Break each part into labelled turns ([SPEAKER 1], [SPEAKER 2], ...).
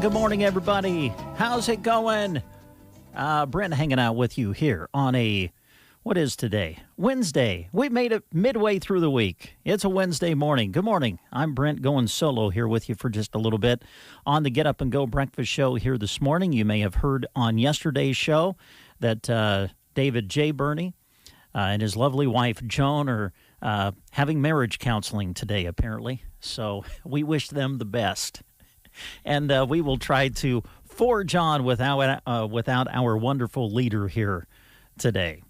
[SPEAKER 1] Good morning, everybody. How's it going? Brent hanging out with you here on what is today? Wednesday. We made it midway through the week. It's a Wednesday morning. Good morning. I'm Brent going solo here with you for just a little bit on the Get Up and Go breakfast show here this morning. You may have heard on yesterday's show that David J. Burney and his lovely wife, Joan, are having marriage counseling today, apparently. So we wish them the best. And we will try to forge on without our wonderful leader here today.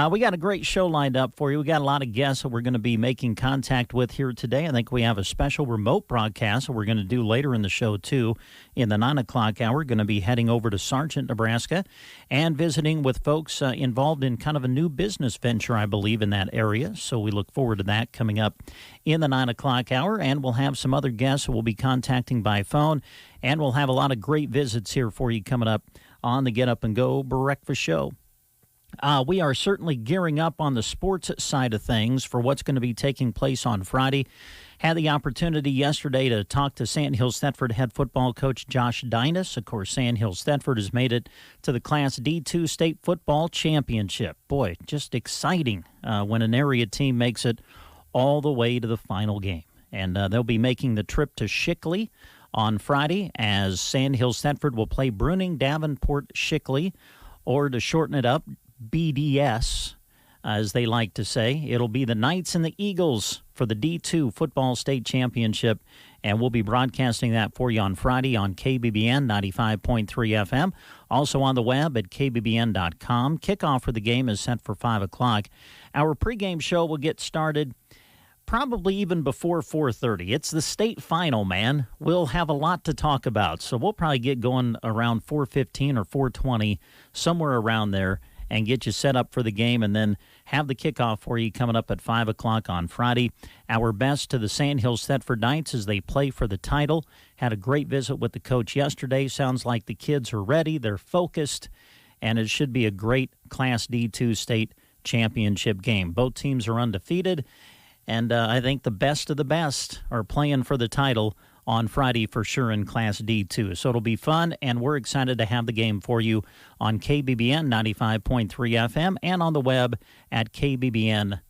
[SPEAKER 1] We got a great show lined up for you. We got a lot of guests that we're going to be making contact with here today. I think we have a special remote broadcast that we're going to do later in the show, too. In the 9 o'clock hour, going to be heading over to Sargent, Nebraska, and visiting with folks involved in kind of a new business venture, I believe, in that area. So we look forward to that coming up in the 9 o'clock hour, and we'll have some other guests who we'll be contacting by phone, and we'll have a lot of great visits here for you coming up on the Get Up and Go breakfast show. We are certainly gearing up on the sports side of things for what's going to be taking place on Friday. Had the opportunity yesterday to talk to Sandhills Thetford head football coach Josh Dinas. Of course, Sandhills Thetford has made it to the Class D2 State Football Championship. Boy, just exciting when an area team makes it all the way to the final game. And they'll be making the trip to Shickley on Friday as Sandhills Thetford will play Bruning Davenport Shickley, or to shorten it up, BDS, as they like to say. It'll be the Knights and the Eagles for the D2 Football State Championship, and we'll be broadcasting that for you on Friday on KBBN 95.3 FM, also on the web at kbbn.com. Kickoff for the game is set for 5 o'clock. Our pregame show will get started probably even before 4:30. It's the state final, man. We'll have a lot to talk about, so we'll probably get going around 4:15 or 4:20, somewhere around there, and get you set up for the game, and then have the kickoff for you coming up at 5 o'clock on Friday. Our best to the Sandhills Thetford Knights as they play for the title. Had a great visit with the coach yesterday. Sounds like the kids are ready, they're focused, and it should be a great Class D2 state championship game. Both teams are undefeated, and I think the best of the best are playing for the title on Friday for sure in Class D2. So it'll be fun, and we're excited to have the game for you on KBBN 95.3 FM and on the web at kbbn.com.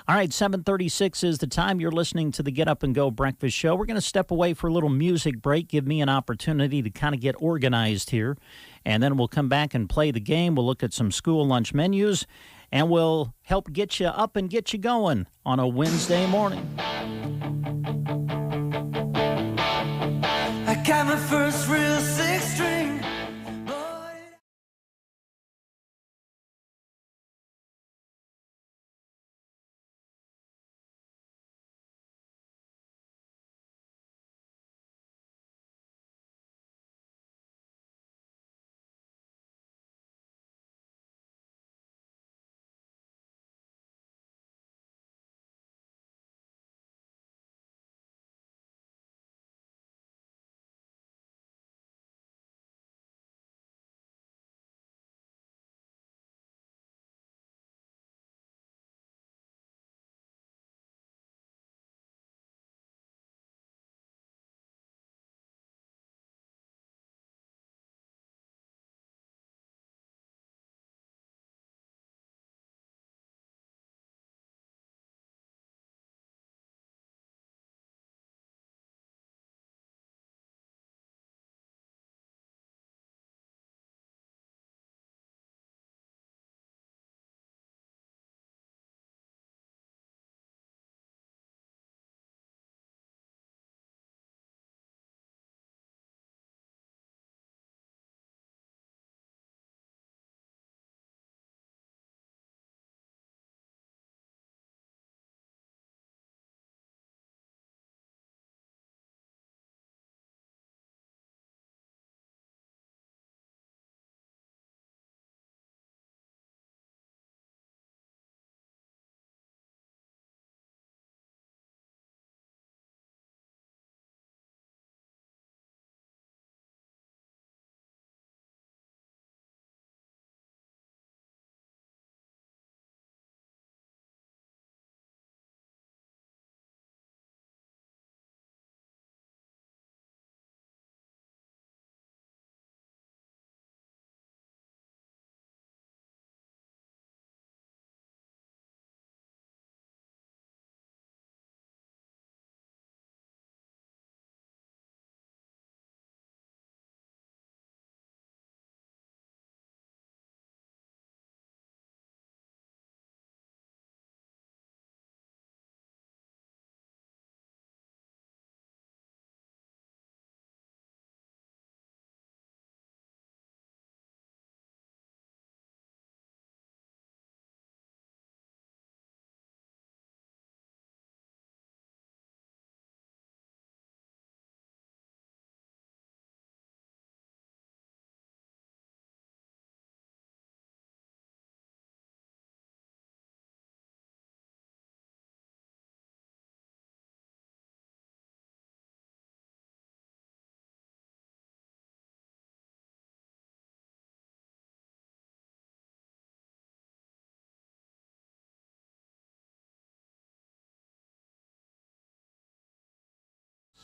[SPEAKER 1] All right, 7:36 is the time. You're listening to the Get Up and Go breakfast show. We're going to step away for a little music break, give me an opportunity to kind of get organized here, and then we'll come back and play the game. We'll look at some school lunch menus, and we'll help get you up and get you going on a Wednesday morning.
[SPEAKER 2] I got my first real six string.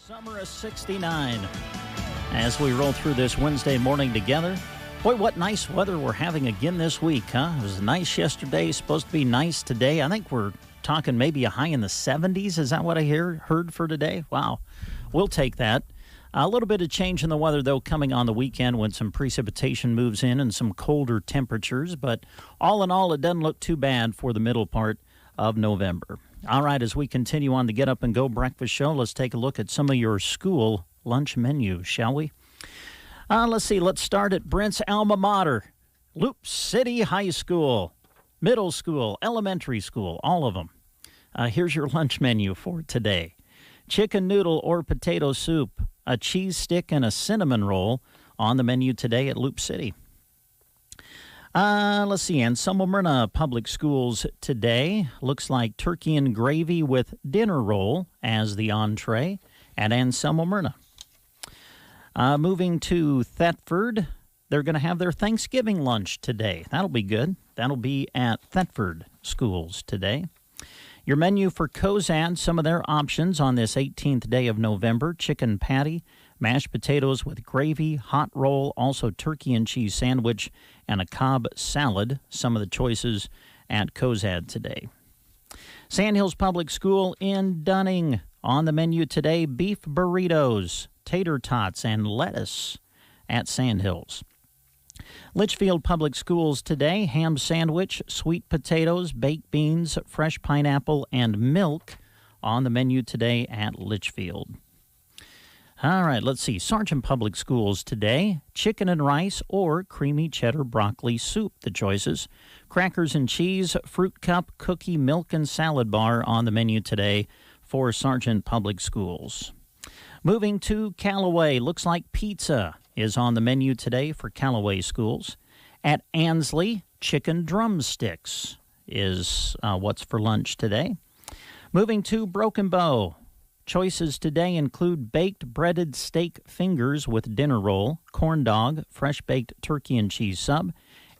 [SPEAKER 1] Summer of 69. As we roll through this Wednesday morning together. Boy, what nice weather we're having again this week, huh? It was nice yesterday, supposed to be nice today. I think we're talking maybe a high in the 70s. Is that what I heard for today? Wow. We'll take that. A little bit of change in the weather, though, coming on the weekend when some precipitation moves in and some colder temperatures. But all in all, it doesn't look too bad for the middle part of November. All right, as we continue on the Get Up and Go breakfast show, let's take a look at some of your school lunch menus, shall we? Let's see. Let's start at Brent's alma mater, Loop City High School, middle school, elementary school, all of them. Here's your lunch menu for today. Chicken noodle or potato soup, a cheese stick, and a cinnamon roll on the menu today at Loop City. Let's see. Anselmo Myrna Public Schools today looks like turkey and gravy with dinner roll as the entree at Anselmo Myrna. Moving to Thetford, they're going to have their Thanksgiving lunch today. That'll be good. That'll be at Thetford Schools today. Your menu for Cozad, some of their options on this 18th day of November: chicken patty, mashed potatoes with gravy, hot roll, also turkey and cheese sandwich, and a Cobb salad. Some of the choices at Cozad today. Sandhills Public School in Dunning. On the menu today, beef burritos, tater tots, and lettuce at Sandhills. Litchfield Public Schools today, ham sandwich, sweet potatoes, baked beans, fresh pineapple, and milk on the menu today at Litchfield. All right, let's see. Sargent Public Schools today, chicken and rice or creamy cheddar broccoli soup, the choices. Crackers and cheese, fruit cup, cookie, milk, and salad bar on the menu today for Sargent Public Schools. Moving to Callaway, looks like pizza is on the menu today for Callaway Schools. At Ansley, chicken drumsticks is what's for lunch today. Moving to Broken Bow, choices today include baked breaded steak fingers with dinner roll, corn dog, fresh baked turkey and cheese sub,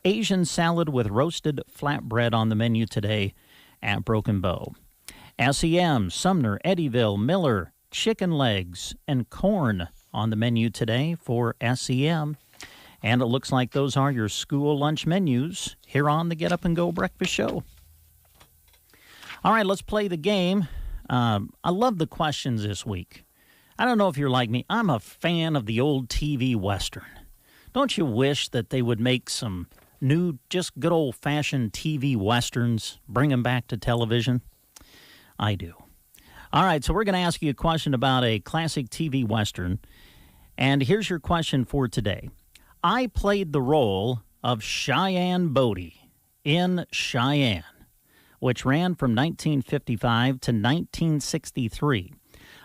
[SPEAKER 1] Asian salad with roasted flatbread on the menu today at Broken Bow. SEM, Sumner, Eddyville, Miller, chicken legs, and corn on the menu today for SEM. And it looks like those are your school lunch menus here on the Get Up and Go Breakfast Show. All right, let's play the game. I love the questions this week. I don't know if you're like me. I'm a fan of the old TV Western. Don't you wish that they would make some new, just good old-fashioned TV Westerns, bring them back to television? I do. All right, so we're going to ask you a question about a classic TV Western. And here's your question for today. I played the role of Cheyenne Bodie in Cheyenne, which ran from 1955 to 1963.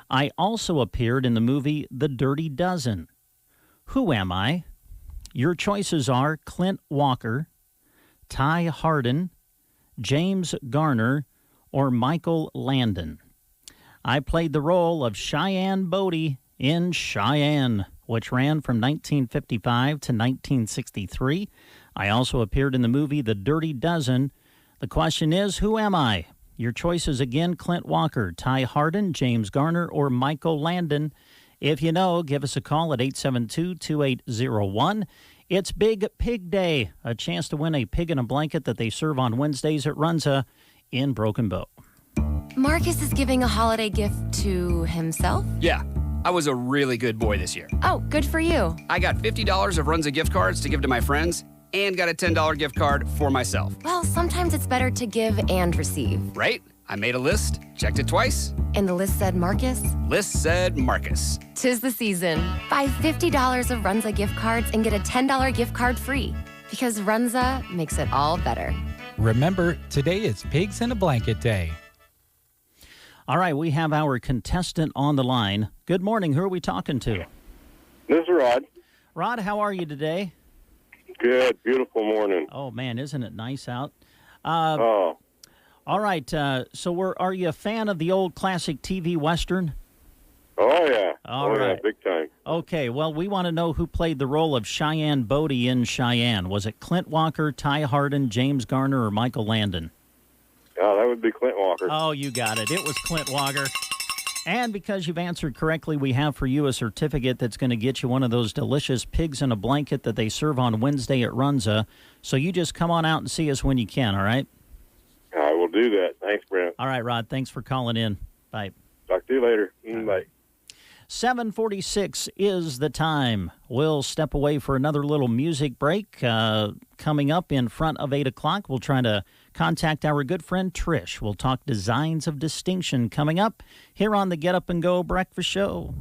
[SPEAKER 1] I also appeared in the movie The Dirty Dozen. Who am I? Your choices are Clint Walker, Ty Hardin, James Garner, or Michael Landon. I played the role of Cheyenne Bodie in Cheyenne, which ran from 1955 to 1963. I also appeared in the movie The Dirty Dozen. The question is, who am I? Your choices again, Clint Walker, Ty Hardin, James Garner, or Michael Landon. If you know, give us a call at 872-2801. It's Big Pig Day, a chance to win a pig in a blanket that they serve on Wednesdays at Runza in Broken Bow.
[SPEAKER 3] Marcus is giving a holiday gift to himself?
[SPEAKER 4] Yeah, I was a really good boy this year.
[SPEAKER 3] Oh, good for you.
[SPEAKER 4] I got $50 of Runza gift cards to give to my friends and got a $10 gift card for myself.
[SPEAKER 3] Well, sometimes it's better to give and receive.
[SPEAKER 4] Right? I made a list, checked it twice.
[SPEAKER 3] And the list said Marcus?
[SPEAKER 4] List said Marcus.
[SPEAKER 3] 'Tis the season. Buy $50 of Runza gift cards and get a $10 gift card free. Because Runza makes it all better.
[SPEAKER 5] Remember, today is Pigs in a Blanket Day.
[SPEAKER 1] All right, we have our contestant on the line. Good morning. Who are we talking to?
[SPEAKER 6] This is Rod.
[SPEAKER 1] Rod, how are you today?
[SPEAKER 6] Good, beautiful morning.
[SPEAKER 1] Oh, man, isn't it nice out?
[SPEAKER 6] Oh,
[SPEAKER 1] All right, so are you a fan of the old classic TV Western?
[SPEAKER 6] oh yeah.
[SPEAKER 1] All
[SPEAKER 6] oh
[SPEAKER 1] right.
[SPEAKER 6] yeah, big time.
[SPEAKER 1] Okay, well, we want to know who played the role of Cheyenne Bodie in Cheyenne. Was it Clint Walker, Ty Hardin, James Garner, or Michael Landon?
[SPEAKER 6] Oh, that would be Clint Walker.
[SPEAKER 1] Oh, you got it. It was Clint Walker. And because you've answered correctly, we have for you a certificate that's going to get you one of those delicious pigs in a blanket that they serve on Wednesday at Runza. So you just come on out and see us when you can, all right?
[SPEAKER 6] I will do that. Thanks, Brent.
[SPEAKER 1] All right, Rod. Thanks for calling in. Bye.
[SPEAKER 6] Talk to you later. Bye.
[SPEAKER 1] 7:46 is the time. We'll step away for another little music break. Coming up in front of 8 o'clock, we'll try to contact our good friend Trish. We'll talk Designs of Distinction coming up here on the Get Up and Go Breakfast Show.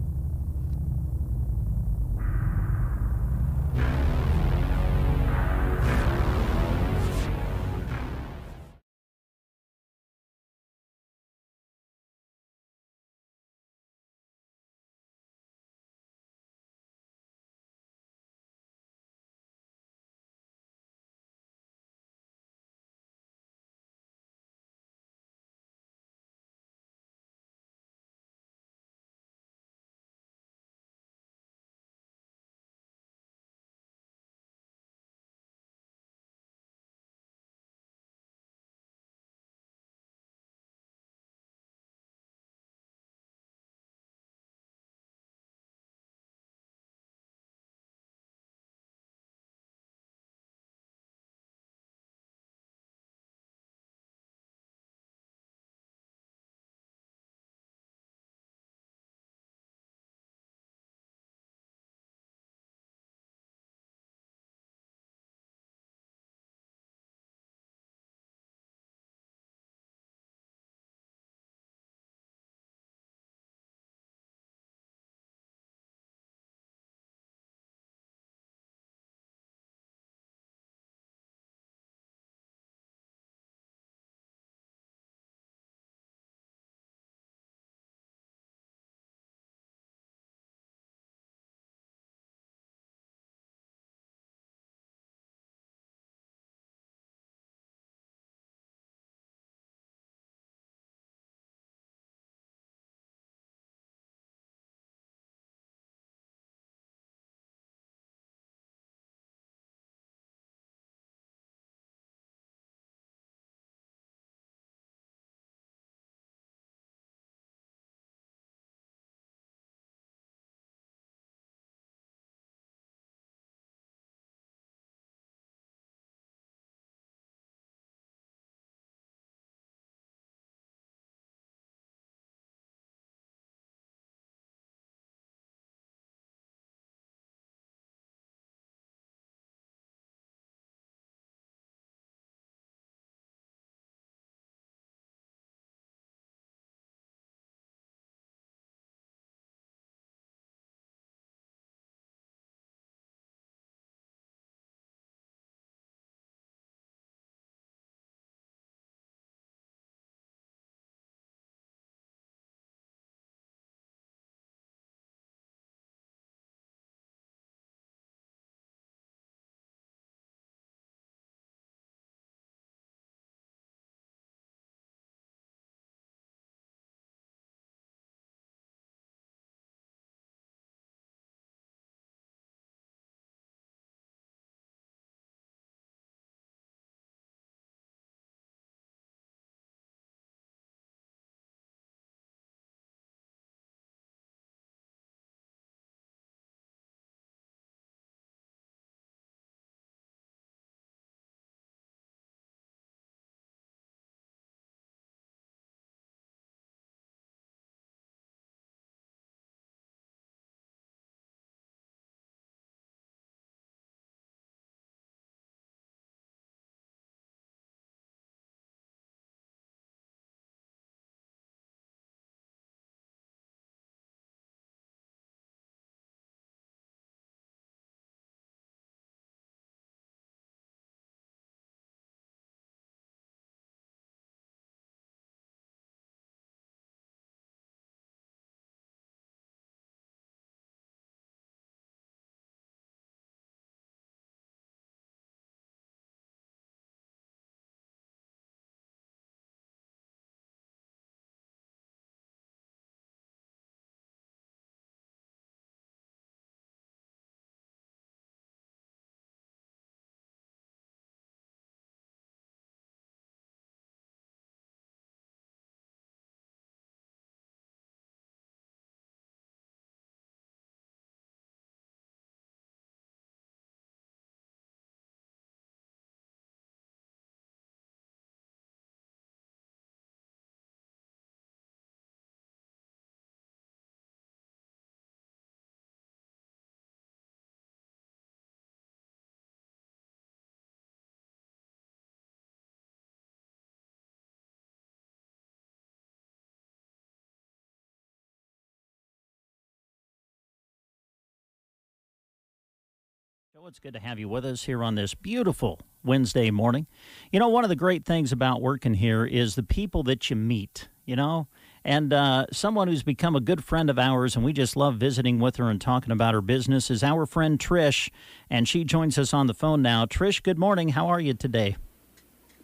[SPEAKER 1] So it's good to have you with us here on this beautiful Wednesday morning. You know, one of the great things about working here is the people that you meet, you know, and someone who's become a good friend of ours, and we just love visiting with her and talking about her business, is our friend Trish, and she joins us on the phone now. Trish, good morning. How are you today?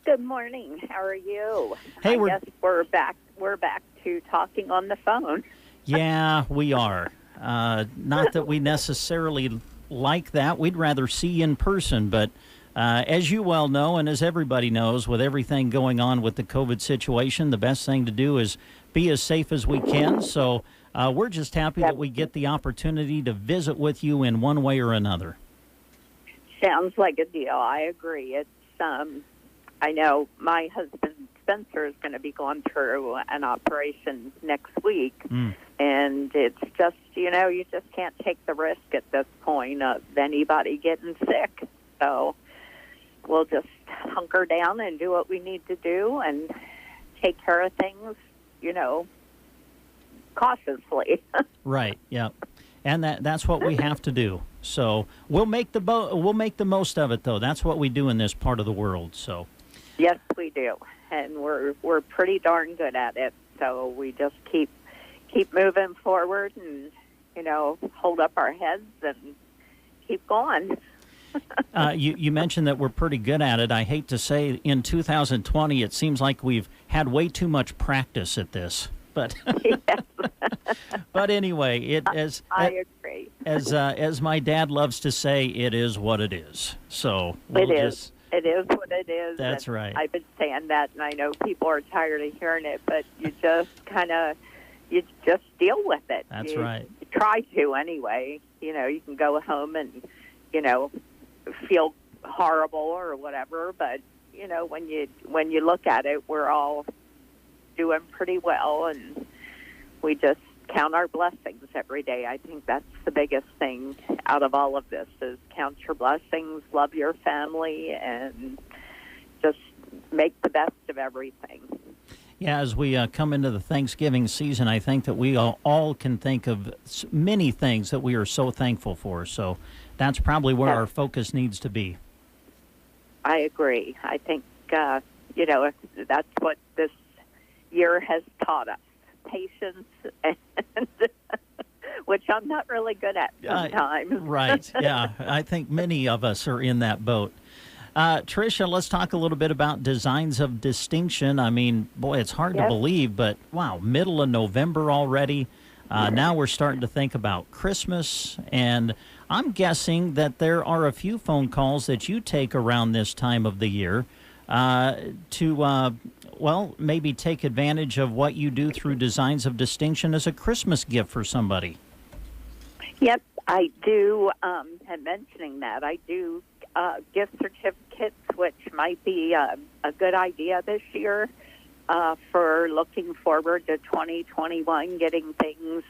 [SPEAKER 7] Good morning. How are you?
[SPEAKER 1] Hey,
[SPEAKER 7] I guess we're back. We're back to talking on the phone.
[SPEAKER 1] Yeah, we are. Not that we necessarily like that. We'd rather see you in person, but as you well know, and as everybody knows, with everything going on with the COVID situation, the best thing to do is be as safe as we can. So we're just happy that we get the opportunity to visit with you in one way or another.
[SPEAKER 7] Sounds like a deal. I agree. It's I know my husband Spencer is going to be going through an operation next week, and it's just, you know, you just can't take the risk at this point of anybody getting sick. So we'll just hunker down and do what we need to do and take care of things, you know, cautiously.
[SPEAKER 1] Right. Yeah. And that's what we have to do. So we'll make the most of it, though. That's what we do in this part of the world. So.
[SPEAKER 7] Yes, we do, and we're pretty darn good at it. So we just keep moving forward, and you know, hold up our heads and keep going.
[SPEAKER 1] You mentioned that we're pretty good at it. I hate to say, in 2020, it seems like we've had way too much practice at this. But but anyway,
[SPEAKER 7] I agree.
[SPEAKER 1] As my dad loves to say, it is what it is. So
[SPEAKER 7] It is what it is.
[SPEAKER 1] That's right.
[SPEAKER 7] I've been saying that, and I know people are tired of hearing it, but you just you just deal with it.
[SPEAKER 1] That's right.
[SPEAKER 7] You try to anyway. You know, you can go home and, you know, feel horrible or whatever, but, you know, when you look at it, we're all doing pretty well, and we just count our blessings every day. I think that's the biggest thing out of all of this is count your blessings, love your family, and just make the best of everything.
[SPEAKER 1] Yeah, as we come into the Thanksgiving season, I think that we all can think of many things that we are so thankful for. So that's probably where our focus needs to be.
[SPEAKER 7] I agree. I think, you know, that's what this year has taught us. Patience, and which I'm not really good at sometimes.
[SPEAKER 1] Right, yeah. I think many of us are in that boat. Tricia, let's talk a little bit about Designs of Distinction. I mean, boy, it's hard to believe, but wow, middle of November already. Now we're starting to think about Christmas, and I'm guessing that there are a few phone calls that you take around this time of the year to maybe take advantage of what you do through Designs of Distinction as a Christmas gift for somebody.
[SPEAKER 7] Yep, I do. And mentioning that, I do gift certificates, which might be a good idea this year for looking forward to 2021, getting things,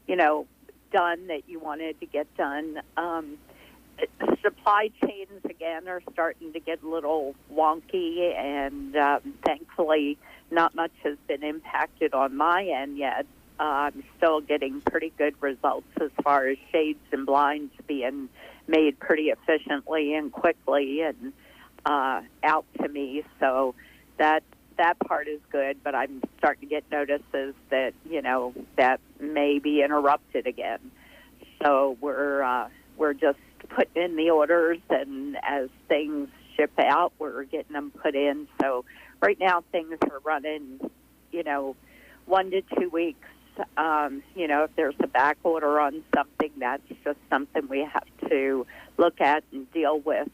[SPEAKER 7] you know, done that you wanted to get done. Supply chains, again, are starting to get a little wonky, and thankfully not much has been impacted on my end yet. I'm still getting pretty good results as far as shades and blinds being made pretty efficiently and quickly and out to me. So that part is good, but I'm starting to get notices that, you know, that may be interrupted again. So we're just putting in the orders, and as things ship out, we're getting them put in. So right now things are running, you know, 1 to 2 weeks. You know, if there's a back order on something, that's just something we have to look at and deal with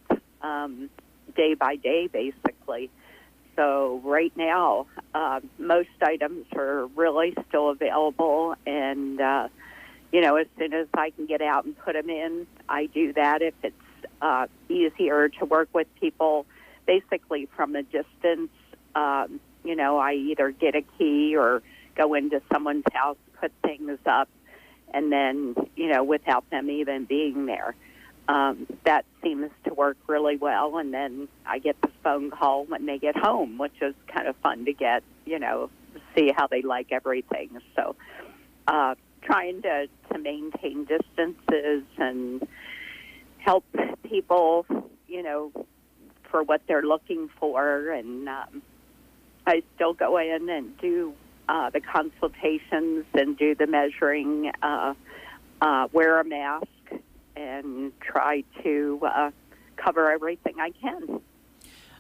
[SPEAKER 7] day by day, basically. So right now, most items are really still available, and you know, as soon as I can get out and put them in, I do that. If it's easier to work with people basically from a distance, you know, I either get a key or go into someone's house, put things up, and then, you know, without them even being there. That seems to work really well, and then I get the phone call when they get home, which is kind of fun to get, you know, see how they like everything. So trying to maintain distances and help people, for what they're looking for. And I still go in and do the consultations and do the measuring, wear a mask, and try to cover everything I can.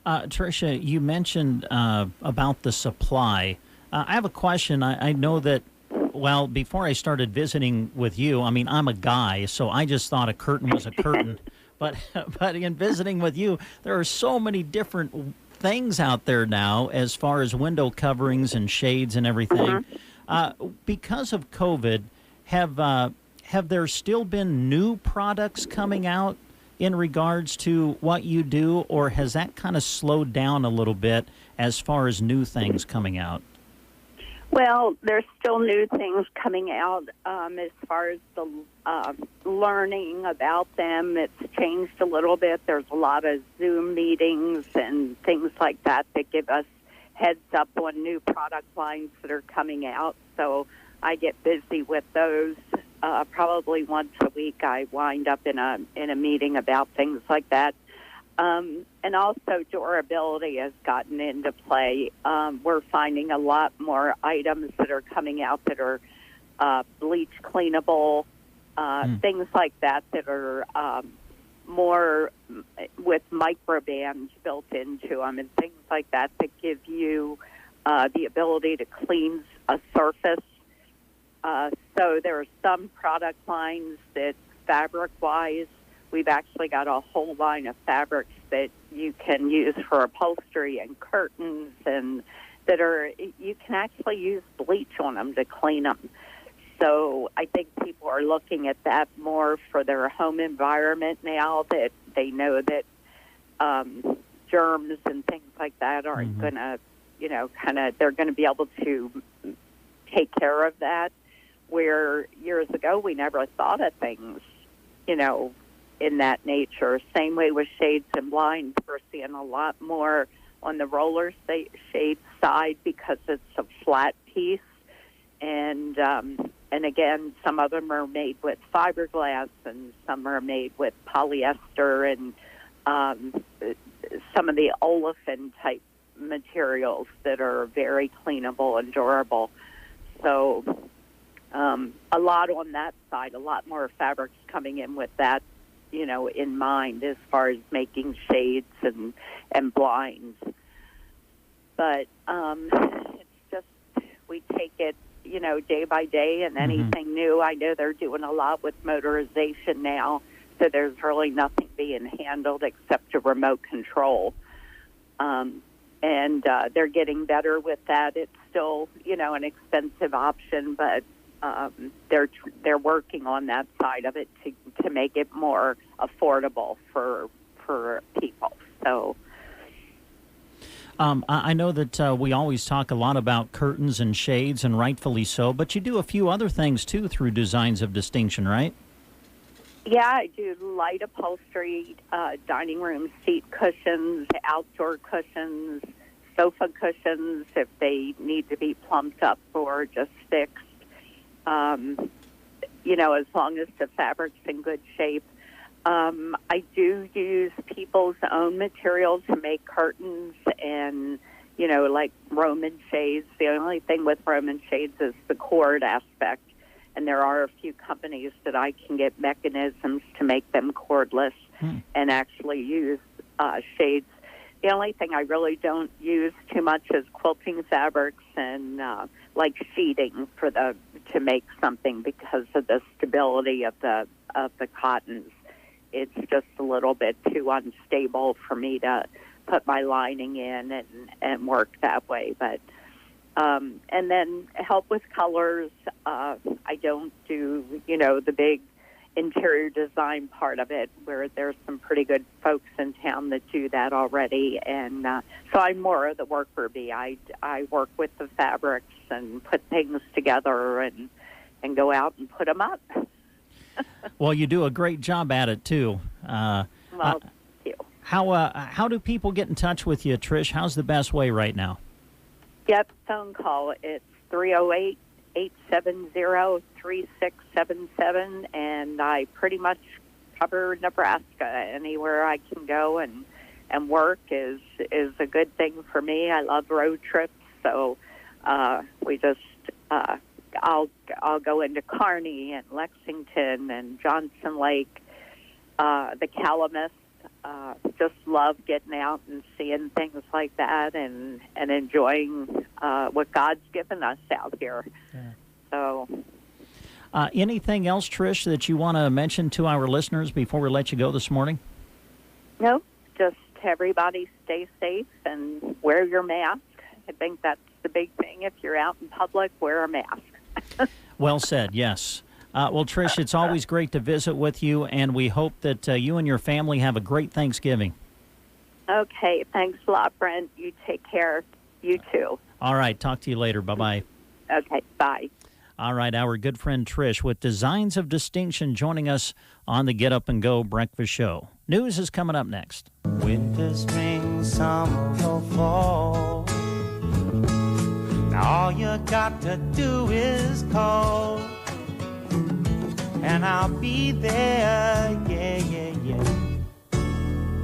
[SPEAKER 1] Tricia, you mentioned about the supply. I have a question. I know that, well, before I started visiting with you, I mean, I'm a guy, so I just thought a curtain was a curtain. But in visiting with you, there are so many different things out there now as far as window coverings and shades and everything. Because of COVID, have there still been new products coming out in regards to what you do, or has that kind of slowed down a little bit as far as new things coming out?
[SPEAKER 7] Well, there's still new things coming out as far as the learning about them. It's changed a little bit. There's a lot of Zoom meetings and things like that give us heads up on new product lines that are coming out. So I get busy with those. Probably once a week I wind up in a meeting about things like that. And also durability has gotten into play. We're finding a lot more items that are coming out that are bleach cleanable, things like that are more with microbands built into them and things like that give you the ability to clean a surface. So there are some product lines that fabric-wise, we've actually got a whole line of fabrics that you can use for upholstery and curtains, and you can actually use bleach on them to clean them. So I think people are looking at that more for their home environment now, that they know that germs and things like that aren't going to, they're going to be able to take care of that. Where years ago we never thought of things, in that nature. Same way with shades and blinds. We're seeing a lot more on the roller shade side because it's a flat piece. And again, some of them are made with fiberglass and some are made with polyester and some of the olefin type materials that are very cleanable and durable. So a lot on that side, a lot more fabrics coming in with that, in mind as far as making shades and blinds. But it's just, we take it, day by day, and anything new. I know they're doing a lot with motorization now, so there's really nothing being handled except a remote control. And they're getting better with that. It's still, an expensive option, but they're working on that side of it to make it more affordable for people. So
[SPEAKER 1] I know that we always talk a lot about curtains and shades, and rightfully so, but you do a few other things too through Designs of Distinction, right?
[SPEAKER 7] Yeah, I do light upholstery, dining room seat cushions, outdoor cushions, sofa cushions if they need to be plumped up or just fixed. As long as the fabric's in good shape. I do use people's own material to make curtains and, like Roman shades. The only thing with Roman shades is the cord aspect. And there are a few companies that I can get mechanisms to make them cordless and actually use shades. The only thing I really don't use too much is quilting fabrics and like sheeting to make something because of the stability of the cottons. It's just a little bit too unstable for me to put my lining in and work that way. But and then help with colors. I don't do the big interior design part of it, where there's some pretty good folks in town that do that already. And so I'm more of the worker bee. I work with the fabrics and put things together and go out and put them up.
[SPEAKER 1] Well, you do a great job at it too.
[SPEAKER 7] Well, thank you.
[SPEAKER 1] How do people get in touch with you, Trish? How's the best way right now?
[SPEAKER 7] Yep, phone call. It's 308-870-3677, and I pretty much cover Nebraska. Anywhere I can go and work is a good thing for me. I love road trips, so we just I'll go into Kearney and Lexington and Johnson Lake, the Calumet. Just love getting out and seeing things like that and enjoying what God's given us out here. Yeah. So.
[SPEAKER 1] Anything else, Trish, that you want to mention to our listeners before we let you go this morning?
[SPEAKER 7] No, just everybody stay safe and wear your mask. I think that's the big thing. If you're out in public, wear a mask.
[SPEAKER 1] Well said, yes. Well, Trish, it's always great to visit with you, and we hope that you and your family have a great Thanksgiving.
[SPEAKER 7] Okay, thanks a lot, Brent. You take care. You too.
[SPEAKER 1] All right, talk to you later. Bye-bye.
[SPEAKER 7] Okay, bye.
[SPEAKER 1] All right, our good friend Trish with Designs of Distinction joining us on the Get Up and Go Breakfast Show. News is coming up next.
[SPEAKER 2] Winter, spring, summer, or fall. Now all you got to do is call, and I'll be there, yeah.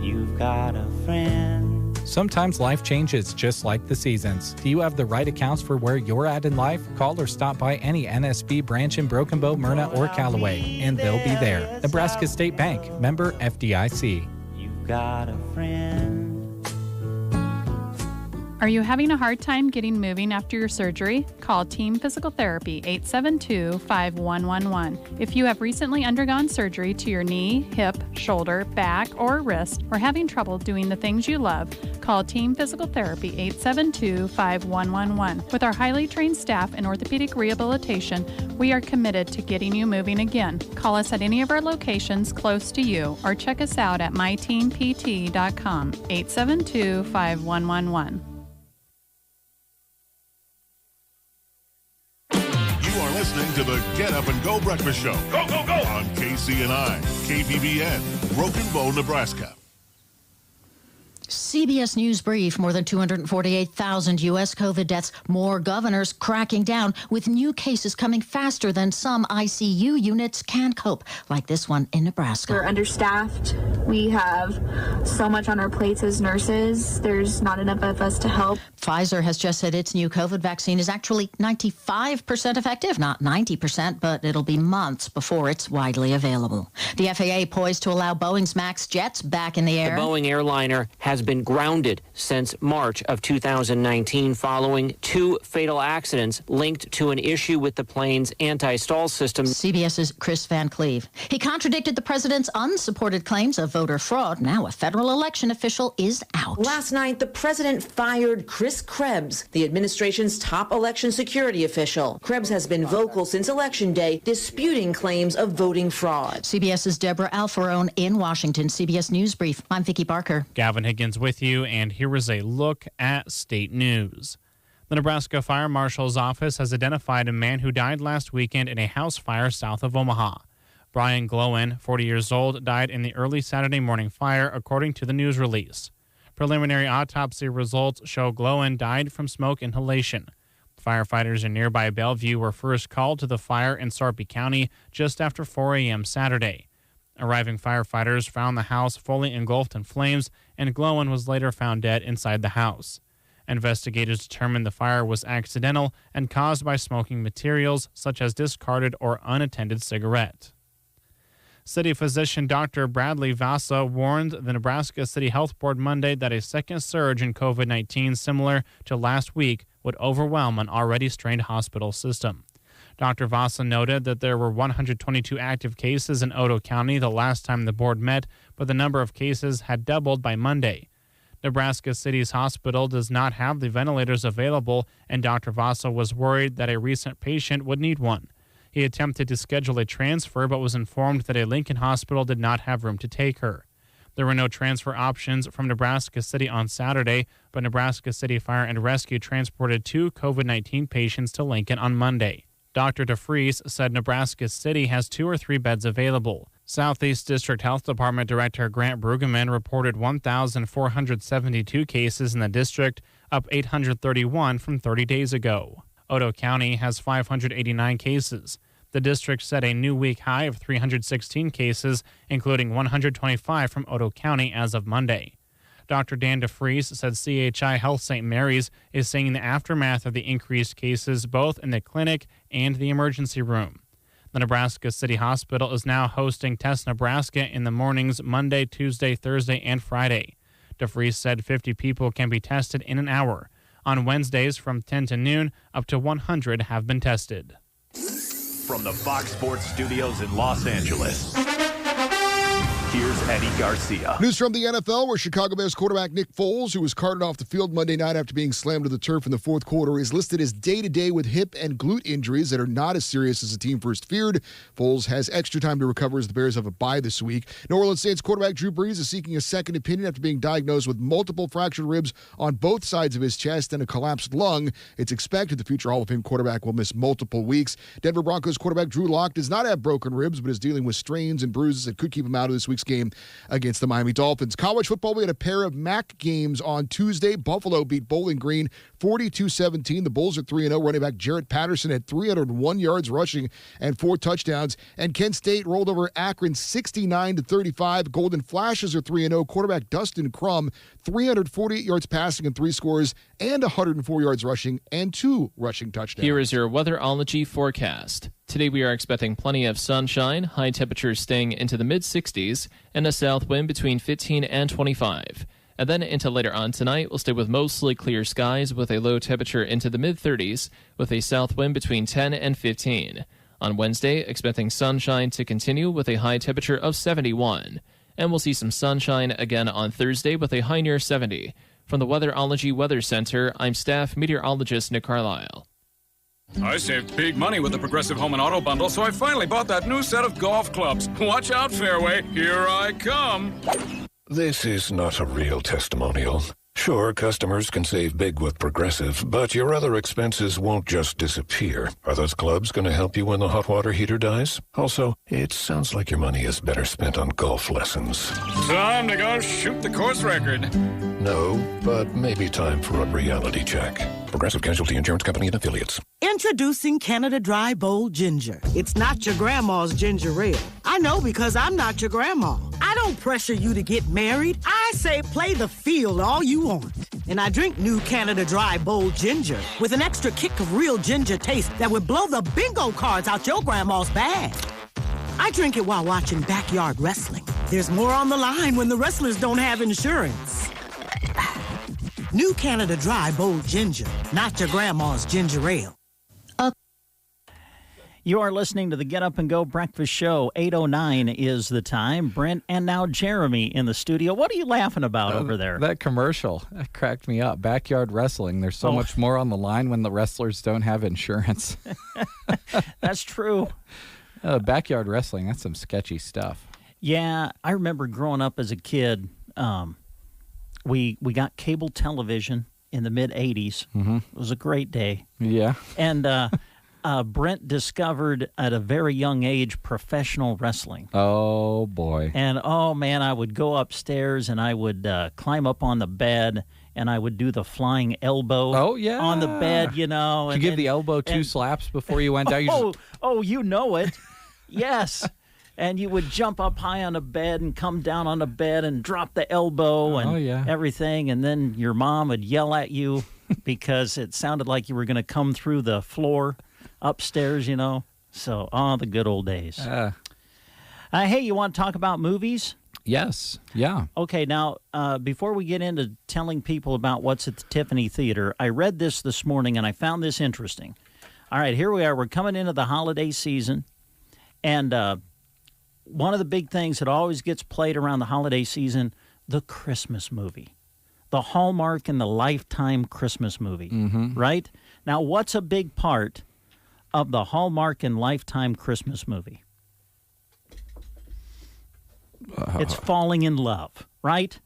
[SPEAKER 2] You've got a friend.
[SPEAKER 5] Sometimes life changes just like the seasons. Do you have the right accounts for where you're at in life? Call or stop by any NSB branch in Broken Bow, Myrna, or Callaway, and they'll be there. Nebraska State Bank, member FDIC.
[SPEAKER 2] You've got a friend.
[SPEAKER 8] Are you having a hard time getting moving after your surgery? Call Team Physical Therapy 872-5111. If you have recently undergone surgery to your knee, hip, shoulder, back, or wrist, or having trouble doing the things you love, call Team Physical Therapy 872-5111. With our highly trained staff in orthopedic rehabilitation, we are committed to getting you moving again. Call us at any of our locations close to you or check us out at myteampt.com 872-5111.
[SPEAKER 9] Listening to the Get Up and Go Breakfast Show. Go, go, go! On KCNI, KPBN, Broken Bow, Nebraska.
[SPEAKER 10] CBS News Brief, more than 248,000 U.S. COVID deaths, more governors cracking down with new cases coming faster than some ICU units can cope, like this one in Nebraska.
[SPEAKER 11] We're understaffed. We have so much on our plates as nurses. There's not enough of us to help.
[SPEAKER 10] Pfizer has just said its new COVID vaccine is actually 95% effective, not 90%, but it'll be months before it's widely available. The FAA poised to allow Boeing's MAX jets back in the air.
[SPEAKER 12] The Boeing airliner has been grounded since March of 2019 following 2 fatal accidents linked to an issue with the plane's anti-stall system.
[SPEAKER 10] CBS's Chris Van Cleve. He contradicted the president's unsupported claims of voter fraud. Now a federal election official is out.
[SPEAKER 13] Last night, the president fired Chris Krebs, the administration's top election security official. Krebs has been vocal since Election Day, disputing claims of voting fraud.
[SPEAKER 10] CBS's Deborah Alfarone in Washington. CBS News Brief. I'm Vicki Barker.
[SPEAKER 14] Gavin Higgins with you, and here is a look at state news. The Nebraska Fire Marshal's office has identified a man who died last weekend in a house fire south of Omaha. Brian Glowen, 40 years old, died in the early Saturday morning fire, according to the news release. Preliminary autopsy results show Glowen died from smoke inhalation. Firefighters in nearby Bellevue were first called to the fire in Sarpy County just after 4 a.m. Saturday. Arriving firefighters found the house fully engulfed in flames, and Glowen was later found dead inside the house. Investigators determined the fire was accidental and caused by smoking materials such as discarded or unattended cigarette. City physician Dr. Bradley Vasa warned the Nebraska City Health Board Monday that a second surge in COVID-19 similar to last week would overwhelm an already strained hospital system. Dr. Vasa noted that there were 122 active cases in Otoe County the last time the board met, but the number of cases had doubled by Monday. Nebraska City's hospital does not have the ventilators available, and Dr. Vasa was worried that a recent patient would need one. He attempted to schedule a transfer, but was informed that a Lincoln hospital did not have room to take her. There were no transfer options from Nebraska City on Saturday, but Nebraska City Fire and Rescue transported 2 COVID-19 patients to Lincoln on Monday. Dr. DeFries said Nebraska City has 2 or 3 beds available. Southeast District Health Department Director Grant Brueggemann reported 1,472 cases in the district, up 831 from 30 days ago. Otoe County has 589 cases. The district set a new week high of 316 cases, including 125 from Otoe County as of Monday. Dr. Dan DeFries said CHI Health St. Mary's is seeing the aftermath of the increased cases both in the clinic and the emergency room. The Nebraska City Hospital is now hosting Test Nebraska in the mornings Monday, Tuesday, Thursday, and Friday. DeFries said 50 people can be tested in an hour. On Wednesdays from 10 to noon, up to 100 have been tested.
[SPEAKER 15] From the Fox Sports Studios in Los Angeles, here's Eddie Garcia.
[SPEAKER 16] News from the NFL, where Chicago Bears quarterback Nick Foles, who was carted off the field Monday night after being slammed to the turf in the fourth quarter, is listed as day-to-day with hip and glute injuries that are not as serious as the team first feared. Foles has extra time to recover as the Bears have a bye this week. New Orleans Saints quarterback Drew Brees is seeking a second opinion after being diagnosed with multiple fractured ribs on both sides of his chest and a collapsed lung. It's expected the future Hall of Fame quarterback will miss multiple weeks. Denver Broncos quarterback Drew Lock does not have broken ribs, but is dealing with strains and bruises that could keep him out of this week's game against the Miami Dolphins. College football, we had a pair of MAC games on Tuesday. Buffalo beat Bowling Green 42-17. The Bulls are 3-0. Running back Jarrett Patterson had 301 yards rushing and 4 touchdowns. And Kent State rolled over Akron 69-35. Golden Flashes are 3-0. Quarterback Dustin Crum, 348 yards passing and 3 scores, and 104 yards rushing and 2 rushing touchdowns.
[SPEAKER 17] Here is your weatherology forecast. Today we are expecting plenty of sunshine, high temperatures staying into the mid-60s, and a south wind between 15 and 25. And then into later on tonight, we'll stay with mostly clear skies with a low temperature into the mid-30s, with a south wind between 10 and 15. On Wednesday, expecting sunshine to continue with a high temperature of 71. And we'll see some sunshine again on Thursday with a high near 70. From the Weatherology Weather Center, I'm staff meteorologist Nick Carlisle.
[SPEAKER 18] I saved big money with the Progressive Home and Auto Bundle, so I finally bought that new set of golf clubs. Watch out, Fairway. Here I come.
[SPEAKER 19] This is not a real testimonial. Sure, customers can save big with Progressive, but your other expenses won't just disappear. Are those clubs going to help you when the hot water heater dies? Also, it sounds like your money is better spent on golf lessons.
[SPEAKER 18] Time to go shoot the course record.
[SPEAKER 19] No, but maybe time for a reality check. Progressive Casualty Insurance Company and Affiliates.
[SPEAKER 20] Introducing Canada Dry Bold Ginger. It's not your grandma's ginger ale. I know because I'm not your grandma. I don't pressure you to get married. I say play the field all you want. And I drink new Canada Dry Bold Ginger with an extra kick of real ginger taste that would blow the bingo cards out your grandma's bag. I drink it while watching backyard wrestling. There's more on the line when the wrestlers don't have insurance. New Canada Dry Bold Ginger, not your grandma's ginger ale.
[SPEAKER 1] You are listening to the Get Up and Go Breakfast Show. 8:09 is the time. Brent and now Jeremy in the studio. What are you laughing about over there?
[SPEAKER 5] That commercial that cracked me up. Backyard wrestling. There's so much more on the line when the wrestlers don't have insurance.
[SPEAKER 1] That's true.
[SPEAKER 5] Backyard wrestling, that's some sketchy stuff.
[SPEAKER 1] Yeah, I remember growing up as a kid. We got cable television in the mid-'80s. Mm-hmm. It was a great day.
[SPEAKER 5] Yeah.
[SPEAKER 1] And Brent discovered at a very young age professional wrestling.
[SPEAKER 5] Oh, boy.
[SPEAKER 1] And, oh, man, I would go upstairs and I would climb up on the bed and I would do the flying elbow on the bed, you know.
[SPEAKER 5] Did you give the elbow 2 slaps before you went down?
[SPEAKER 1] You know it. Yes. And you would jump up high on a bed and come down on a bed and drop the elbow and everything. And then your mom would yell at you because it sounded like you were going to come through the floor upstairs, you know. So, the good old days. Hey, you want to talk about movies?
[SPEAKER 5] Yes. Yeah.
[SPEAKER 1] Okay, now, before we get into telling people about what's at the Tiffany Theater, I read this morning and I found this interesting. All right, here we are. We're coming into the holiday season. And one of the big things that always gets played around the holiday season, the Christmas movie. The Hallmark and the Lifetime Christmas movie, right? Now, what's a big part of the Hallmark and Lifetime Christmas movie? It's falling in love, right?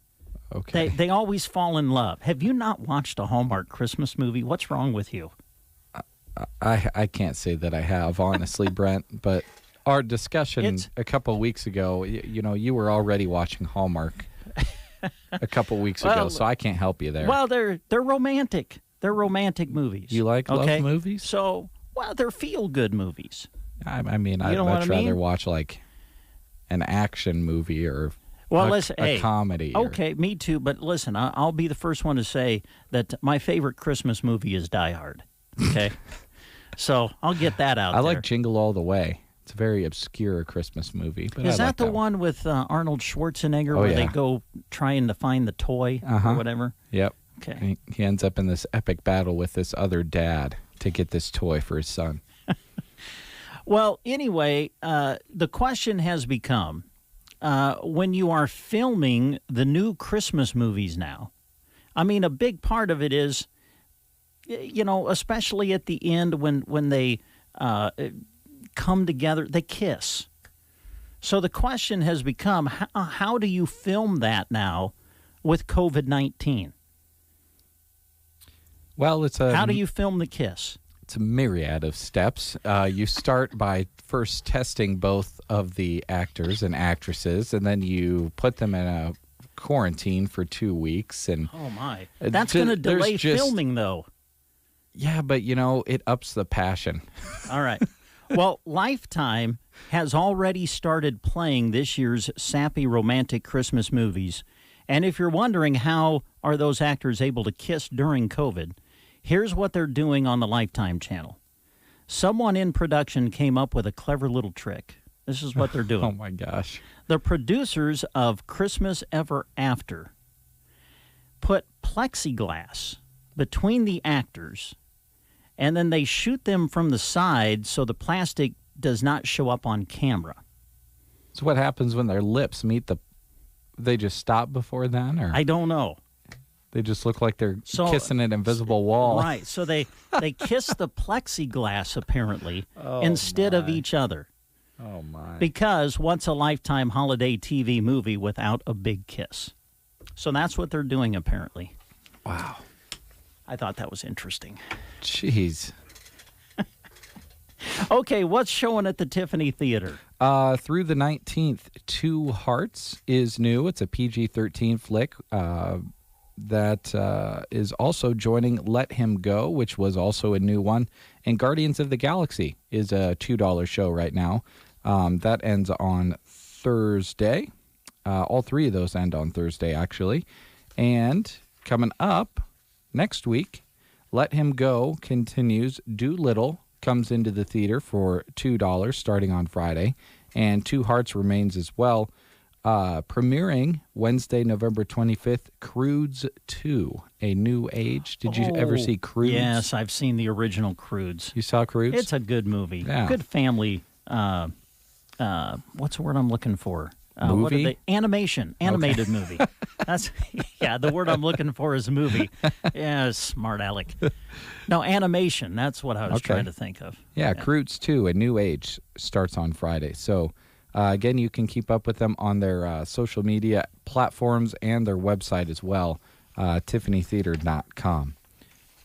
[SPEAKER 5] Okay.
[SPEAKER 1] They always fall in love. Have you not watched a Hallmark Christmas movie? What's wrong with you?
[SPEAKER 5] I can't say that I have, honestly, Brent, but our discussion a couple of weeks ago, you were already watching Hallmark a couple of weeks ago, so I can't help you there.
[SPEAKER 1] Well, they're romantic. They're romantic movies.
[SPEAKER 5] You like love movies?
[SPEAKER 1] So, they're feel-good movies.
[SPEAKER 2] I mean,
[SPEAKER 1] You
[SPEAKER 2] I'd
[SPEAKER 1] know
[SPEAKER 2] much
[SPEAKER 1] what I
[SPEAKER 2] rather
[SPEAKER 1] mean?
[SPEAKER 2] watch like an action movie or
[SPEAKER 1] listen,
[SPEAKER 2] a
[SPEAKER 1] hey,
[SPEAKER 2] comedy. or-
[SPEAKER 1] Okay, me too. But listen, I'll be the first one to say that my favorite Christmas movie is Die Hard. Okay, so I'll get that out.
[SPEAKER 2] I
[SPEAKER 1] there.
[SPEAKER 2] like Jingle All the Way. It's a very obscure Christmas movie. But
[SPEAKER 1] Is
[SPEAKER 2] I
[SPEAKER 1] that
[SPEAKER 2] like
[SPEAKER 1] the
[SPEAKER 2] that
[SPEAKER 1] one with Arnold Schwarzenegger
[SPEAKER 2] Oh,
[SPEAKER 1] where
[SPEAKER 2] yeah.
[SPEAKER 1] they go trying to find the toy or whatever?
[SPEAKER 2] Yep.
[SPEAKER 1] Okay.
[SPEAKER 2] And he ends up in this epic battle with this other dad to get this toy for his son.
[SPEAKER 1] Well, anyway, the question has become when you are filming the new Christmas movies now, I mean, a big part of it is, you know, especially at the end when they come together, they kiss. So the question has become, how do you film that now with COVID-19?
[SPEAKER 2] Well,
[SPEAKER 1] How do you film the kiss?
[SPEAKER 2] It's a myriad of steps. You start by first testing both of the actors and actresses, and then you put them in a quarantine for 2 weeks. And
[SPEAKER 1] Oh, my. That's going to delay filming, though.
[SPEAKER 2] Yeah, but, you know, it ups the passion.
[SPEAKER 1] All right. Well, Lifetime has already started playing this year's sappy romantic Christmas movies. And if you're wondering how are those actors able to kiss during COVID, here's what they're doing on the Lifetime channel. Someone in production came up with a clever little trick. This is what they're doing.
[SPEAKER 2] Oh, my gosh.
[SPEAKER 1] The producers of Christmas Ever After put plexiglass between the actors, and then they shoot them from the side so the plastic does not show up on camera.
[SPEAKER 2] So what happens when their lips meet they just stop before then? Or
[SPEAKER 1] I don't know.
[SPEAKER 2] They just look like they're
[SPEAKER 1] So-
[SPEAKER 2] kissing an invisible wall.
[SPEAKER 1] Right. So they kiss the plexiglass, apparently,
[SPEAKER 2] Oh,
[SPEAKER 1] instead of
[SPEAKER 2] my.
[SPEAKER 1] each other.
[SPEAKER 2] Oh, my.
[SPEAKER 1] Because what's a Lifetime holiday TV movie without a big kiss? So that's what they're doing, apparently.
[SPEAKER 2] Wow.
[SPEAKER 1] I thought that was interesting.
[SPEAKER 2] Jeez.
[SPEAKER 1] Okay, what's showing at the Tiffany Theater?
[SPEAKER 2] Through the 19th, Two Hearts is new. It's a PG-13 flick that is also joining Let Him Go, which was also a new one. And Guardians of the Galaxy is a $2 show right now. That ends on Thursday. All three of those end on Thursday, actually. And coming up next week, Let Him Go continues. Doolittle comes into the theater for $2 starting on Friday. And Two Hearts remains as well. Premiering Wednesday, November 25th, Croods 2, A New Age. Did you ever see Croods?
[SPEAKER 1] Yes, I've seen the original Croods.
[SPEAKER 2] You saw Croods?
[SPEAKER 1] It's a good movie.
[SPEAKER 2] Yeah.
[SPEAKER 1] Good family. What's the word I'm looking for? What are
[SPEAKER 2] Movie?
[SPEAKER 1] they? Animation. Animated movie. That's the word I'm looking for is movie. Yeah, smart Alec. No, animation. That's what I was trying to think of.
[SPEAKER 2] Yeah, Croods 2, A New Age starts on Friday. So, again, you can keep up with them on their social media platforms and their website as well, tiffanytheater.com.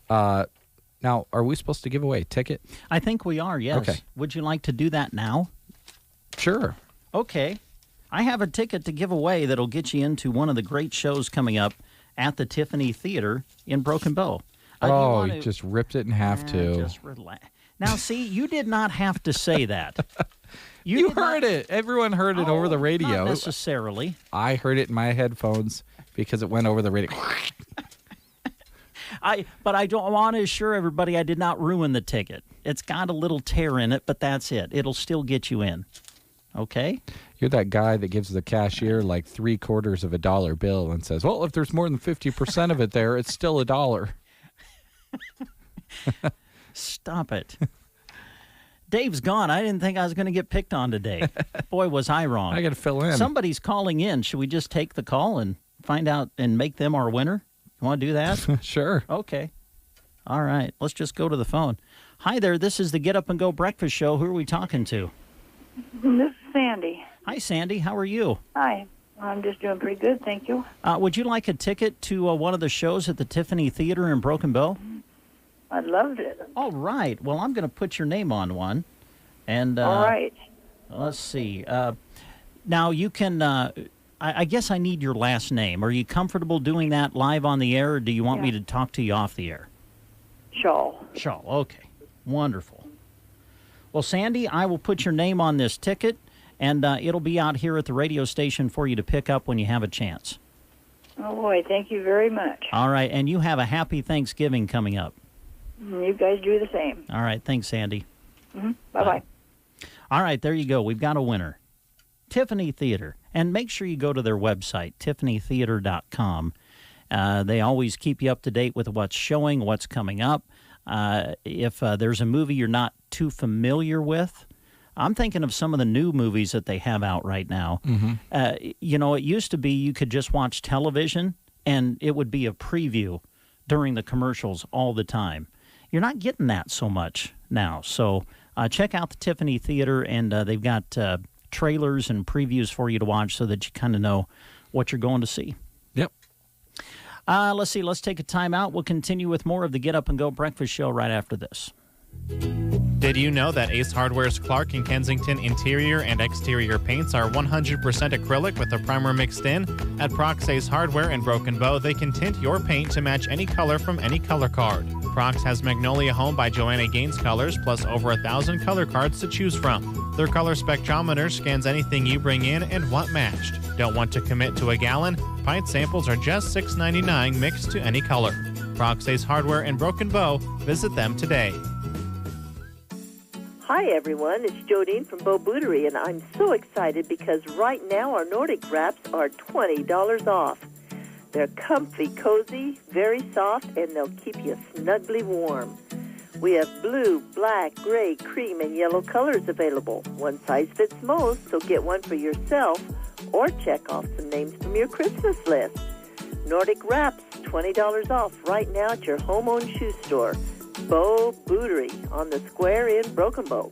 [SPEAKER 2] Now, are we supposed to give away a ticket?
[SPEAKER 1] I think we are, yes.
[SPEAKER 2] Okay.
[SPEAKER 1] Would you like to do that now?
[SPEAKER 2] Sure.
[SPEAKER 1] Okay. I have a ticket to give away that'll get you into one of the great shows coming up at the Tiffany Theater in Broken Bow.
[SPEAKER 2] You just ripped it in half, too.
[SPEAKER 1] Just relax. Now, see, you did not have to say that.
[SPEAKER 2] You heard it. Everyone heard it over the radio.
[SPEAKER 1] Not necessarily.
[SPEAKER 2] I heard it in my headphones because it went over the radio.
[SPEAKER 1] But I don't want to assure everybody I did not ruin the ticket. It's got a little tear in it, but that's it. It'll still get you in. Okay?
[SPEAKER 2] You're that guy that gives the cashier like $0.75 of a dollar bill and says, well, if there's more than 50% of it there, it's still $1.
[SPEAKER 1] Stop it. Dave's gone. I didn't think I was going to get picked on today. Boy, was I wrong.
[SPEAKER 2] I got to fill in.
[SPEAKER 1] Somebody's calling in. Should we just take the call and find out and make them our winner? You want to do that?
[SPEAKER 2] Sure.
[SPEAKER 1] Okay. All right. Let's just go to the phone. Hi there. This is the Get Up and Go Breakfast Show. Who are we talking to?
[SPEAKER 21] This is Sandy.
[SPEAKER 1] Hi, Sandy. How are you?
[SPEAKER 21] Hi. I'm just doing pretty good, thank you.
[SPEAKER 1] Would you like a ticket to one of the shows at the Tiffany Theater in Broken Bow?
[SPEAKER 21] I loved it.
[SPEAKER 1] All right. Well, I'm going to put your name on one. And
[SPEAKER 21] all right.
[SPEAKER 1] Let's see. Now, you can... I guess I need your last name. Are you comfortable doing that live on the air, or do you want me to talk to you off the air?
[SPEAKER 21] Shaw.
[SPEAKER 1] Shaw. Okay. Wonderful. Well, Sandy, I will put your name on this ticket, and it'll be out here at the radio station for you to pick up when you have a chance.
[SPEAKER 21] Oh, boy, thank you very much.
[SPEAKER 1] All right, and you have a happy Thanksgiving coming up.
[SPEAKER 21] You guys do the same.
[SPEAKER 1] All right, thanks, Sandy.
[SPEAKER 21] Bye-bye.
[SPEAKER 1] All right, there you go. We've got a winner. Tiffany Theater. And make sure you go to their website, tiffanytheater.com. They always keep you up to date with what's showing, what's coming up. If there's a movie you're not too familiar with, I'm thinking of some of the new movies that they have out right now. You know, it used to be you could just watch television and it would be a preview during the commercials all the time. You're not getting that so much now. So check out the Tiffany Theater, and they've got trailers and previews for you to watch so that you kind of know what you're going to see.
[SPEAKER 2] Yep.
[SPEAKER 1] Let's see. Let's take a time out. We'll continue with more of the Get Up and Go Breakfast Show right after this.
[SPEAKER 14] Did you know that Ace Hardware's Clark and Kensington interior and exterior paints are 100% acrylic with a primer mixed in? At Prox Ace Hardware in Broken Bow, they can tint your paint to match any color from any color card. Prox has Magnolia Home by Joanna Gaines colors, plus over 1,000 color cards to choose from. Their color spectrometer scans anything you bring in and want matched. Don't want to commit to a gallon? Pint samples are just $6.99 mixed to any color. Prox Ace Hardware in Broken Bow. Visit them today.
[SPEAKER 4] Hi, everyone. It's Jodine from Bow Bootery, and I'm so excited because right now our Nordic wraps are $20 off. They're comfy, cozy, very soft, and they'll keep you snugly warm. We have blue, black, gray, cream, and yellow colors available. One size fits most, so get one for yourself or check off some names from your Christmas list. Nordic wraps, $20 off right now at your home-owned shoe store. Bow Bootery on the square in Broken Bow.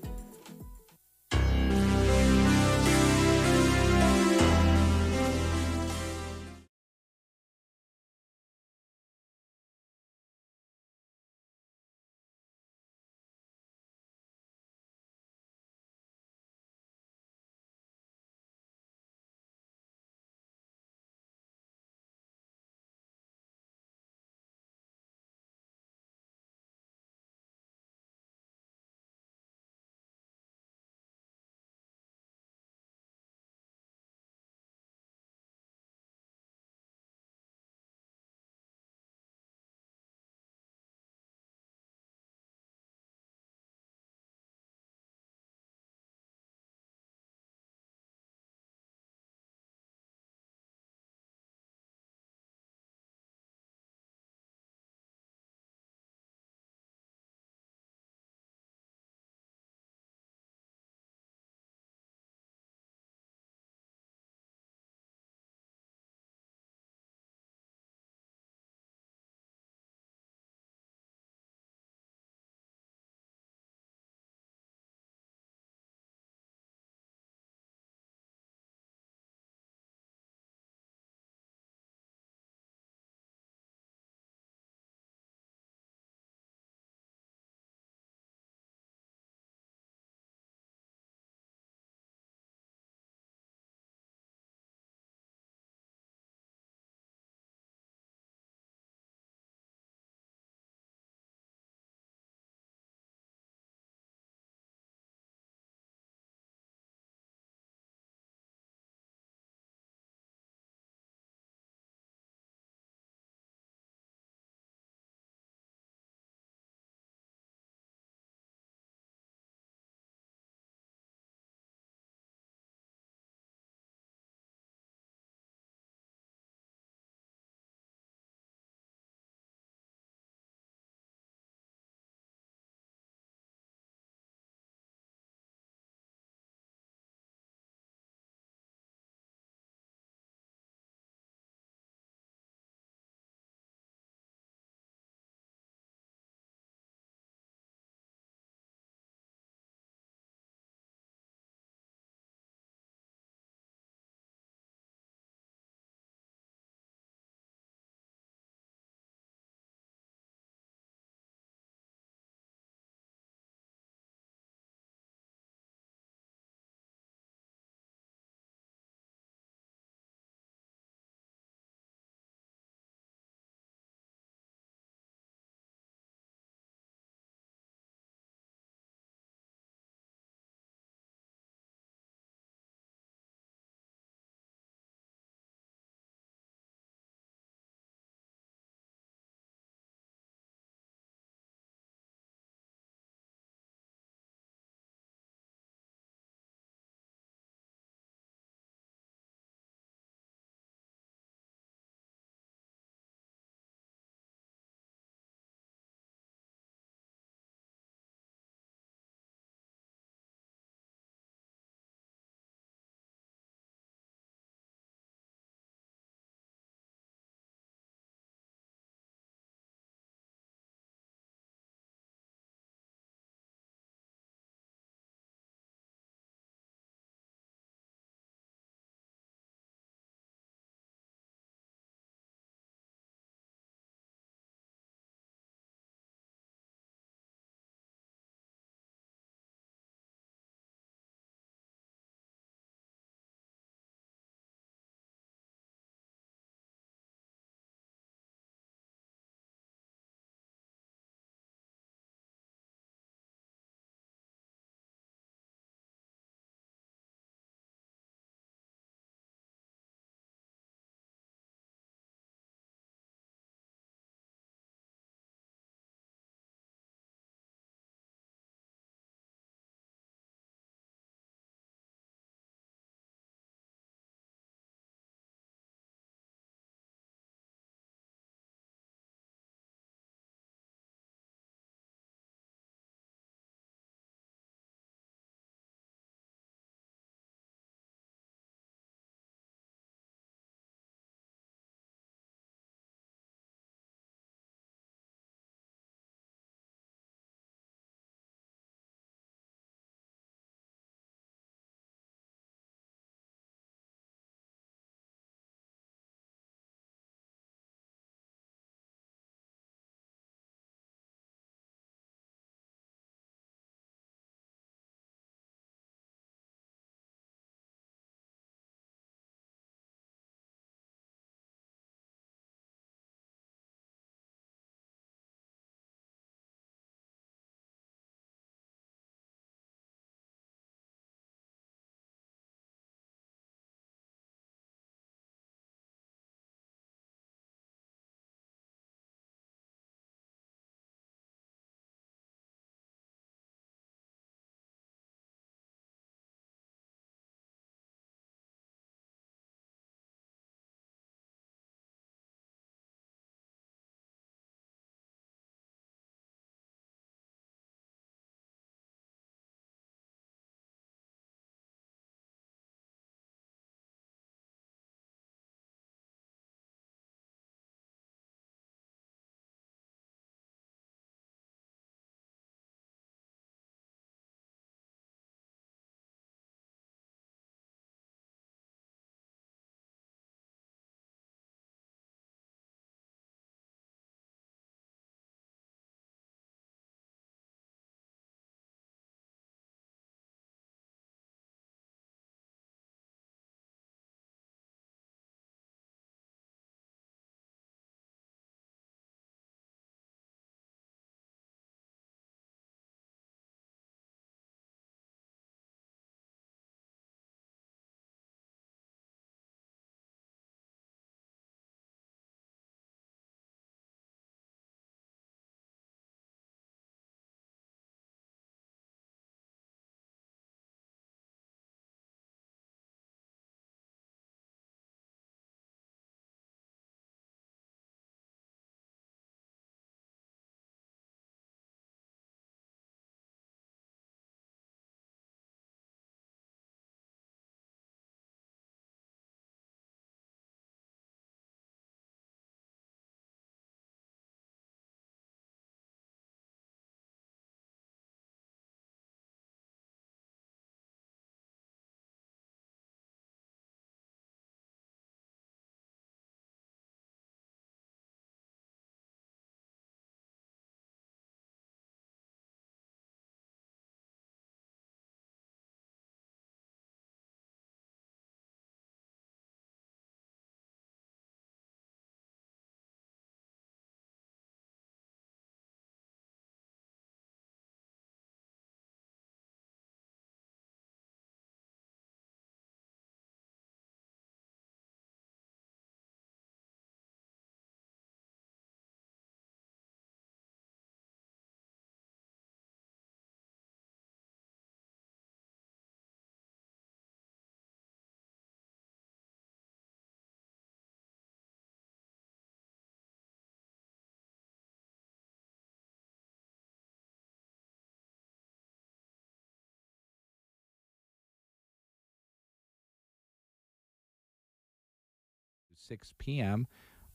[SPEAKER 2] 6 p.m.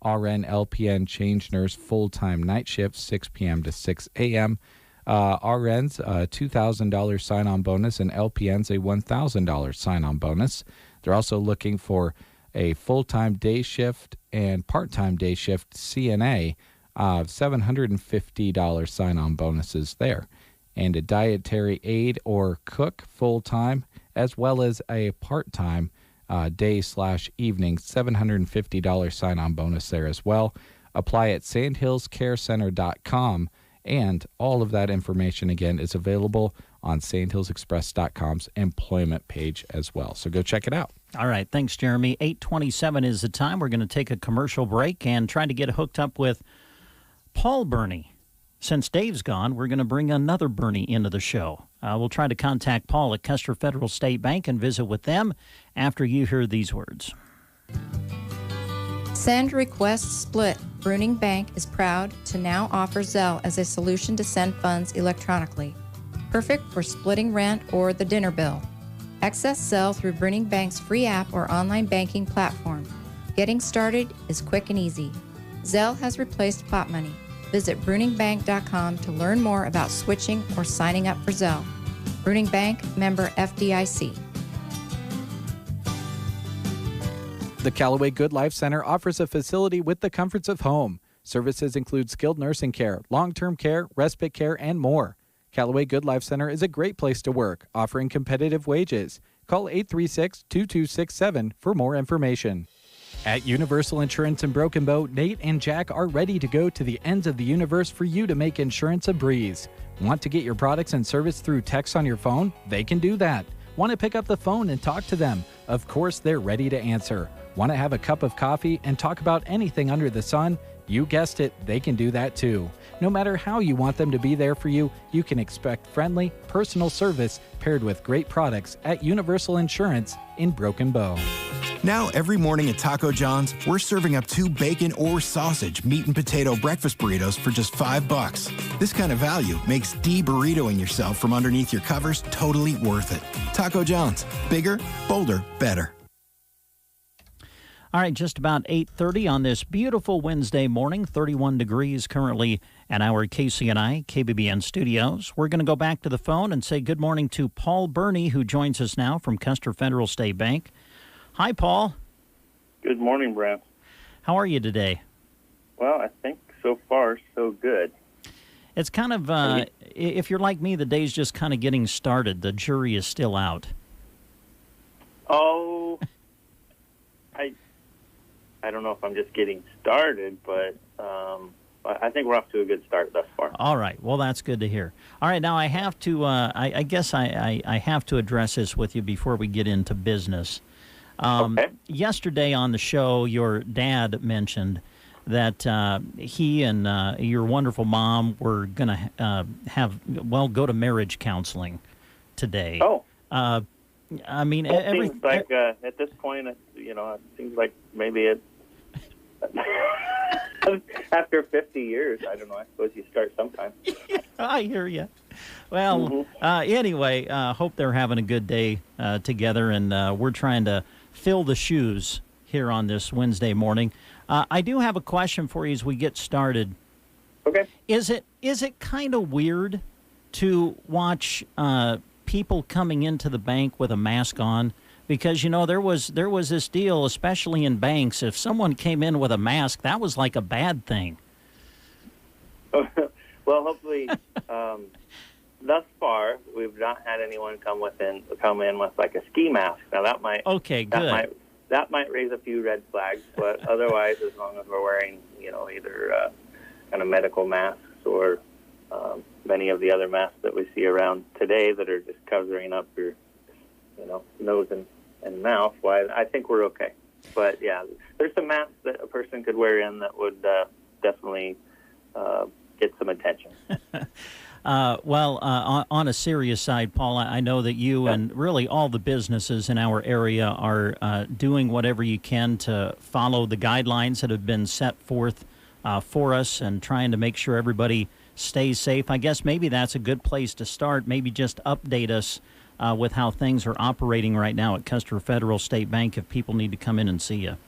[SPEAKER 2] RN, LPN, change nurse, full-time night shift, 6 p.m. to 6 a.m. RNs, $2,000 sign-on bonus, and LPNs, a $1,000 sign-on bonus. They're also looking for a full-time day shift and part-time day shift CNA, $750 sign-on bonuses there. And a dietary aide or cook full-time, as well as a part-time day/evening, $750 sign-on bonus there as well. Apply at sandhillscarecenter.com, and all of that information, again, is available on sandhillsexpress.com's employment page as well. So go check it out.
[SPEAKER 1] All right. Thanks, Jeremy. 8:27 is the time. We're going to take a commercial break and try to get hooked up with Paul Burney. Since Dave's gone, we're going to bring another Burney into the show. We'll try to contact Paul at Custer Federal State Bank and visit with them after you hear these words.
[SPEAKER 3] Send request split. Bruning Bank is proud to now offer Zelle as a solution to send funds electronically. Perfect for splitting rent or the dinner bill. Access Zelle through Bruning Bank's free app or online banking platform. Getting started is quick and easy. Zelle has replaced pot money. Visit bruningbank.com to learn more about switching or signing up for Zelle. Bruning Bank, member FDIC.
[SPEAKER 2] The Callaway Good Life Center offers a facility with the comforts of home. Services include skilled nursing care, long-term care, respite care, and more. Callaway Good Life Center is a great place to work, offering competitive wages. Call 836-2267 for more information. At Universal Insurance in Broken Bow, Nate and Jack are ready to go to the ends of the universe for you to make insurance a breeze. Want to get your products and service through text on your phone? They can do that. Want to pick up the phone and talk to them? Of course, they're ready to answer. Want to have a cup of coffee and talk about anything under the sun? You guessed it, they can do that too. No matter how you want them to be there for you, you can expect friendly, personal service paired with great products at Universal Insurance in Broken Bow.
[SPEAKER 22] Now, every morning at Taco John's, we're serving up 2 bacon or sausage meat and potato breakfast burritos for just $5. This kind of value makes de-burritoing yourself from underneath your covers totally worth it. Taco John's. Bigger, bolder, better.
[SPEAKER 1] All right, just about 8:30 on this beautiful Wednesday morning, 31 degrees currently at our KCNI KBBN studios. We're going to go back to the phone and say good morning to Paul Burney, who joins us now from Custer Federal State Bank. Hi, Paul.
[SPEAKER 23] Good morning, Brent.
[SPEAKER 1] How are you today?
[SPEAKER 23] Well, I think so far so good.
[SPEAKER 1] It's kind of, if you're like me, the day's just kind of getting started. The jury is still out.
[SPEAKER 23] Oh, I don't know if I'm just getting started, but I think we're off to a good start thus far.
[SPEAKER 1] All right. Well, that's good to hear. All right. Now, I have to, I guess I have to address this with you before we get into business. Okay. Yesterday on the show, your dad mentioned that he and your wonderful mom were going to go to marriage counseling today. Oh. I mean,
[SPEAKER 23] it seems like at this point, it seems like maybe it. After 50 years, I don't know. I suppose you start sometime.
[SPEAKER 1] I hear you. Well, anyway, hope they're having a good day together, and we're trying to fill the shoes here on this Wednesday morning. I do have a question for you as we get started.
[SPEAKER 23] Okay.
[SPEAKER 1] Is it kind of weird to watch people coming into the bank with a mask on? Because, there was this deal, especially in banks, if someone came in with a mask, that was like a bad thing.
[SPEAKER 23] Well, hopefully, thus far, we've not had anyone come in with like a ski mask. Now, that might...
[SPEAKER 1] Okay, good.
[SPEAKER 23] That might raise a few red flags, but otherwise, as long as we're wearing, either kind of medical masks or many of the other masks that we see around today that are just covering up your, nose and mouth, I think we're okay. But, yeah, there's some masks that a person could wear in that would definitely get some attention.
[SPEAKER 1] On a serious side, Paul, I know that you and really all the businesses in our area are doing whatever you can to follow the guidelines that have been set forth for us and trying to make sure everybody stays safe. I guess maybe that's a good place to start. Maybe just update us with how things are operating right now at Custer Federal State Bank if people need to come in and see you.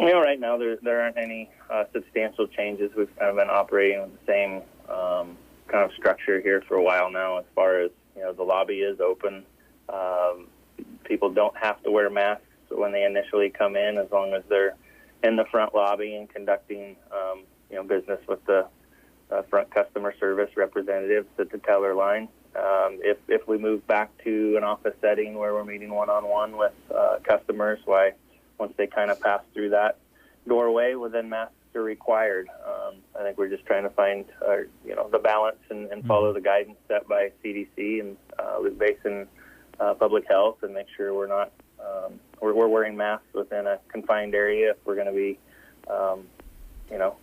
[SPEAKER 23] Right now there aren't any substantial changes. We've kind of been operating with the same kind of structure here for a while now. As far as the lobby is open. People don't have to wear masks when they initially come in, as long as they're in the front lobby and conducting business with the front customer service representatives at the teller line. If we move back to an office setting where we're meeting one-on-one with customers, once they kind of pass through that doorway, well, then masks are required. I think we're just trying to find the balance and follow the guidance set by CDC and Luke Basin Public Health, and make sure we're not we're wearing masks within a confined area if we're going to be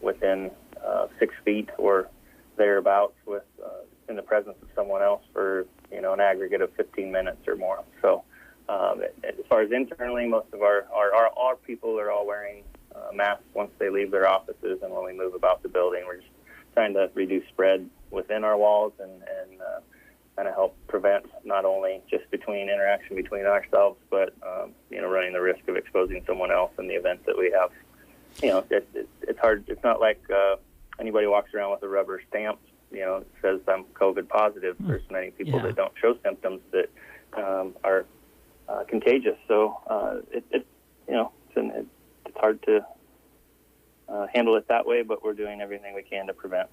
[SPEAKER 23] within 6 feet or thereabouts with in the presence of someone else for an aggregate of 15 minutes or more. So as far as internally, most of our people are all wearing masks once they leave their offices, and when we move about the building, we're just trying to reduce spread within our walls and kind of help prevent not only just interaction between ourselves, but running the risk of exposing someone else in the event that we have. It's hard. It's not like anybody walks around with a rubber stamp, that says I'm COVID positive. There's many people that don't show symptoms that are contagious. So it's hard to handle it that way, but we're doing everything we can to prevent.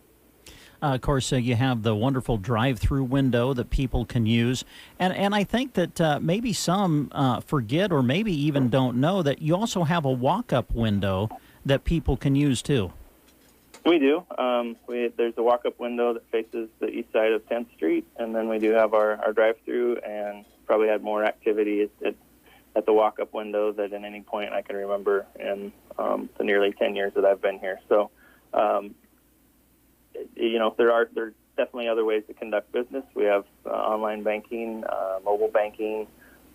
[SPEAKER 1] Of course, you have the wonderful drive-through window that people can use. And I think that maybe some forget or maybe even don't know that you also have a walk-up window that people can use, too.
[SPEAKER 23] We do. There's a walk-up window that faces the east side of 10th Street, and then we do have our drive-through, and probably had more activity at the walk-up window than at any point I can remember in the nearly 10 years that I've been here. So, there are definitely other ways to conduct business. We have online banking, mobile banking.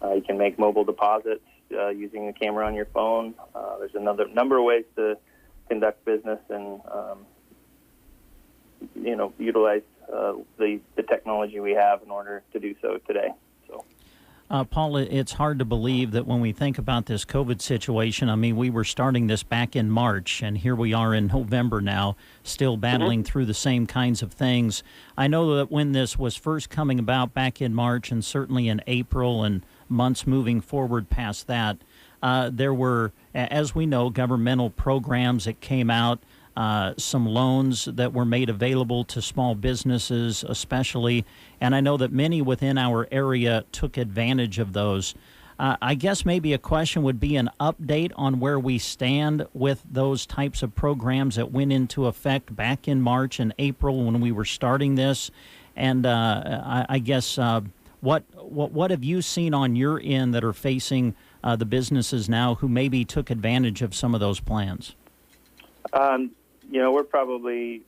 [SPEAKER 23] You can make mobile deposits using a camera on your phone. There's another number of ways to conduct business and utilize the technology we have in order to do so today.
[SPEAKER 1] Paul, it's hard to believe that when we think about this COVID situation, I mean, we were starting this back in March, and here we are in November now, still battling through the same kinds of things. I know that when this was first coming about back in March, and certainly in April and months moving forward past that, there were, as we know, governmental programs that came out, some loans that were made available to small businesses especially, and I know that many within our area took advantage of those. I guess maybe a question would be an update on where we stand with those types of programs that went into effect back in March and April when we were starting this, and I guess what have you seen on your end that are facing the businesses now who maybe took advantage of some of those plans?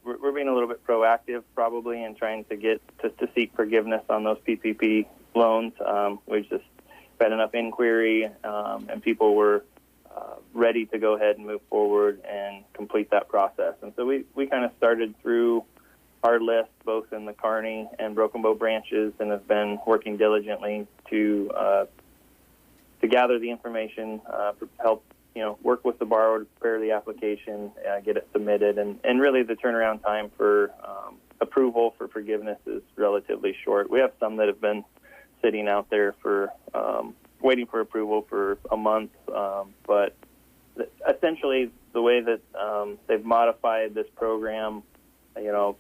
[SPEAKER 23] We're being a little bit proactive probably in trying to get to seek forgiveness on those PPP loans. We've just had enough inquiry and people were ready to go ahead and move forward and complete that process. And so we kind of started through our list both in the Kearney and Broken Bow branches and have been working diligently to gather the information, help work with the borrower to prepare the application, get it submitted, and really the turnaround time for approval for forgiveness is relatively short. We have some that have been sitting out there for waiting for approval for a month, but essentially the way that they've modified this program, the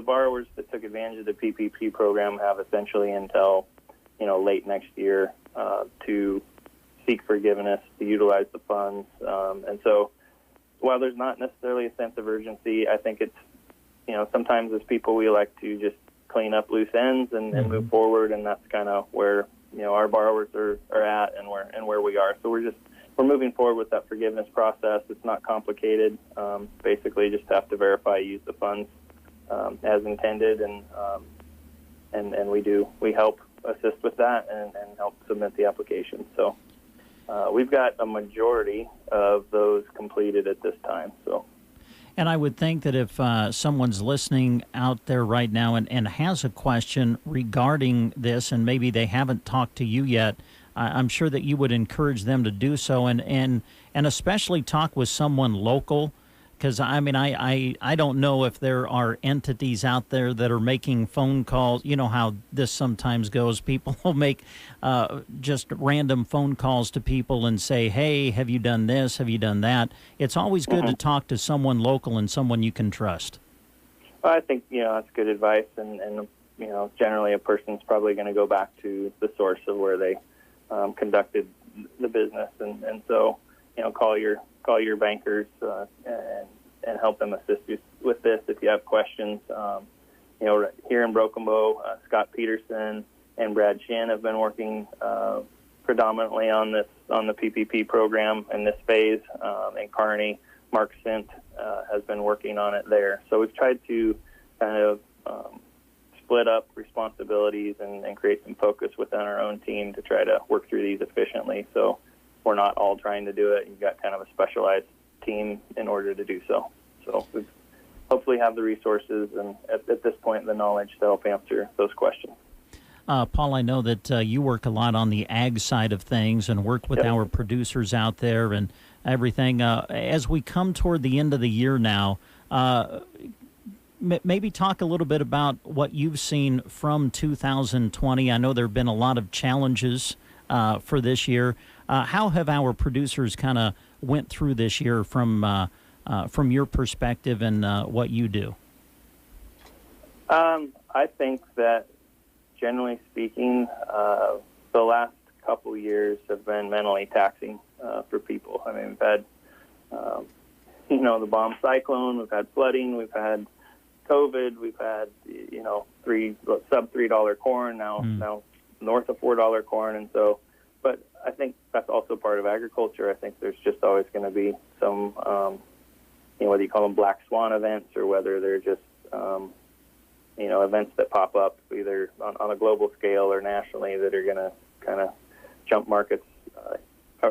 [SPEAKER 23] borrowers that took advantage of the PPP program have essentially until late next year to seek forgiveness, to utilize the funds. And so while there's not necessarily a sense of urgency, I think it's, sometimes as people we like to just clean up loose ends and move forward, and that's kind of where, our borrowers are at and where we are. So we're moving forward with that forgiveness process. It's not complicated. Basically just have to verify, use the funds as intended, and we help assist with that and help submit the application. So we've got a majority of those completed at this time.
[SPEAKER 1] And I would think that if someone's listening out there right now and has a question regarding this, and maybe they haven't talked to you yet, I'm sure that you would encourage them to do so, and especially talk with someone local. Because, I mean, I don't know if there are entities out there that are making phone calls. You know how this sometimes goes. People will make just random phone calls to people and say, hey, have you done this? Have you done that? It's always good to talk to someone local and someone you can trust.
[SPEAKER 23] Well, I think, that's good advice. And generally a person's probably going to go back to the source of where they conducted the business. And so, call your bankers and help them assist you with this if you have questions. Here in Broken Bow, Scott Peterson and Brad Shin have been working predominantly on the PPP program in this phase. In Kearney, Mark Sint has been working on it there. So we've tried to kind of split up responsibilities and create some focus within our own team to try to work through these efficiently. So we're not all trying to do it. You've got kind of a specialized team in order to do so. So we hopefully have the resources and at this point the knowledge to help answer those questions.
[SPEAKER 1] Paul, I know that you work a lot on the ag side of things and work with our producers out there and everything. As we come toward the end of the year now, maybe talk a little bit about what you've seen from 2020. I know there have been a lot of challenges for this year. How have our producers kind of went through this year from your perspective and what you do?
[SPEAKER 23] I think that generally speaking, the last couple years have been mentally taxing for people. I mean, we've had, the bomb cyclone, we've had flooding, we've had COVID, we've had, sub $3 corn, now north of $4 corn. And so, but I think that's also part of agriculture. I think there's just always going to be some, whether you call them black swan events or whether they're just, events that pop up either on a global scale or nationally that are going to kind of jump markets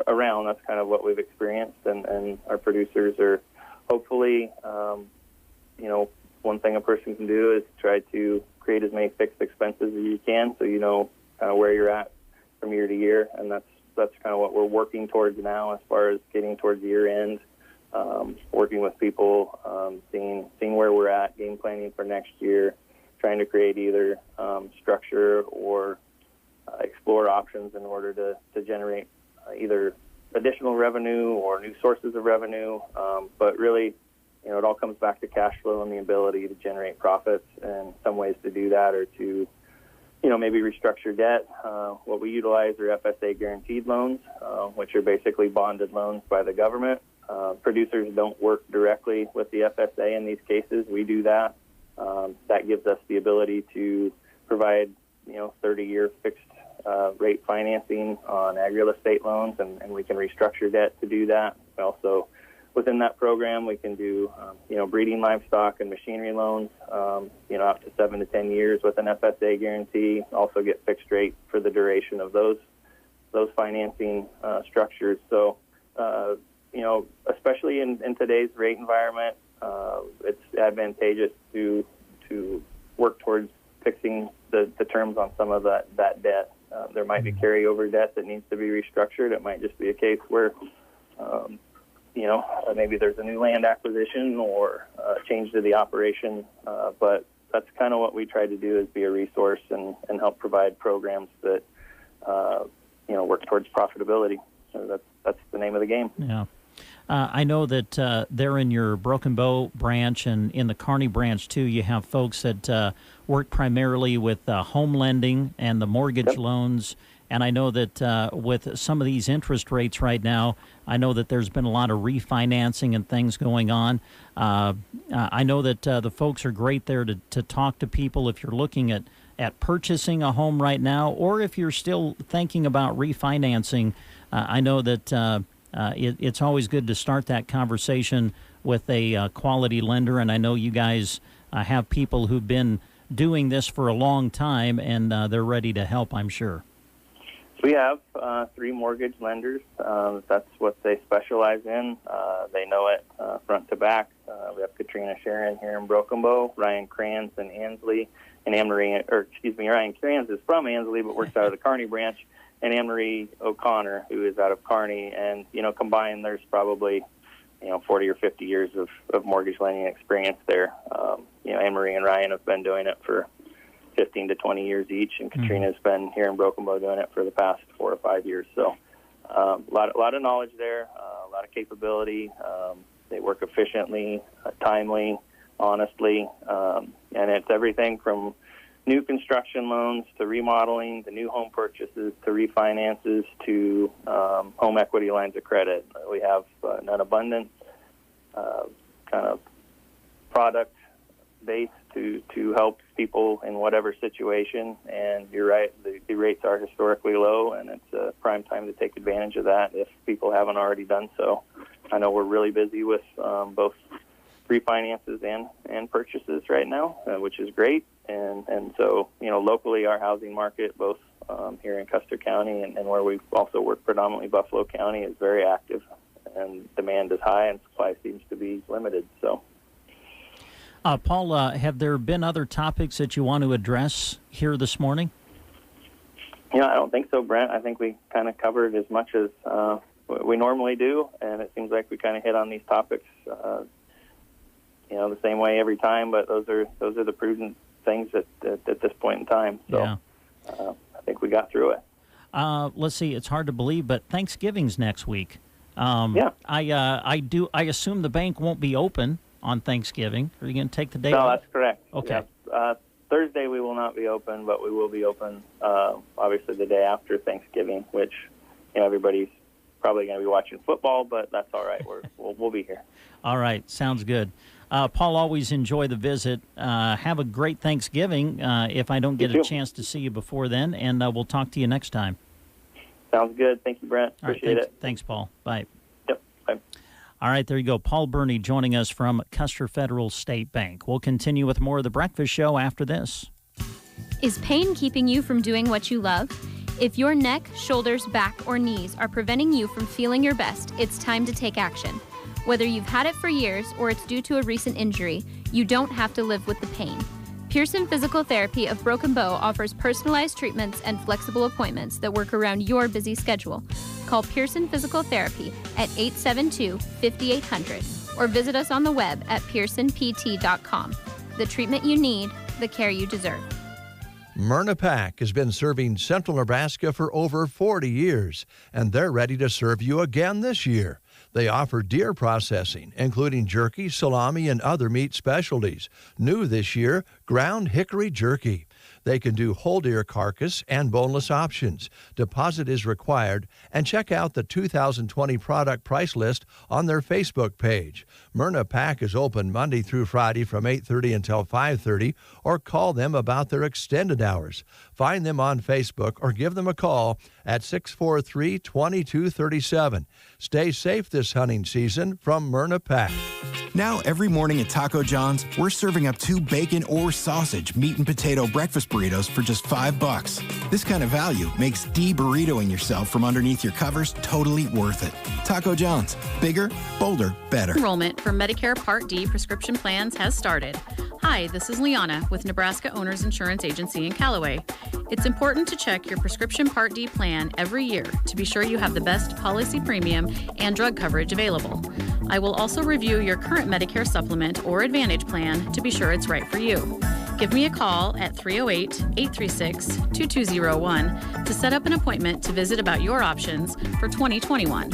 [SPEAKER 23] around. That's kind of what we've experienced, and our producers are hopefully, one thing a person can do is try to create as many fixed expenses as you can so you know kind of where you're at from year to year, and that's kind of what we're working towards now as far as getting towards year end, working with people, seeing where we're at, game planning for next year, trying to create either structure or explore options in order to generate either additional revenue or new sources of revenue. But really, it all comes back to cash flow and the ability to generate profits. And some ways to do that are to, maybe restructure debt. What we utilize are FSA guaranteed loans, which are basically bonded loans by the government. Producers don't work directly with the FSA in these cases. We do that. That gives us the ability to provide, 30-year fixed rate financing on ag real estate loans, and we can restructure debt to do that. Also, within that program, we can do, breeding livestock and machinery loans, up to 7 to 10 years with an FSA guarantee. Also get fixed rate for the duration of those financing structures. So, especially in today's rate environment, it's advantageous to work towards fixing the terms on some of that debt. There might be carryover debt that needs to be restructured. It might just be a case where, maybe there's a new land acquisition or change to the operation. But that's kind of what we try to do, is be a resource and help provide programs that, work towards profitability. So that's the name of the game.
[SPEAKER 1] Yeah. I know that there in your Broken Bow branch and in the Kearney branch, too, you have folks that work primarily with home lending and the mortgage loans. And I know that with some of these interest rates right now, I know that there's been a lot of refinancing and things going on. I know that the folks are great there to talk to people if you're looking at purchasing a home right now, or if you're still thinking about refinancing. I know that it's always good to start that conversation with a quality lender, and I know you guys have people who've been doing this for a long time, and they're ready to help, I'm sure.
[SPEAKER 23] We have 3 mortgage lenders. That's what they specialize in. They know it front to back. We have Katrina Sharon here in Broken Bow, Ryan Kranz in Ansley, and Ryan Kranz is from Ansley but works out of the Kearney branch, and Anne Marie O'Connor, who is out of Kearney. And, combined, there's probably, 40 or 50 years of mortgage lending experience there. Anne Marie and Ryan have been doing it for 15 to 20 years each, and Katrina's been here in Broken Bow doing it for the past 4 or 5 years. So a lot of knowledge there, a lot of capability. They work efficiently, timely, honestly, and it's everything from new construction loans to remodeling, to new home purchases, to refinances, to home equity lines of credit. We have an abundant kind of product base to help people in whatever situation. And you're right, the rates are historically low, and it's a prime time to take advantage of that if people haven't already done so. I know we're really busy with both refinances and purchases right now, which is great. And so, locally, our housing market, both here in Custer County and where we also work predominantly, Buffalo County, is very active, and demand is high and supply seems to be limited. So,
[SPEAKER 1] Paul, have there been other topics that you want to address here this morning?
[SPEAKER 23] I don't think so, Brent. I think we kind of covered as much as we normally do, and it seems like we kind of hit on these topics, the same way every time. But those are the prudent things at this point in time. So
[SPEAKER 1] yeah.
[SPEAKER 23] I think we got through it.
[SPEAKER 1] Let's see. It's hard to believe, but Thanksgiving's next week.
[SPEAKER 23] Yeah.
[SPEAKER 1] I assume the bank won't be open on Thanksgiving. Are you going to take the day
[SPEAKER 23] No,
[SPEAKER 1] off?
[SPEAKER 23] that's correct.
[SPEAKER 1] Okay.
[SPEAKER 23] Yeah. Thursday we will not be open, but we will be open obviously the day after Thanksgiving, which everybody's probably going to be watching football, but that's all right. We'll be here.
[SPEAKER 1] All right. Sounds good. Paul, always enjoy the visit. Have a great Thanksgiving if I don't get a chance to see you before then, and we'll talk to you next time.
[SPEAKER 23] Sounds good. Thank you, Brent. Appreciate it.
[SPEAKER 1] Thanks, Paul. Bye.
[SPEAKER 23] Yep. Bye.
[SPEAKER 1] All right, there you go. Paul Burney joining us from Custer Federal State Bank. We'll continue with more of The Breakfast Show after this.
[SPEAKER 6] Is pain keeping you from doing what you love? If your neck, shoulders, back, or knees are preventing you from feeling your best, it's time to take action. Whether you've had it for years or it's due to a recent injury, you don't have to live with the pain. Pearson Physical Therapy of Broken Bow offers personalized treatments and flexible appointments that work around your busy schedule. Call Pearson Physical Therapy at 872-5800 or visit us on the web at pearsonpt.com. The treatment you need, the care you deserve.
[SPEAKER 7] Myrna Pack has been serving Central Nebraska for over 40 years, and they're ready to serve you again this year. They offer deer processing, including jerky, salami, and other meat specialties. New this year, ground hickory jerky. They can do whole deer carcass and boneless options. Deposit is required, and check out the 2020 product price list on their Facebook page. Myrna Pack is open Monday through Friday from 8:30 until 5:30, or call them about their extended hours. Find them on Facebook or give them a call at 643-2237. Stay safe this hunting season from Myrna Pack.
[SPEAKER 22] Now, every morning at Taco John's, we're serving up 2 bacon or sausage meat and potato breakfast burritos for just $5. This kind of value makes de-burritoing yourself from underneath your covers totally worth it. Taco John's. Bigger, bolder, better.
[SPEAKER 8] Enrollment for Medicare Part D prescription plans has started. Hi, this is Liana with Nebraska Owners Insurance Agency in Callaway. It's important to check your prescription Part D plan every year to be sure you have the best policy premium and drug coverage available. I will also review your current Medicare supplement or Advantage plan to be sure it's right for you. Give me a call at 308-836-2201 to set up an appointment to visit about your options for 2021.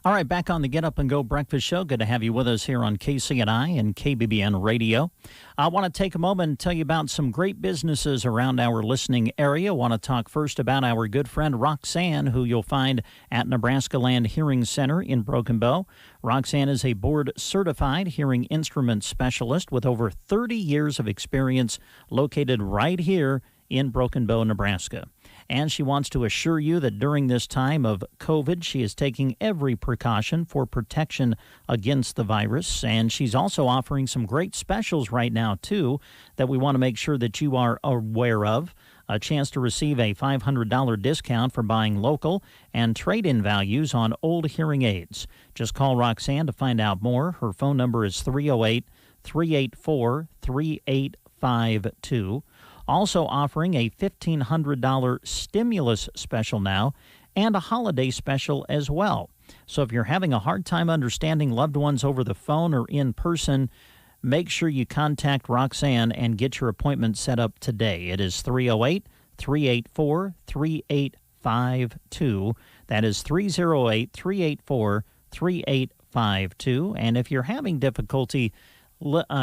[SPEAKER 1] All right, back on the Get Up and Go Breakfast Show. Good to have you with us here on KCNI and KBBN Radio. I want to take a moment and tell you about some great businesses around our listening area. I want to talk first about our good friend Roxanne, who you'll find at Nebraska Land Hearing Center in Broken Bow. Roxanne is a board-certified hearing instrument specialist with over 30 years of experience, located right here in Broken Bow, Nebraska. And she wants to assure you that during this time of COVID, she is taking every precaution for protection against the virus. And she's also offering some great specials right now, too, that we want to make sure that you are aware of. A chance to receive a $500 discount for buying local and trade-in values on old hearing aids. Just call Roxanne to find out more. Her phone number is 308-384-3852. Also offering a $1,500 stimulus special now and a holiday special as well. So if you're having a hard time understanding loved ones over the phone or in person, make sure you contact Roxanne and get your appointment set up today. It is 308-384-3852. That is 308-384-3852. And if you're having difficulty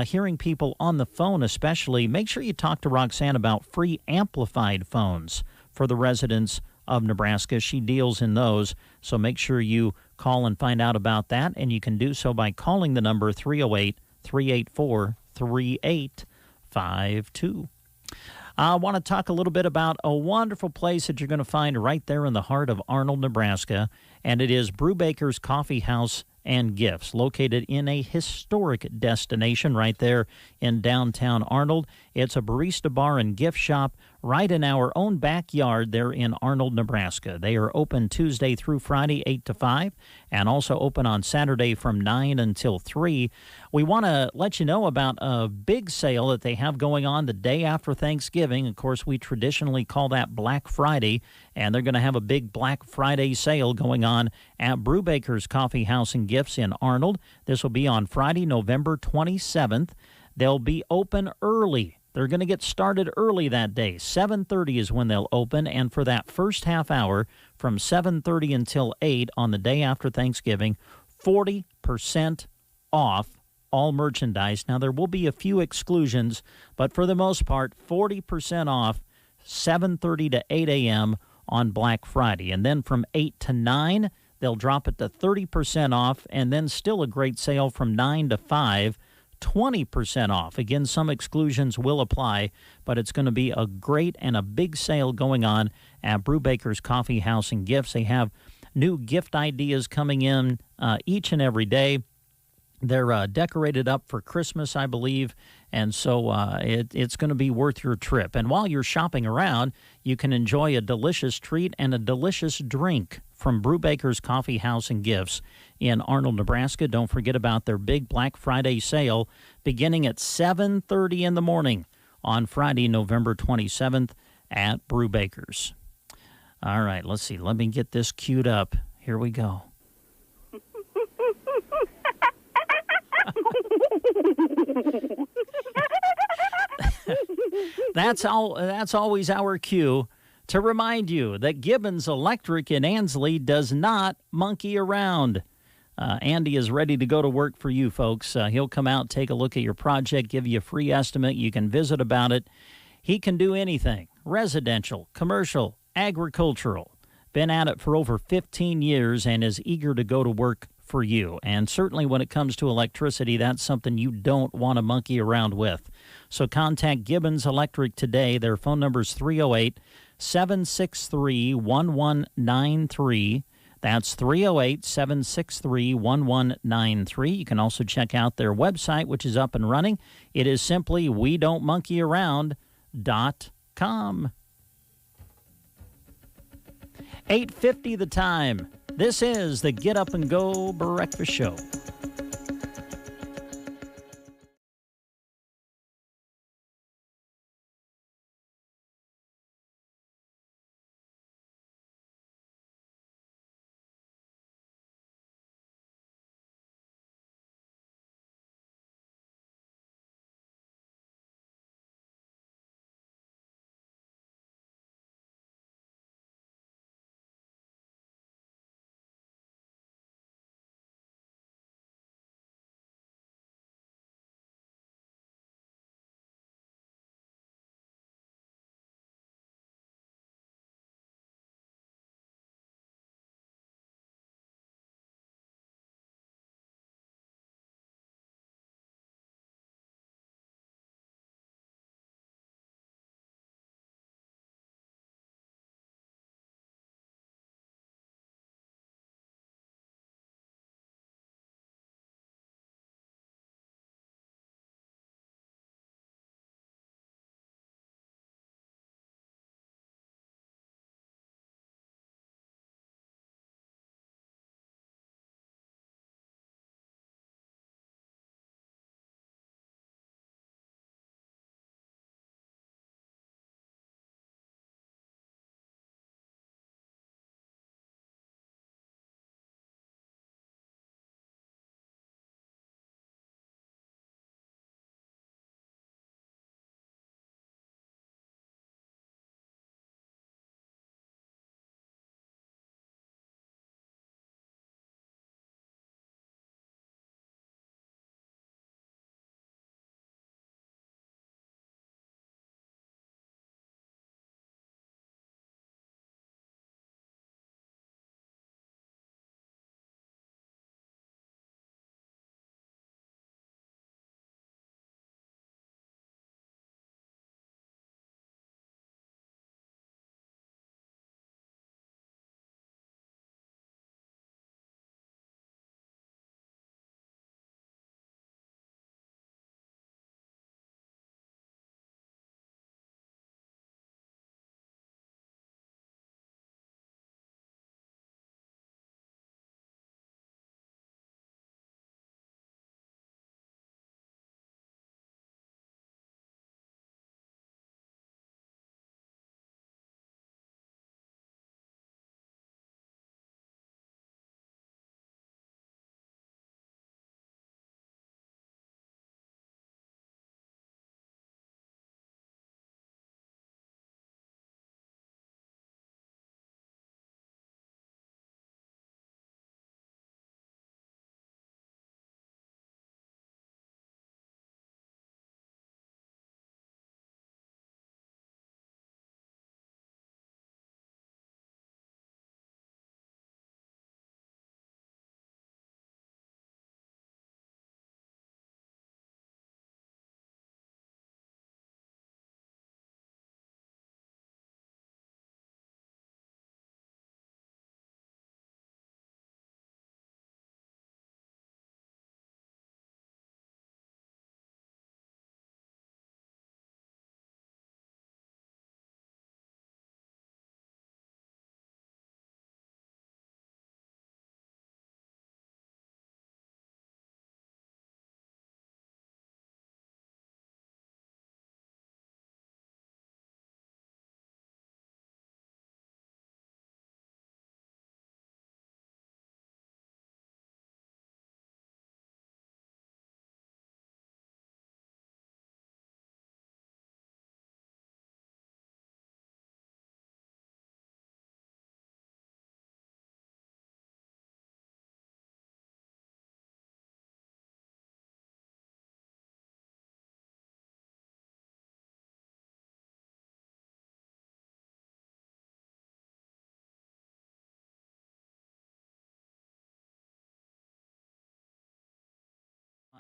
[SPEAKER 1] hearing people on the phone especially, make sure you talk to Roxanne about free amplified phones for the residents of Nebraska. She deals in those, so make sure you call and find out about that, and you can do so by calling the number 308-384-3852. I want to talk a little bit about a wonderful place that you're going to find right there in the heart of Arnold, Nebraska, and it is Brubaker's Coffee House and Gifts, located in a historic destination right there in downtown Arnold. It's a barista bar and gift shop right in our own backyard there in Arnold, Nebraska. They are open Tuesday through Friday, 8 to 5, and also open on Saturday from 9 until 3. We want to let you know about a big sale that they have going on the day after Thanksgiving. Of course, we traditionally call that Black Friday, and they're going to have a big Black Friday sale going on at Brubaker's Coffee House and Gifts in Arnold. This will be on Friday, November 27th. They'll be open early. They're going to get started early that day. 7:30 is when they'll open, and for that first half hour, from 7:30 until 8 on the day after Thanksgiving, 40% off all merchandise. Now, there will be a few exclusions, but for the most part, 40% off 7:30 to 8 a.m. on Black Friday. And then from 8 to 9, they'll drop it to 30% off, and then still a great sale from 9 to 5, 20% off. Again, some exclusions will apply, but it's going to be a great and a big sale going on at Brubaker's Coffee House and Gifts. They have new gift ideas coming in each and every day. They're decorated up for Christmas, I believe, and so it's going to be worth your trip. And while you're shopping around, you can enjoy a delicious treat and a delicious drink from Brubaker's Coffee House and Gifts in Arnold, Nebraska. Don't forget about their big Black Friday sale beginning at 7:30 in the morning on Friday, November 27th at Brubaker's. All right, let's see. Let me get this queued up. Here we go. That's always our cue to remind you that Gibbons Electric in Ansley does not monkey around. Andy is ready to go to work for you folks. He'll come out, take a look at your project, give you a free estimate. You can visit about it. He can do anything: residential, commercial, agricultural. Been at it for over 15 years and is eager to go to work for you. And certainly when it comes to electricity, that's something you don't want to monkey around with. So contact Gibbons Electric today. Their phone number is 308-763-1193. That's 308-763-1193. You can also check out their website, which is up and running. It is simply WeDon'tMonkeyAround.com. 8:50 the time. This is the Get Up and Go Breakfast Show.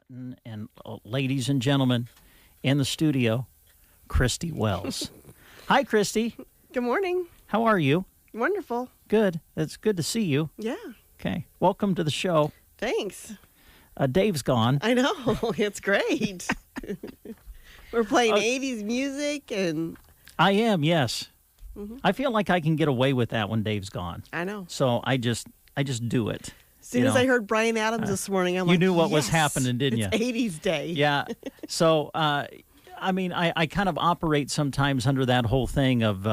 [SPEAKER 1] and ladies and gentlemen, in the studio, Christy Wells. Hi, Christy.
[SPEAKER 9] Good morning.
[SPEAKER 1] How are you?
[SPEAKER 9] Wonderful.
[SPEAKER 1] Good. It's good to see you.
[SPEAKER 9] Yeah.
[SPEAKER 1] Okay. Welcome to the show.
[SPEAKER 9] Thanks.
[SPEAKER 1] Dave's gone.
[SPEAKER 9] I know. It's great. We're playing 80s music and...
[SPEAKER 1] I am, yes.
[SPEAKER 9] Mhm.
[SPEAKER 1] I feel like I can get away with that when Dave's gone.
[SPEAKER 9] I know.
[SPEAKER 1] So I just do it.
[SPEAKER 9] As soon as I heard Bryan Adams this morning, I'm
[SPEAKER 1] you
[SPEAKER 9] like,
[SPEAKER 1] knew what was
[SPEAKER 9] yes,
[SPEAKER 1] happening, didn't you?
[SPEAKER 9] It's 80s day.
[SPEAKER 1] Yeah. So, I mean, I kind of operate sometimes under that whole thing of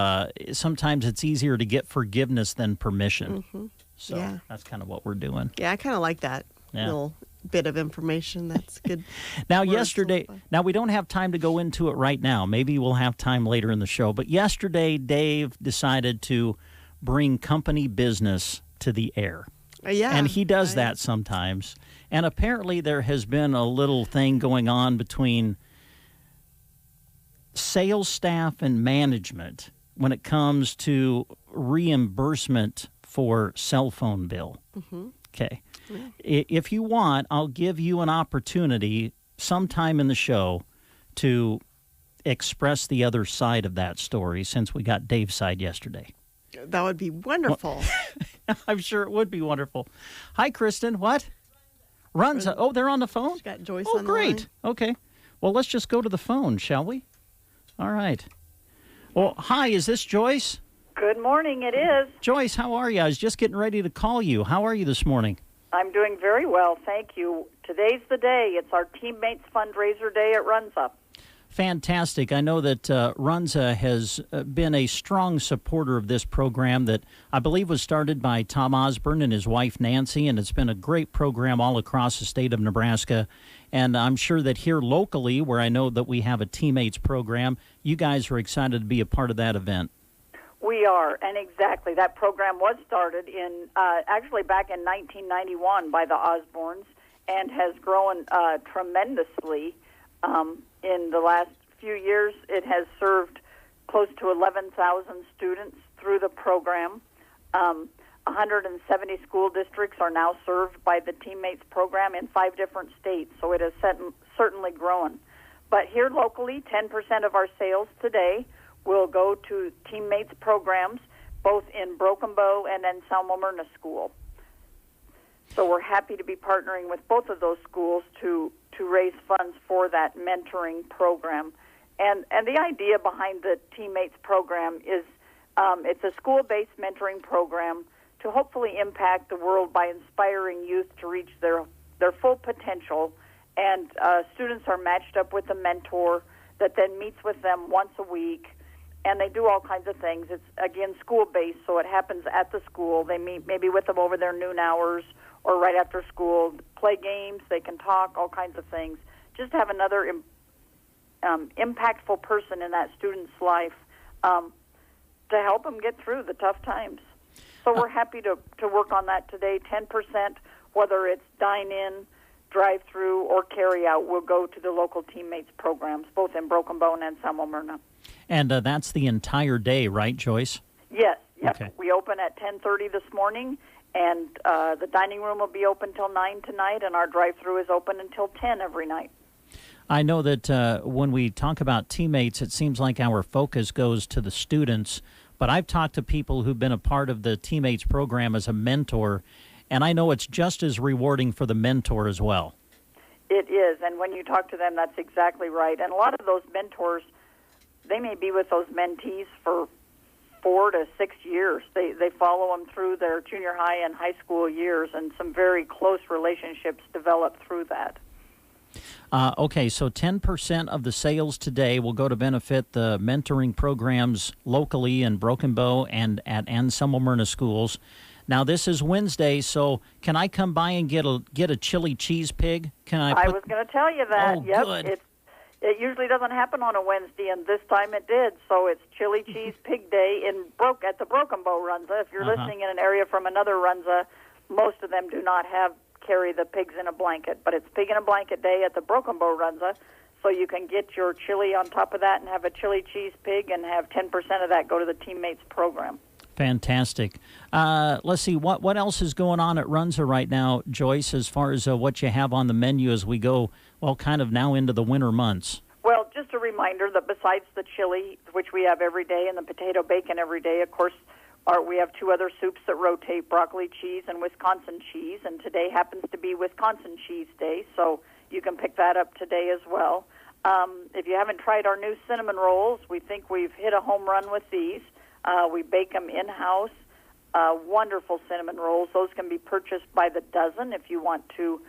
[SPEAKER 1] sometimes it's easier to get forgiveness than permission.
[SPEAKER 9] Mhm.
[SPEAKER 1] So
[SPEAKER 9] Yeah.
[SPEAKER 1] that's kind of what we're doing.
[SPEAKER 9] Yeah, I kind of like that little bit of information. That's good.
[SPEAKER 1] Now,
[SPEAKER 9] words.
[SPEAKER 1] yesterday, now we don't have time to go into it right now. Maybe we'll have time later in the show. But yesterday, Dave decided to bring company business to the air.
[SPEAKER 9] Yeah.
[SPEAKER 1] And he does that sometimes. And apparently there has been a little thing going on between sales staff and management when it comes to reimbursement for cell phone bill.
[SPEAKER 9] Mm-hmm.
[SPEAKER 1] Okay. If you want, I'll give you an opportunity sometime in the show to express the other side of that story since we got Dave's side yesterday.
[SPEAKER 9] That would be wonderful.
[SPEAKER 1] I'm sure it would be wonderful. Hi, Kristen. What? Runza. Oh, they're on the phone?
[SPEAKER 9] She's got Joyce
[SPEAKER 1] Oh,
[SPEAKER 9] on the
[SPEAKER 1] great.
[SPEAKER 9] line.
[SPEAKER 1] Okay. Well, let's just go to the phone, shall we? All right. Well, hi, is this Joyce?
[SPEAKER 11] Good morning, it is.
[SPEAKER 1] Joyce, how are you? I was just getting ready to call you. How are you this morning?
[SPEAKER 11] I'm doing very well, thank you. Today's the day. It's our Teammates Fundraiser Day at Runza.
[SPEAKER 1] Fantastic. I know that Runza has been a strong supporter of this program that I believe was started by Tom Osborne and his wife Nancy, and it's been a great program all across the state of Nebraska. And I'm sure that here locally, where I know that we have a Teammates program, you guys are excited to be a part of that event.
[SPEAKER 11] We are, and exactly. That program was started in actually back in 1991 by the Osbornes and has grown tremendously. In the last few years, it has served close to 11,000 students through the program. 170 school districts are now served by the Teammates program in 5 different states, so it has certainly grown. But here locally, 10% of our sales today will go to Teammates programs, both in Broken Bow and Anselmo Myrna School. So we're happy to be partnering with both of those schools to raise funds for that mentoring program. And the idea behind the Teammates program is it's a school-based mentoring program to hopefully impact the world by inspiring youth to reach their full potential. And students are matched up with a mentor that then meets with them once a week. And they do all kinds of things. It's, again, school-based, so it happens at the school. They meet maybe with them over their noon hours or right after school, play games, they can talk, all kinds of things. Just have another impactful person in that student's life to help them get through the tough times. So we're happy to work on that today. 10%, whether it's dine-in, drive-through, or carry-out, will go to the local Teammates programs, both in Broken Bow and Anselmo Myrna.
[SPEAKER 1] And that's the entire day, right, Joyce?
[SPEAKER 11] Yes. Yep.
[SPEAKER 1] Okay.
[SPEAKER 11] We open at 10:30 this morning, and the dining room will be open till 9 tonight, and our drive-through is open until 10 every night.
[SPEAKER 1] I know that when we talk about Teammates, it seems like our focus goes to the students, but I've talked to people who've been a part of the Teammates program as a mentor, and I know it's just as rewarding for the mentor as well.
[SPEAKER 11] It is, and when you talk to them, that's exactly right. And a lot of those mentors, they may be with those mentees for 4 to 6 years. They follow them through their junior high and high school years, and some very close relationships develop through that.
[SPEAKER 1] Okay, so 10% of the sales today will go to benefit the mentoring programs locally in Broken Bow and at Anselmo Myrna schools. Now, this is Wednesday, so can I come by and get a chili cheese pig? Can I
[SPEAKER 11] was going to tell you that.
[SPEAKER 1] Oh,
[SPEAKER 11] yep.
[SPEAKER 1] good.
[SPEAKER 11] It usually doesn't happen on a Wednesday, and this time it did. So it's Chili Cheese Pig Day at the Broken Bow Runza. If you're listening in an area from another Runza, most of them do not carry the pigs in a blanket. But it's Pig in a Blanket Day at the Broken Bow Runza, so you can get your chili on top of that and have a chili cheese pig and have 10% of that go to the Teammates program.
[SPEAKER 1] Fantastic. Let's see, what else is going on at Runza right now, Joyce, as far as what you have on the menu as we go, well, kind of now into the winter months?
[SPEAKER 21] Well, just a reminder that besides the chili, which we have every day, and the potato bacon every day, of course, we have 2 other soups that rotate, broccoli cheese and Wisconsin cheese, and today happens to be Wisconsin Cheese Day, so you can pick that up today as well. If you haven't tried our new cinnamon rolls, we think we've hit a home run with these. We bake them in-house. Wonderful cinnamon rolls. Those can be purchased by the dozen if you want to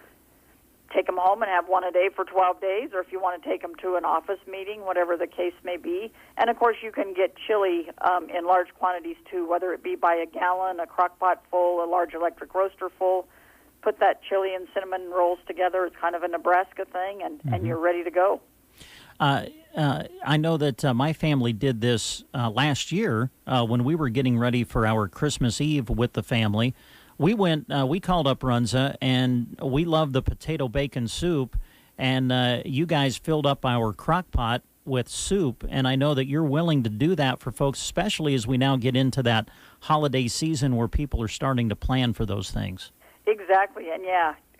[SPEAKER 21] take them home and have one a day for 12 days, or if you want to take them to an office meeting, whatever the case may be. And, of course, you can get chili in large quantities, too, whether it be by a gallon, a crock pot full, a large electric roaster full. Put that chili and cinnamon rolls together. It's kind of a Nebraska thing, and you're ready to go.
[SPEAKER 1] I know that my family did this last year when we were getting ready for our Christmas Eve with the family. We called up Runza, and we loved the potato bacon soup, and you guys filled up our crock pot with soup, and I know that you're willing to do that for folks, especially as we now get into that holiday season where people are starting to plan for those things.
[SPEAKER 21] Exactly, and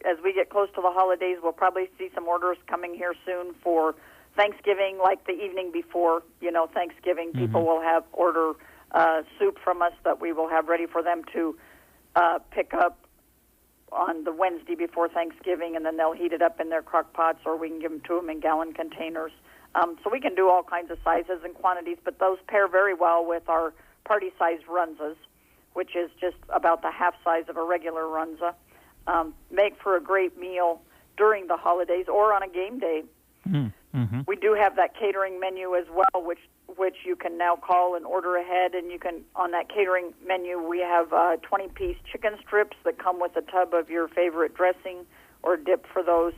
[SPEAKER 21] as we get close to the holidays, we'll probably see some orders coming here soon for Thanksgiving, like the evening before, Thanksgiving. People will have order soup from us that we will have ready for them to pick up on the Wednesday before Thanksgiving, and then they'll heat it up in their crock pots, or we can give them to them in gallon containers. So we can do all kinds of sizes and quantities, but those pair very well with our party-sized Runzas, which is just about the half size of a regular Runza. Make for a great meal during the holidays or on a game day. We do have that catering menu as well, which you can now call and order ahead, and you can, on that catering menu, we have 20-piece chicken strips that come with a tub of your favorite dressing or dip for those,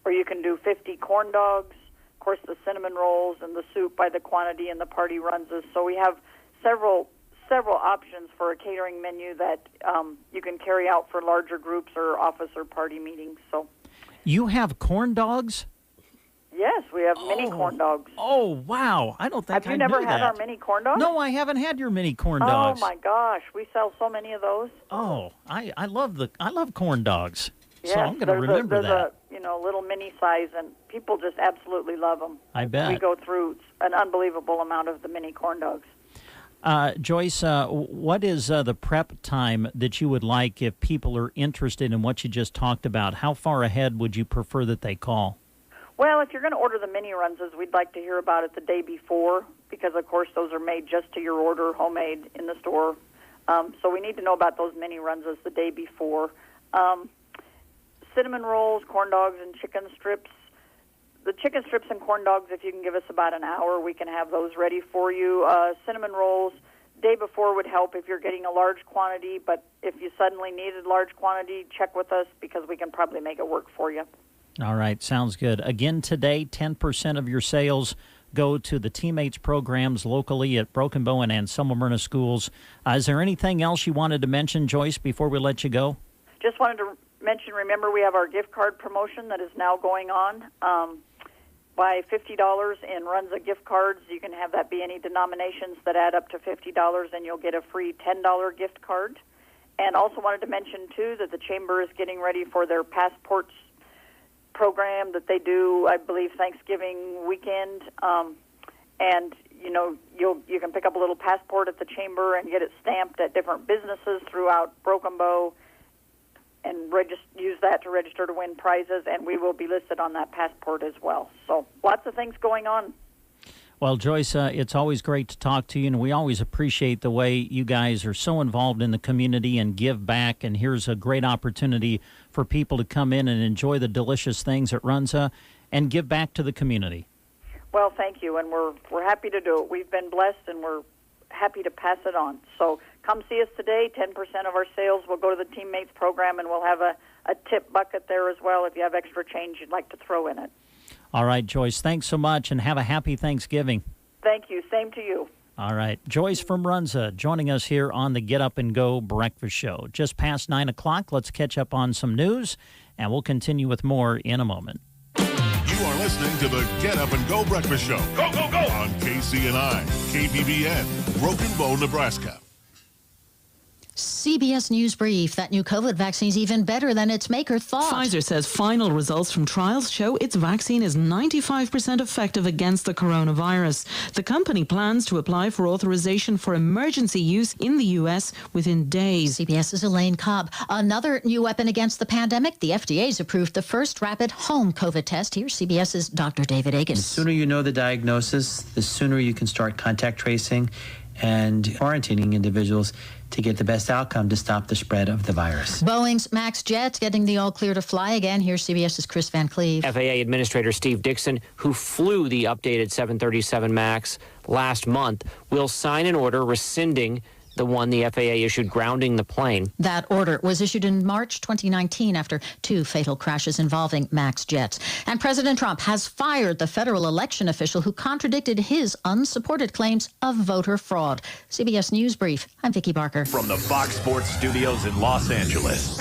[SPEAKER 21] or you can do 50 corn dogs, of course the cinnamon rolls and the soup by the quantity and the party Runzas. So we have several options for a catering menu that you can carry out for larger groups or office or party meetings. So
[SPEAKER 1] you have corn dogs?
[SPEAKER 21] Yes, we have mini corn dogs.
[SPEAKER 1] Oh, wow. I don't think
[SPEAKER 21] Have you never had our mini corn dogs?
[SPEAKER 1] No, I haven't had your mini corn dogs.
[SPEAKER 21] Oh, my gosh. We sell so many of those.
[SPEAKER 1] Oh, I love corn dogs.
[SPEAKER 21] Yes,
[SPEAKER 1] so I'm going to remember that.
[SPEAKER 21] There's a little mini size, and people just absolutely love them.
[SPEAKER 1] I bet.
[SPEAKER 21] We go through an unbelievable amount of the mini corn dogs.
[SPEAKER 1] Joyce, what is the prep time that you would like if people are interested in what you just talked about? How far ahead would you prefer that they call?
[SPEAKER 21] Well, if you're going to order the mini Runzas, we'd like to hear about it the day before because, of course, those are made just to your order, homemade in the store. So we need to know about those mini Runzas the day before. Cinnamon rolls, corn dogs, and chicken strips. The chicken strips and corn dogs, if you can give us about an hour, we can have those ready for you. Cinnamon rolls, day before would help if you're getting a large quantity, but if you suddenly needed large quantity, check with us because we can probably make it work for you.
[SPEAKER 1] All right, sounds good. Again, today, 10% of your sales go to the Teammates programs locally at Broken Bow and Anselmo Myrna schools. Is there anything else you wanted to mention, Joyce, before we let you go?
[SPEAKER 21] Just wanted to mention, remember, we have our gift card promotion that is now going on. By $50 in Runza gift cards, you can have that be any denominations that add up to $50, and you'll get a free $10 gift card. And also wanted to mention, too, that the Chamber is getting ready for their passports program that they do, I believe, Thanksgiving weekend. And, you can pick up a little passport at the Chamber and get it stamped at different businesses throughout Broken Bow and use that to register to win prizes, and we will be listed on that passport as well. So lots of things going on.
[SPEAKER 1] Well, Joyce, it's always great to talk to you, and we always appreciate the way you guys are so involved in the community and give back, and here's a great opportunity for people to come in and enjoy the delicious things at Runza and give back to the community.
[SPEAKER 21] Well, thank you, and we're happy to do it. We've been blessed, and we're happy to pass it on. So come see us today. 10% of our sales will go to the Teammates program, and we'll have a tip bucket there as well if you have extra change you'd like to throw in it.
[SPEAKER 1] All right, Joyce, thanks so much, and have a happy Thanksgiving.
[SPEAKER 21] Thank you. Same to you.
[SPEAKER 1] All right. Joyce from Runza joining us here on the Get Up and Go Breakfast Show. Just past 9 o'clock, let's catch up on some news, and we'll continue with more in a moment.
[SPEAKER 10] You are listening to the Get Up and Go Breakfast Show. Go, go, go! On KCNI, KBBN, Broken Bow, Nebraska.
[SPEAKER 12] CBS News Brief. That new COVID vaccine is even better than its maker thought.
[SPEAKER 13] Pfizer says final results from trials show its vaccine is 95% effective against the coronavirus. The company plans to apply for authorization for emergency use in the U.S. within days.
[SPEAKER 12] CBS's Elaine Cobb. Another new weapon against the pandemic. The FDA's approved the first rapid home COVID test. Here's CBS's Dr. David Egan.
[SPEAKER 15] The sooner you know the diagnosis, the sooner you can start contact tracing and quarantining individuals to get the best outcome to stop the spread of the virus.
[SPEAKER 12] Boeing's MAX jets getting the all clear to fly again. Here's CBS's Chris Van Cleve.
[SPEAKER 24] FAA Administrator Steve Dixon, who flew the updated 737 MAX last month, will sign an order rescinding the one the FAA issued grounding the plane.
[SPEAKER 12] That order was issued in March 2019 after 2 fatal crashes involving MAX jets. And President Trump has fired the federal election official who contradicted his unsupported claims of voter fraud. CBS News Brief. I'm Vicki Barker.
[SPEAKER 25] From the Fox Sports Studios in Los Angeles,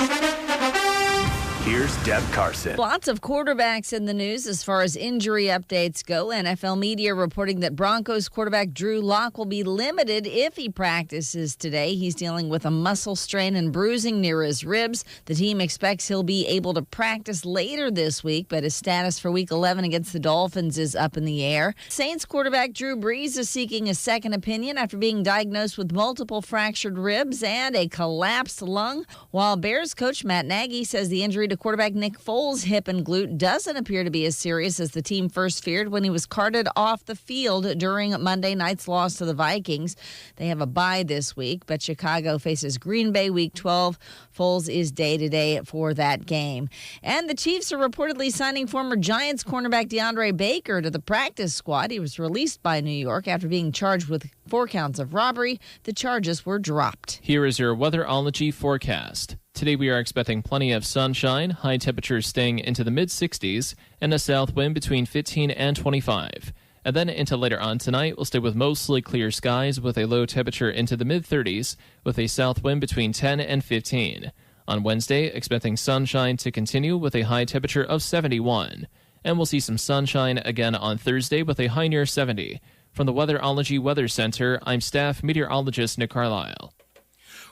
[SPEAKER 25] here's Deb Carson.
[SPEAKER 26] Lots of quarterbacks in the news as far as injury updates go. NFL media reporting that Broncos quarterback Drew Lock will be limited if he practices today. He's dealing with a muscle strain and bruising near his ribs. The team expects he'll be able to practice later this week, but his status for Week 11 against the Dolphins is up in the air. Saints quarterback Drew Brees is seeking a second opinion after being diagnosed with multiple fractured ribs and a collapsed lung, while Bears coach Matt Nagy says the injury to quarterback Nick Foles' hip and glute doesn't appear to be as serious as the team first feared when he was carted off the field during Monday night's loss to the Vikings. They have a bye this week, but Chicago faces Green Bay Week 12. Foles is day-to-day for that game. And the Chiefs are reportedly signing former Giants cornerback DeAndre Baker to the practice squad. He was released by New York after being charged with 4 counts of robbery. The charges were dropped.
[SPEAKER 17] Here is your weatherology forecast. Today we are expecting plenty of sunshine, high temperatures staying into the mid-60s, and a south wind between 15 and 25. And then into later on tonight, we'll stay with mostly clear skies with a low temperature into the mid-30s with a south wind between 10 and 15. On Wednesday, expecting sunshine to continue with a high temperature of 71. And we'll see some sunshine again on Thursday with a high near 70. From the Weatherology Weather Center, I'm staff meteorologist Nick Carlisle.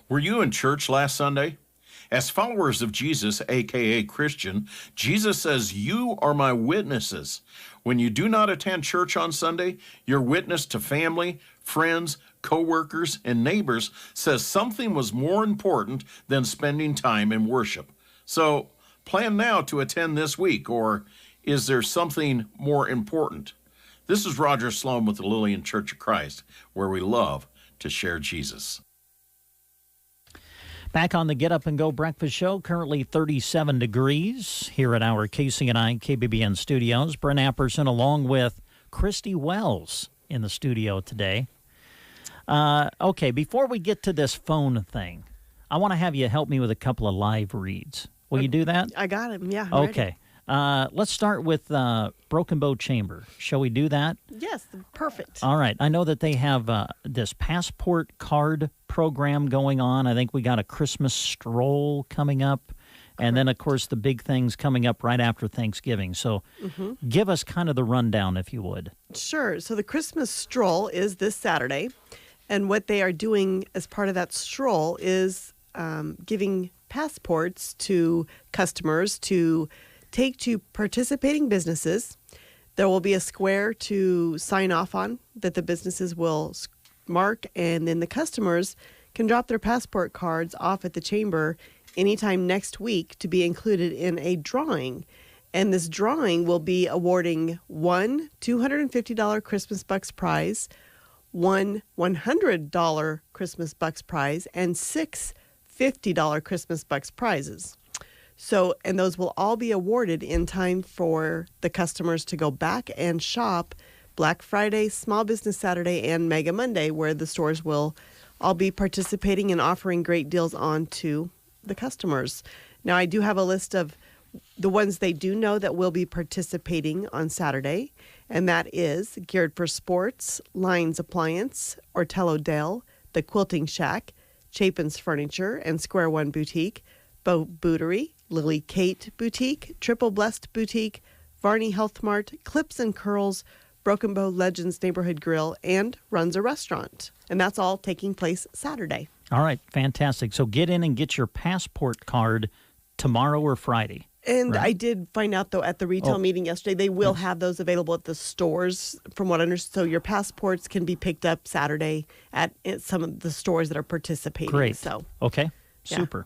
[SPEAKER 10] Were you in church last Sunday? As followers of Jesus, a.k.a. Christian, Jesus says, "You are my witnesses." When you do not attend church on Sunday, your witness to family, friends, co-workers, and neighbors says something was more important than spending time in worship. So plan now to attend this week, or is there something more important? This is Roger Sloan with the Lillian Church of Christ, where we love to share Jesus.
[SPEAKER 1] Back on the Get Up and Go Breakfast Show, currently 37 degrees here at our KCNI KBBN studios. Brent Apperson along with Christy Wells in the studio today. Okay, before we get to this phone thing, I want to have you help me with a couple of live reads. Will you do that?
[SPEAKER 9] I got him, yeah. I'm
[SPEAKER 1] Okay.
[SPEAKER 9] ready.
[SPEAKER 1] Let's start with Broken Bow Chamber. Shall we do that?
[SPEAKER 9] Yes, perfect.
[SPEAKER 1] All right. I know that they have this passport card program going on. I think we got a Christmas stroll coming up. And then, of course, the big things coming up right after Thanksgiving. So give us kind of the rundown, if you would.
[SPEAKER 9] Sure. So the Christmas stroll is this Saturday. And what they are doing as part of that stroll is giving passports to customers to take to participating businesses. There will be a square to sign off on that the businesses will mark, and then the customers can drop their passport cards off at the chamber anytime next week to be included in a drawing. And this drawing will be awarding one $250 Christmas Bucks prize, one $100 Christmas Bucks prize, and 6 $50 Christmas Bucks prizes. So, and those will all be awarded in time for the customers to go back and shop Black Friday, Small Business Saturday, and Mega Monday, where the stores will all be participating and offering great deals on to the customers. Now, I do have a list of the ones they do know that will be participating on Saturday, and that is Geared for Sports, Lyons Appliance, Ortello Dale, The Quilting Shack, Chapin's Furniture, and Square One Boutique, Bow Bootery, Lily Kate Boutique, Triple Blessed Boutique, Varney Health Mart, Clips and Curls, Broken Bow Legends Neighborhood Grill, and Runs a Restaurant. And that's all taking place Saturday.
[SPEAKER 1] All right, fantastic. So get in and get your passport card tomorrow or Friday.
[SPEAKER 9] And
[SPEAKER 1] right?
[SPEAKER 9] I did find out, though, at the retail meeting yesterday, they will have those available at the stores, from what I understand. So your passports can be picked up Saturday at some of the stores that are participating.
[SPEAKER 1] Great.
[SPEAKER 9] So,
[SPEAKER 1] okay,
[SPEAKER 9] yeah.
[SPEAKER 1] super.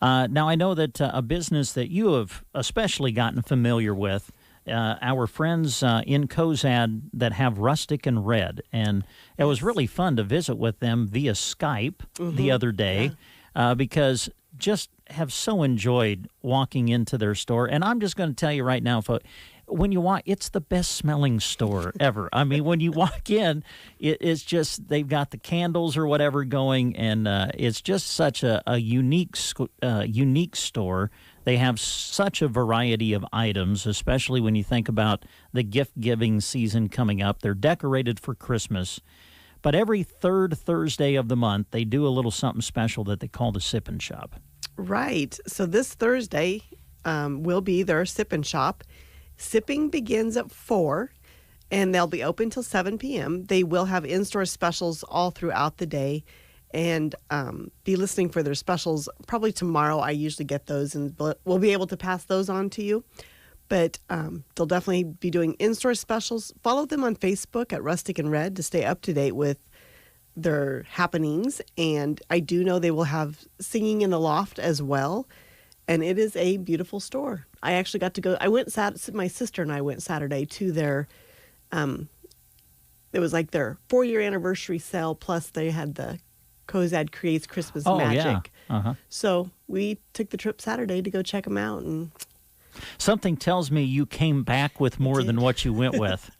[SPEAKER 1] Now, I know that a business that you have especially gotten familiar with, our friends in Cozad that have Rustic and Red, and it was really fun to visit with them via Skype the other day because just have so enjoyed walking into their store. And I'm just going to tell you right now, folks, when you walk, it's the best smelling store ever. I mean, when you walk in, it's just, they've got the candles or whatever going, and it's just such a unique store. They have such a variety of items, especially when you think about the gift-giving season coming up. They're decorated for Christmas. But every third Thursday of the month, they do a little something special that they call the Sip and Shop.
[SPEAKER 9] Right. So this Thursday will be their Sip and Shop. Sipping begins at 4, and they'll be open till 7 p.m. They will have in-store specials all throughout the day, and be listening for their specials. Probably tomorrow I usually get those, and we'll be able to pass those on to you. But they'll definitely be doing in-store specials. Follow them on Facebook at Rustic and Red to stay up to date with their happenings. And I do know they will have singing in the loft as well. And it is a beautiful store. I actually got to go. My sister and I went Saturday to their, it was like their 4-year anniversary sale. Plus they had the Cozad Creates Christmas Magic.
[SPEAKER 1] Yeah.
[SPEAKER 9] So we took the trip Saturday to go check them out. And
[SPEAKER 1] something tells me you came back with more than what you went with.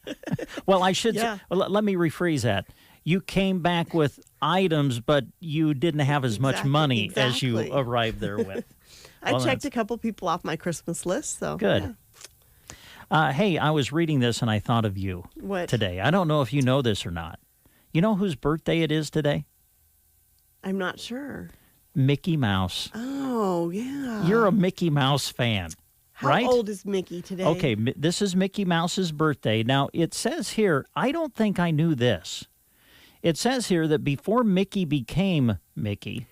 [SPEAKER 1] Well, I should let me rephrase that. You came back with items, but you didn't have as much money as you arrived there with.
[SPEAKER 9] I checked a couple people off my Christmas list. So
[SPEAKER 1] good. Yeah. Hey, I was reading this and I thought of you today. I don't know if you know this or not. You know whose birthday it is today?
[SPEAKER 9] I'm not sure.
[SPEAKER 1] Mickey Mouse.
[SPEAKER 9] Oh, yeah.
[SPEAKER 1] You're a Mickey Mouse fan.
[SPEAKER 9] How
[SPEAKER 1] right?
[SPEAKER 9] old is Mickey today?
[SPEAKER 1] Okay, this is Mickey Mouse's birthday. Now, it says here, I don't think I knew this. It says here that before Mickey became Mickey,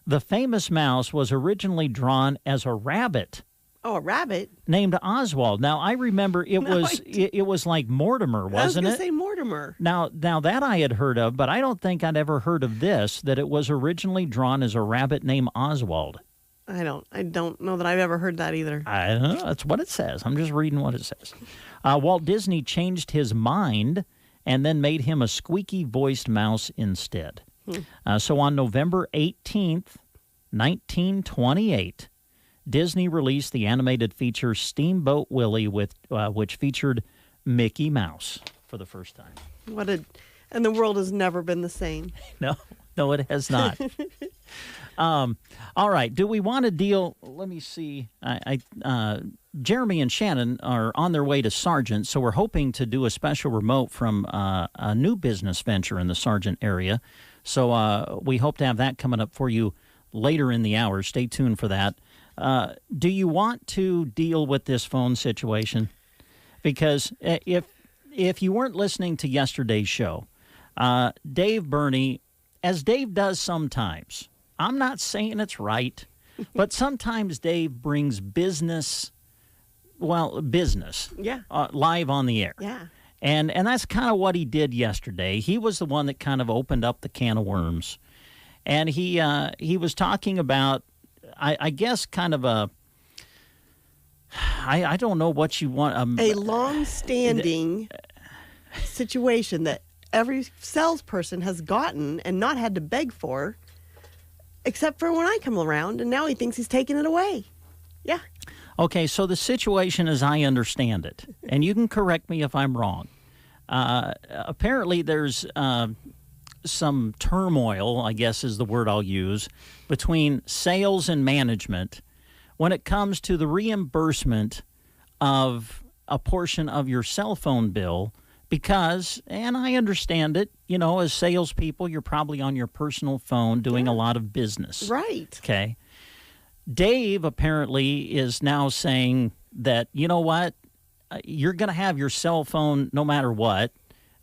[SPEAKER 1] the famous mouse was originally drawn as a rabbit.
[SPEAKER 9] Oh, a rabbit?
[SPEAKER 1] Named Oswald. Now, I remember it was like Mortimer, wasn't it?
[SPEAKER 9] I was going to say Mortimer.
[SPEAKER 1] Now that I had heard of, but I don't think I'd ever heard of this, that it was originally drawn as a rabbit named Oswald.
[SPEAKER 9] I don't know that I've ever heard that either.
[SPEAKER 1] I don't know. That's what it says. I'm just reading what it says. Walt Disney changed his mind and then made him a squeaky-voiced mouse instead. So on November 18th, 1928, Disney released the animated feature Steamboat Willie, which featured Mickey Mouse for the first time.
[SPEAKER 9] And the world has never been the same.
[SPEAKER 1] No, it has not. All right. Do we want to deal? Let me see. Jeremy and Shannon are on their way to Sargent, so we're hoping to do a special remote from a new business venture in the Sargent area. So we hope to have that coming up for you later in the hour. Stay tuned for that. Do you want to deal with this phone situation? Because if you weren't listening to yesterday's show, Dave Burney, as Dave does sometimes, I'm not saying it's right, but sometimes Dave brings business live on the air.
[SPEAKER 9] Yeah.
[SPEAKER 1] And that's kind of what he did yesterday. He was the one that kind of opened up the can of worms. And he was talking about, I guess, kind of I don't know what you want.
[SPEAKER 9] A long-standing situation that every salesperson has gotten and not had to beg for, except for when I come around, and now he thinks he's taking it away. Yeah.
[SPEAKER 1] Okay, so the situation as I understand it, and you can correct me if I'm wrong, apparently there's some turmoil, I guess is the word I'll use, between sales and management when it comes to the reimbursement of a portion of your cell phone bill. Because, and I understand it, as salespeople, you're probably on your personal phone doing a lot of business.
[SPEAKER 9] Right.
[SPEAKER 1] Okay. Dave apparently is now saying that, you know what, you're going to have your cell phone no matter what.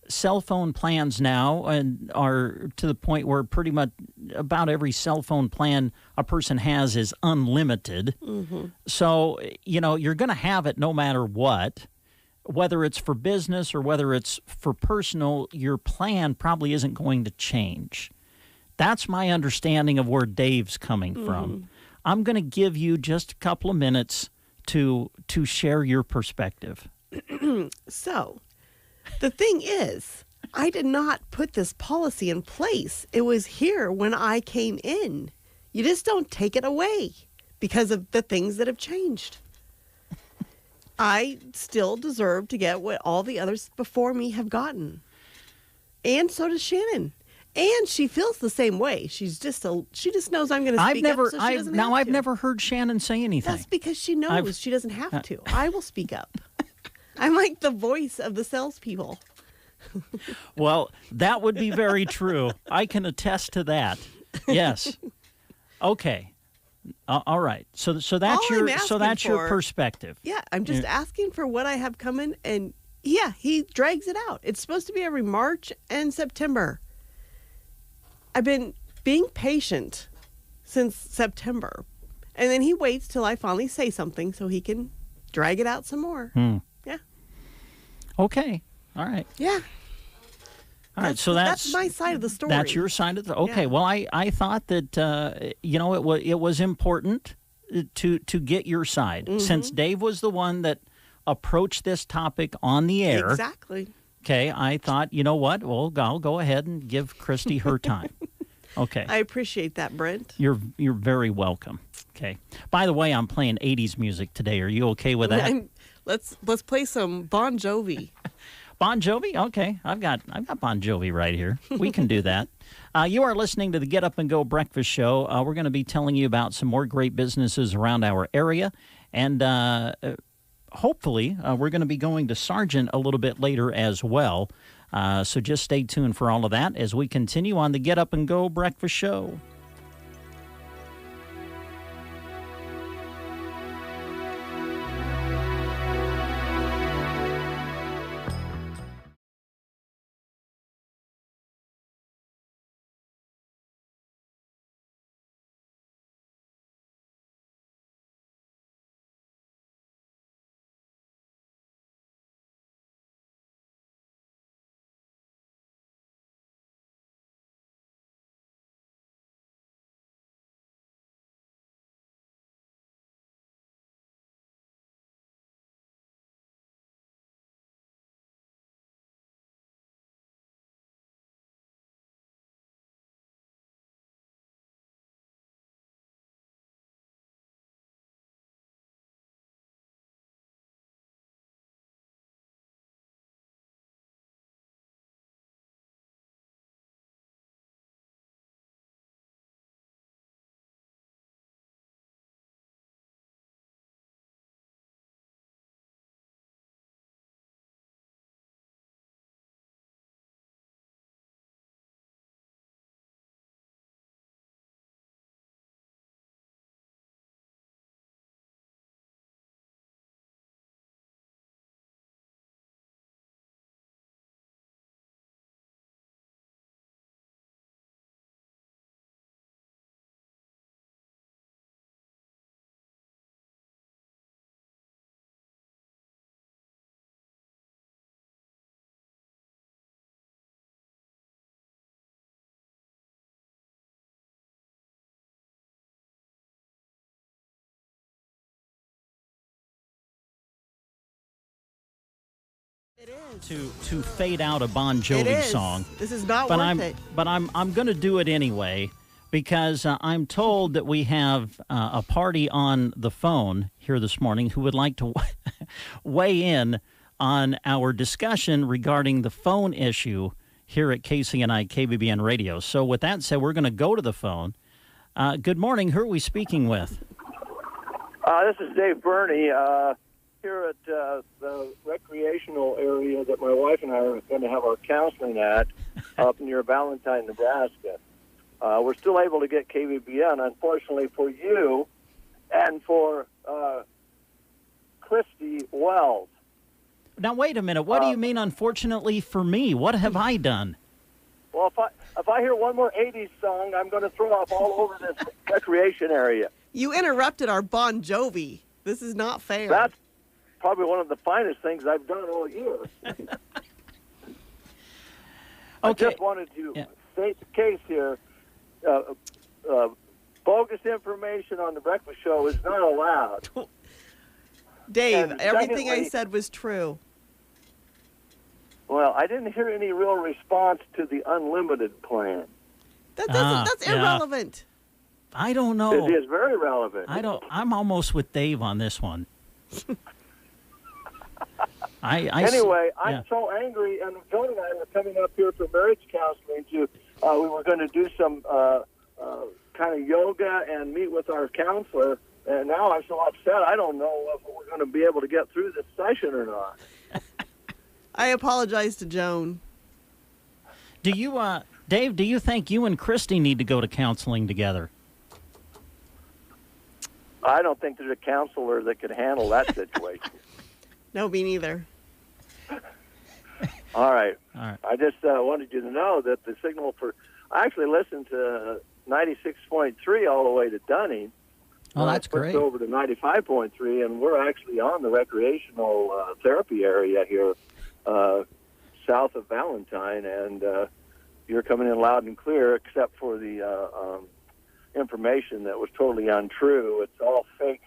[SPEAKER 1] cell phone plans now and are to the point where pretty much about every cell phone plan a person has is unlimited.
[SPEAKER 9] Mm-hmm.
[SPEAKER 1] So, you're going to have it no matter what. Whether it's for business or whether it's for personal, your plan probably isn't going to change. That's my understanding of where Dave's coming from. I'm going to give you just a couple of minutes to share your perspective.
[SPEAKER 9] So, the thing is, I did not put this policy in place. It was here when I came in. You just don't take it away because of the things that have changed. I still deserve to get what all the others before me have gotten. And so does Shannon. And she feels the same way. She just knows I'm going to speak up, so she doesn't have to.
[SPEAKER 1] I've never heard Shannon say anything.
[SPEAKER 9] That's because she knows she doesn't have to. I will speak up. I'm like the voice of the salespeople.
[SPEAKER 1] Well, that would be very true. I can attest to that. Yes. Okay. All right. So that's your perspective.
[SPEAKER 9] Yeah, I'm just asking for what I have coming, and yeah, he drags it out. It's supposed to be every March and September. I've been being patient since September, and then he waits till I finally say something so he can drag it out some more. Yeah.
[SPEAKER 1] Okay. All right.
[SPEAKER 9] Yeah.
[SPEAKER 1] All right. So that's
[SPEAKER 9] my side of the story.
[SPEAKER 1] That's your side of the. Okay. Yeah. Well, I thought that it was important to get your side since Dave was the one that approached this topic on the air.
[SPEAKER 9] Exactly.
[SPEAKER 1] Okay. I thought, you know what? Well, I'll go ahead and give Christy her time. Okay.
[SPEAKER 9] I appreciate that, Brent.
[SPEAKER 1] You're very welcome. Okay. By the way, I'm playing 80s music today. Are you okay with that?
[SPEAKER 9] Let's play some Bon Jovi.
[SPEAKER 1] Bon Jovi? Okay. I've got Bon Jovi right here. We can do that. You are listening to the Get Up and Go Breakfast Show. We're going to be telling you about some more great businesses around our area. And hopefully, we're going to be going to Sargent a little bit later as well. So just stay tuned for all of that as we continue on the Get Up and Go Breakfast Show.
[SPEAKER 9] It is.
[SPEAKER 1] To fade out a Bon Jovi song.
[SPEAKER 9] This is not worth it.
[SPEAKER 1] But I'm going to do it anyway because I'm told that we have a party on the phone here this morning who would like to weigh in on our discussion regarding the phone issue here at KCNI KBBN Radio. So with that said, we're going to go to the phone. Good morning. Who are we speaking with?
[SPEAKER 5] This is Dave Burney. Here at the recreational area that my wife and I are going to have our counseling at up near Valentine, Nebraska. We're still able to get KBBN. Unfortunately for you and for Christy Wells,
[SPEAKER 1] Now, wait a minute. What do you mean, unfortunately for me? What have I done?
[SPEAKER 5] Well, if I hear one more 80s song, I'm going to throw up all over this recreation area.
[SPEAKER 9] You interrupted our Bon Jovi. This is not fair.
[SPEAKER 5] That's probably one of the finest things I've done all year. I just wanted to state the case here. Bogus information on the breakfast show is not allowed.
[SPEAKER 9] Dave,
[SPEAKER 5] And
[SPEAKER 9] everything I
[SPEAKER 5] secondly-
[SPEAKER 9] said was true.
[SPEAKER 5] Well, I didn't hear any real response to the unlimited plan.
[SPEAKER 9] That's irrelevant.
[SPEAKER 1] I don't know.
[SPEAKER 5] It is very relevant.
[SPEAKER 1] I'm almost with Dave on this one.
[SPEAKER 5] Anyway, I'm
[SPEAKER 1] yeah.
[SPEAKER 5] so angry, and Joan and I were coming up here for marriage counseling to. We were going to do some kind of yoga and meet with our counselor, and now I'm so upset. I don't know if we're going to be able to get through this session or not.
[SPEAKER 9] I apologize to Joan.
[SPEAKER 1] Do you, Dave? Do you think you and Christy need to go to counseling together?
[SPEAKER 5] I don't think there's a counselor that could handle that situation.
[SPEAKER 9] No, me neither.
[SPEAKER 5] All right. I just wanted you to know that the signal for. I actually listened to 96.3 all the way to Dunning.
[SPEAKER 1] Oh, that's
[SPEAKER 5] I switched
[SPEAKER 1] great.
[SPEAKER 5] over to 95.3, and we're actually on the recreational therapy area here south of Valentine, and you're coming in loud and clear, except for the information that was totally untrue. It's all fake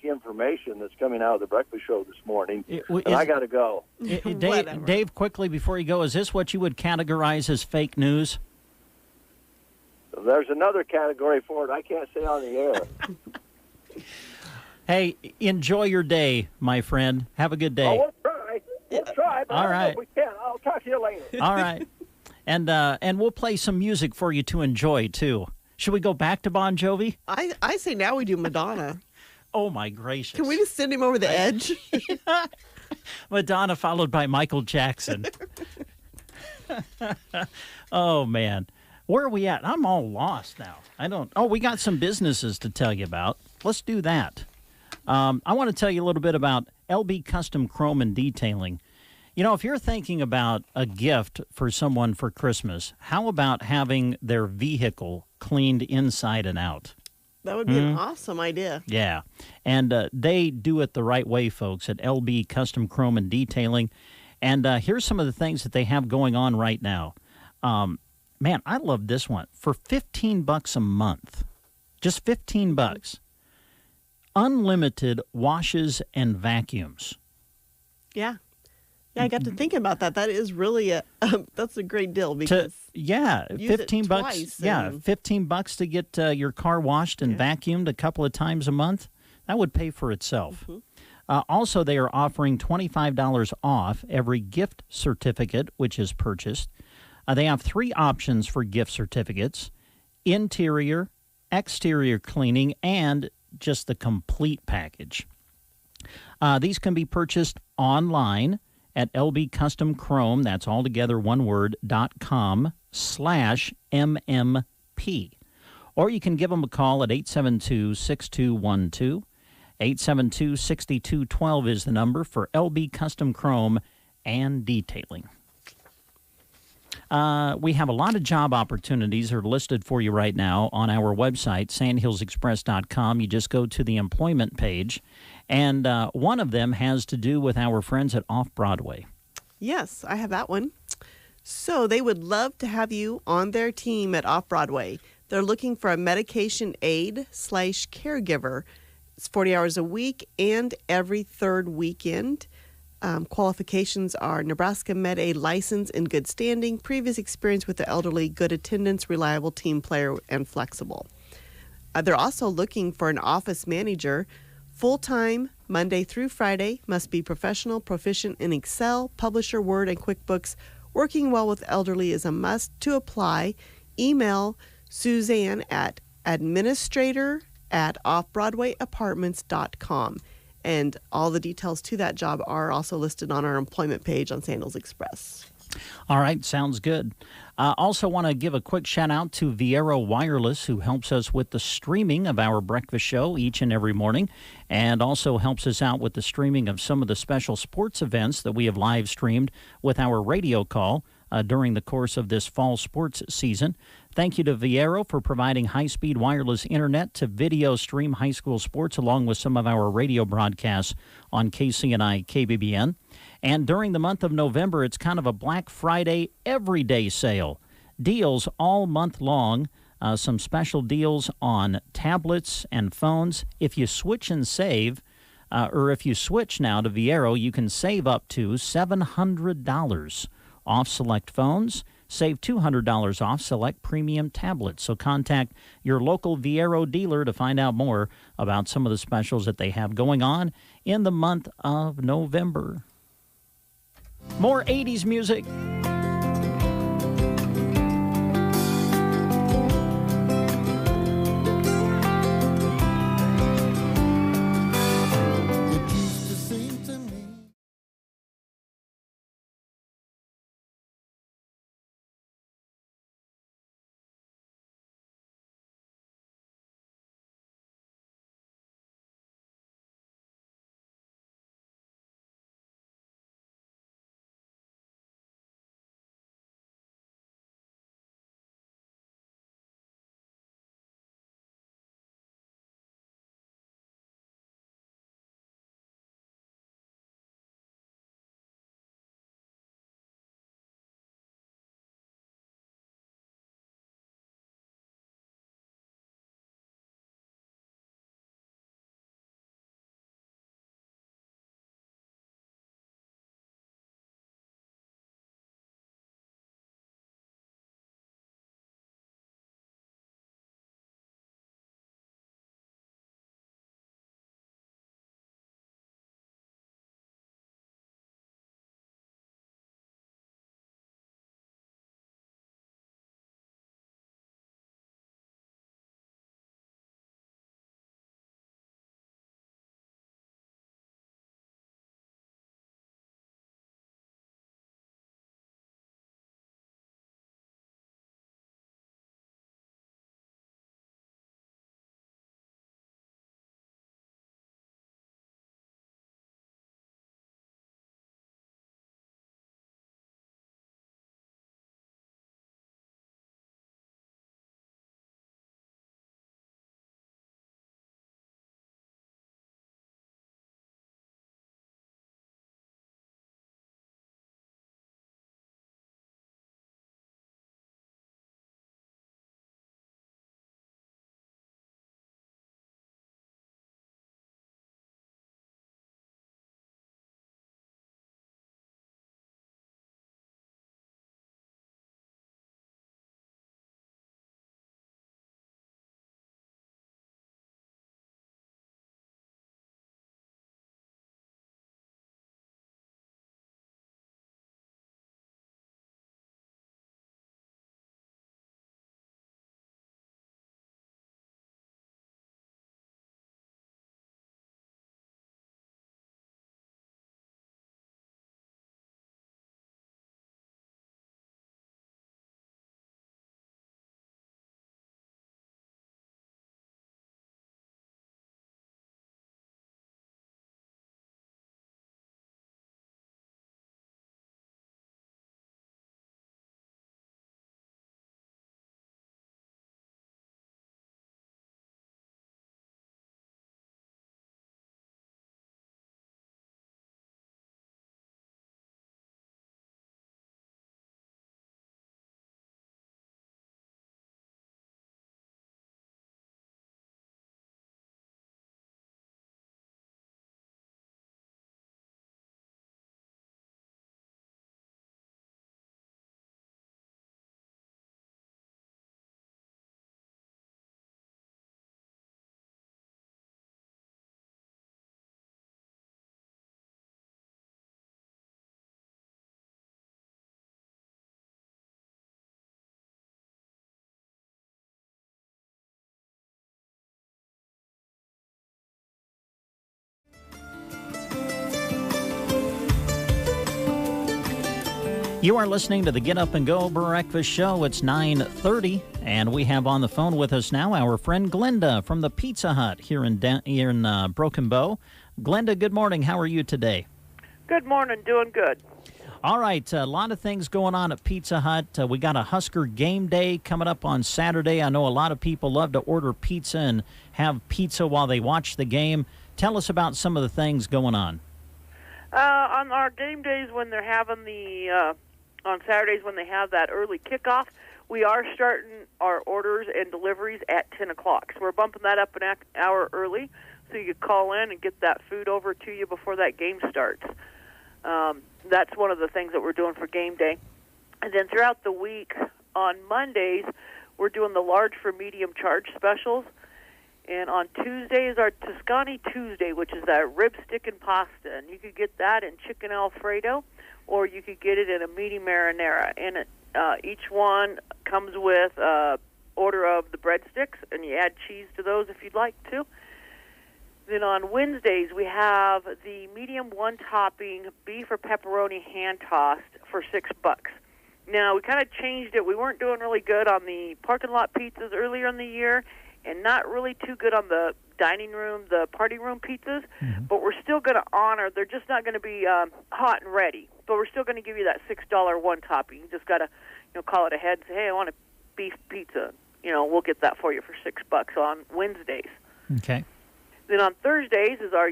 [SPEAKER 5] information that's coming out of the breakfast show this morning, and I got to go.
[SPEAKER 1] Dave, quickly before you go, is this what you would categorize as fake news?
[SPEAKER 5] There's another category for it I can't say on the air.
[SPEAKER 1] Hey, enjoy your day, my friend. Have a good day.
[SPEAKER 5] Oh, we'll try. We'll try, but
[SPEAKER 1] All
[SPEAKER 5] I don't know
[SPEAKER 1] right.
[SPEAKER 5] if we can. I'll talk to you later.
[SPEAKER 1] All right. And we'll play some music for you to enjoy, too. Should we go back to Bon Jovi?
[SPEAKER 9] I say now we do Madonna.
[SPEAKER 1] Oh, my gracious.
[SPEAKER 9] Can we just send him over the edge?
[SPEAKER 1] Madonna followed by Michael Jackson. Oh, man. Where are we at? I'm all lost now. We got some businesses to tell you about. Let's do that. I want to tell you a little bit about LB Custom Chrome and Detailing. You know, if you're thinking about a gift for someone for Christmas, how about having their vehicle cleaned inside and out?
[SPEAKER 9] That would be an awesome idea.
[SPEAKER 1] Yeah, and they do it the right way, folks, at LB Custom Chrome and Detailing. And here's some of the things that they have going on right now. Man, I love this one. For $15 a month, just $15, unlimited washes and vacuums.
[SPEAKER 9] Yeah. Yeah, I got to thinking about that. That is really that's a great deal because use it
[SPEAKER 1] $15.
[SPEAKER 9] twice
[SPEAKER 1] Yeah,
[SPEAKER 9] and-
[SPEAKER 1] $15 to get your car washed and vacuumed a couple of times a month. That would pay for itself. Also, they are offering $25 off every gift certificate which is purchased. They have 3 options for gift certificates: interior, exterior cleaning, and just the complete package. These can be purchased online at LB Custom Chrome, that's all together one word, .com/MMP. Or you can give them a call at 872-6212. 872-6212 is the number for LB Custom Chrome and Detailing. We have a lot of job opportunities that are listed for you right now on our website, sandhillsexpress.com. You just go to the employment page, and one of them has to do with our friends at Off-Broadway.
[SPEAKER 9] Yes, I have that one. So they would love to have you on their team at Off-Broadway. They're looking for a medication aide/caregiver. It's 40 hours a week and every third weekend. Qualifications are Nebraska Med Aid license in good standing, previous experience with the elderly, good attendance, reliable team player, and flexible. They're also looking for an office manager, full-time, Monday through Friday, must be professional, proficient in Excel, Publisher, Word, and QuickBooks. Working well with elderly is a must. To apply, email Suzanne at administrator@offbroadwayapartments.com. And all the details to that job are also listed on our employment page on Sandals Express.
[SPEAKER 1] All right, sounds good. Also want to give a quick shout out to Viero Wireless, who helps us with the streaming of our breakfast show each and every morning, and also helps us out with the streaming of some of the special sports events that we have live streamed with our radio call during the course of this fall sports season. Thank you to Viero for providing high-speed wireless internet to video stream high school sports along with some of our radio broadcasts on KCNI KBBN. And during the month of November, it's kind of a Black Friday everyday sale. Deals all month long, some special deals on tablets and phones. If you switch and save, or if you switch now to Viero, you can save up to $700 off select phones. Save $200 off select premium tablets. So contact your local Viero dealer to find out more about some of the specials that they have going on in the month of November. More 80s music. You are listening to the Get Up and Go Breakfast Show. It's 9:30, and we have on the phone with us now our friend Glenda from the Pizza Hut here in Broken Bow. Glenda, good morning. How are you today?
[SPEAKER 4] Good morning. Doing good.
[SPEAKER 1] All right, a lot of things going on at Pizza Hut. We got a Husker game day coming up on Saturday. I know a lot of people love to order pizza and have pizza while they watch the game. Tell us about some of the things going on.
[SPEAKER 4] On our game days when they're having on Saturdays when they have that early kickoff, we are starting our orders and deliveries at 10 o'clock. So we're bumping that up an hour early so you can call in and get that food over to you before that game starts. That's one of the things that we're doing for game day. And then throughout the week, on Mondays, we're doing the large for medium charge specials. And on Tuesday is our Tuscany Tuesday, which is that rib stick and pasta. And you could get that in chicken Alfredo, or you could get it in a meaty marinara. And each one comes with order of the breadsticks, and you add cheese to those if you'd like to. Then on Wednesdays, we have the medium one-topping beef or pepperoni hand-tossed for $6. Now, we kind of changed it. We weren't doing really good on the parking lot pizzas earlier in the year, and not really too good on the dining room, the party room pizzas, but we're still going to honor. They're just not going to be hot and ready, but we're still going to give you that $6 one topping. You just got to, call it ahead and say, hey, I want a beef pizza. We'll get that for you for $6 on Wednesdays.
[SPEAKER 1] Okay.
[SPEAKER 4] Then on Thursdays is our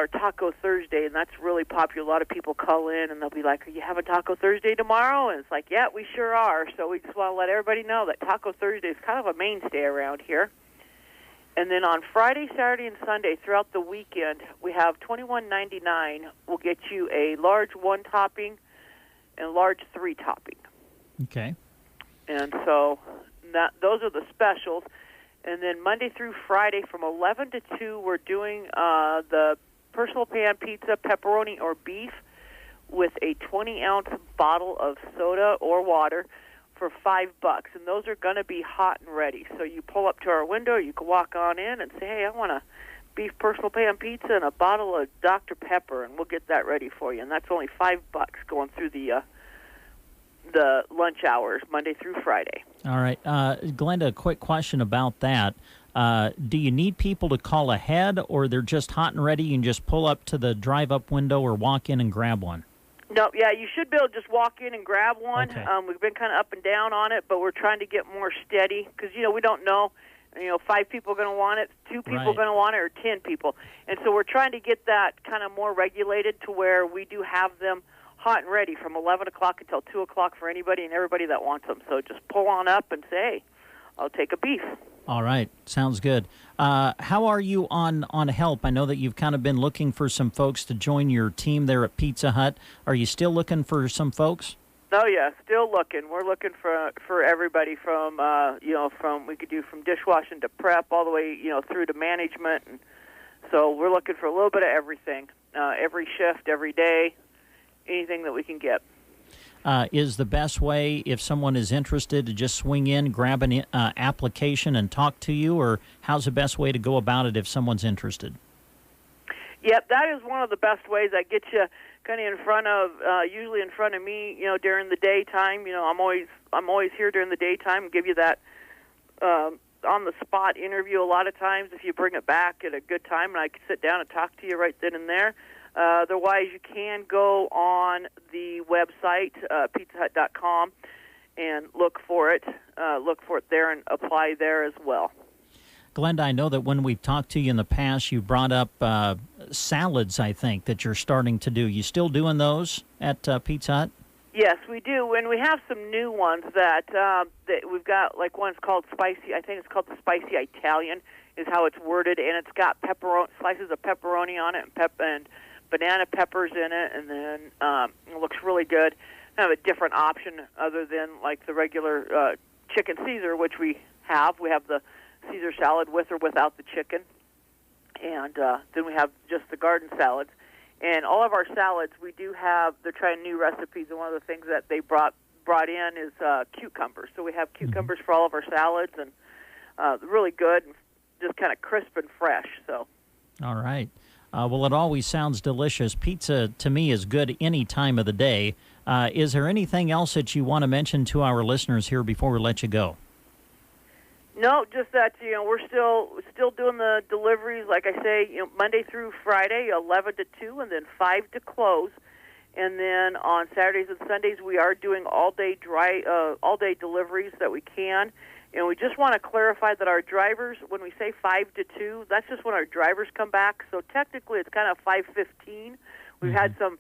[SPEAKER 4] Taco Thursday, and that's really popular. A lot of people call in, and they'll be like, are you having Taco Thursday tomorrow? And it's like, yeah, we sure are. So we just want to let everybody know that Taco Thursday is kind of a mainstay around here. And then on Friday, Saturday, and Sunday throughout the weekend, we have $21.99. We'll get you a large one-topping and a large three-topping.
[SPEAKER 1] Okay.
[SPEAKER 4] And so those are the specials. And then Monday through Friday from 11 to 2, we're doing the personal pan pizza, pepperoni or beef, with a 20-ounce bottle of soda or water for $5. And those are going to be hot and ready. So you pull up to our window, you can walk on in and say, hey, I want a beef personal pan pizza and a bottle of Dr. Pepper, and we'll get that ready for you. And that's only $5 going through the lunch hours, Monday through Friday.
[SPEAKER 1] All right. Glenda, a quick question about that. Do you need people to call ahead, or they're just hot and ready? You can just pull up to the drive-up window or walk in and grab one?
[SPEAKER 4] No, yeah, you should be able to just walk in and grab one.
[SPEAKER 1] Okay.
[SPEAKER 4] We've been kind of up and down on it, but we're trying to get more steady because, we don't know. 5 people are going to want it, 2 people are going to want it, or 10 people. And so we're trying to get that kind of more regulated to where we do have them hot and ready from 11 o'clock until 2 o'clock for anybody and everybody that wants them. So just pull on up and say, hey, I'll take a beef.
[SPEAKER 1] All right. Sounds good. How are you on help? I know that you've kind of been looking for some folks to join your team there at Pizza Hut. Are you still looking for some folks?
[SPEAKER 4] Oh, yeah, still looking. We're looking for everybody from, we could do from dishwashing to prep all the way, through to management. And so we're looking for a little bit of everything, every shift, every day. Anything that we can get.
[SPEAKER 1] Is the best way, if someone is interested, to just swing in, grab an application and talk to you, or how's the best way to go about it if someone's interested?
[SPEAKER 4] Yep, that is one of the best ways. That gets you kind of in front of, usually in front of me, during the daytime. I'm always here during the daytime and give you that on-the-spot interview a lot of times if you bring it back at a good time, and I can sit down and talk to you right then and there. Otherwise, you can go on the website, pizzahut.com, and look for it there and apply there as well.
[SPEAKER 1] Glenda, I know that when we've talked to you in the past, you brought up salads, I think, that you're starting to do. You still doing those at Pizza Hut?
[SPEAKER 4] Yes, we do, and we have some new ones that we've got, like one's called Spicy, I think it's called the Spicy Italian, is how it's worded, and it's got slices of pepperoni on it and banana peppers in it, and then it looks really good. Kind of a different option other than like the regular chicken Caesar, which we have. We have the Caesar salad with or without the chicken, and then we have just the garden salads. And all of our salads, we do have, they're trying new recipes, and one of the things that they brought in is cucumbers. So we have cucumbers for all of our salads, and really good, and just kind of crisp and fresh. So.
[SPEAKER 1] All right. Well, it always sounds delicious. Pizza, to me, is good any time of the day. Is there anything else that you want to mention to our listeners here before we let you go?
[SPEAKER 4] No, just that we're still doing the deliveries. Like I say, Monday through Friday, 11 to 2, and then 5 to close. And then on Saturdays and Sundays, we are doing all day deliveries that we can. And we just want to clarify that our drivers, when we say 5 to 2, that's just when our drivers come back. So technically, it's kind of 5:15. We've had some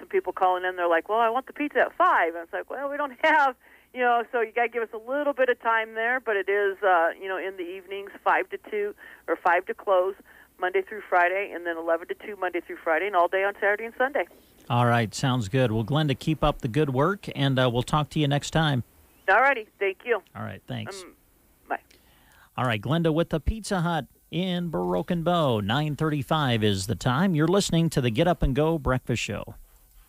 [SPEAKER 4] people calling in. They're like, "Well, I want the pizza at 5," and it's like, "Well, we don't have." So you got to give us a little bit of time there, but it is, in the evenings, 5 to 2 or 5 to close, Monday through Friday, and then 11 to 2 Monday through Friday, and all day on Saturday and Sunday.
[SPEAKER 1] All right, sounds good. Well, Glenda, keep up the good work, and we'll talk to you next time.
[SPEAKER 4] All righty, thank you.
[SPEAKER 1] All right, thanks.
[SPEAKER 4] Bye.
[SPEAKER 1] All right, Glenda with the Pizza Hut in Broken Bow. 9:35 is the time. You're listening to the Get Up and Go Breakfast Show.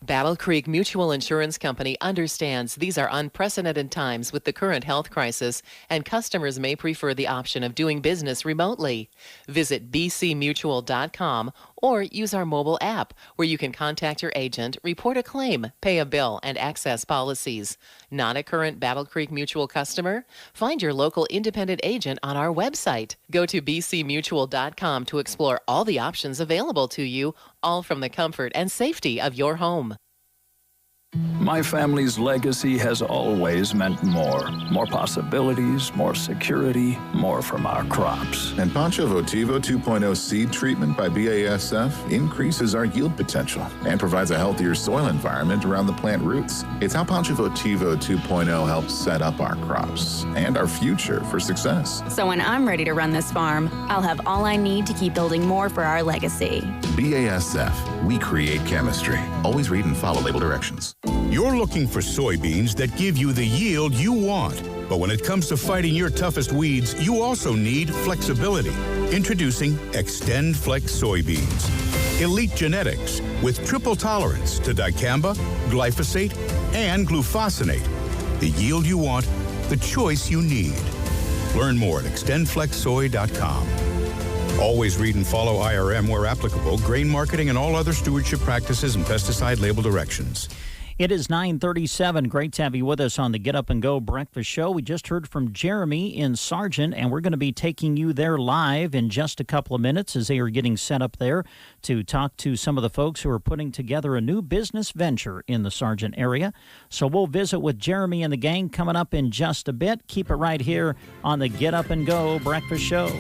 [SPEAKER 3] Battle Creek Mutual Insurance Company understands these are unprecedented times with the current health crisis, and customers may prefer the option of doing business remotely. Visit bcmutual.com or use our mobile app, where you can contact your agent, report a claim, pay a bill, and access policies. Not a current Battle Creek Mutual customer? Find your local independent agent on our website. Go to bcmutual.com to explore all the options available to you, all from the comfort and safety of your home.
[SPEAKER 14] My family's legacy has always meant more. More possibilities, more security, more from our crops.
[SPEAKER 16] And Pancho Votivo 2.0 seed treatment by BASF increases our yield potential and provides a healthier soil environment around the plant roots. It's how Pancho Votivo 2.0 helps set up our crops and our future for success.
[SPEAKER 18] So when I'm ready to run this farm, I'll have all I need to keep building more for our legacy.
[SPEAKER 16] BASF, we create chemistry. Always read and follow label directions.
[SPEAKER 19] You're looking for soybeans that give you the yield you want. But when it comes to fighting your toughest weeds, you also need flexibility. Introducing XtendFlex soybeans. Elite genetics with triple tolerance to dicamba, glyphosate, and glufosinate. The yield you want, the choice you need. Learn more at extendflexsoy.com. Always read and follow IRM where applicable, grain marketing, and all other stewardship practices and pesticide label directions.
[SPEAKER 1] It is 9:37. Great to have you with us on the Get Up and Go Breakfast Show. We just heard from Jeremy in Sargent, and we're going to be taking you there live in just a couple of minutes as they are getting set up there to talk to some of the folks who are putting together a new business venture in the Sargent area. So we'll visit with Jeremy and the gang coming up in just a bit. Keep it right here on the Get Up and Go Breakfast Show.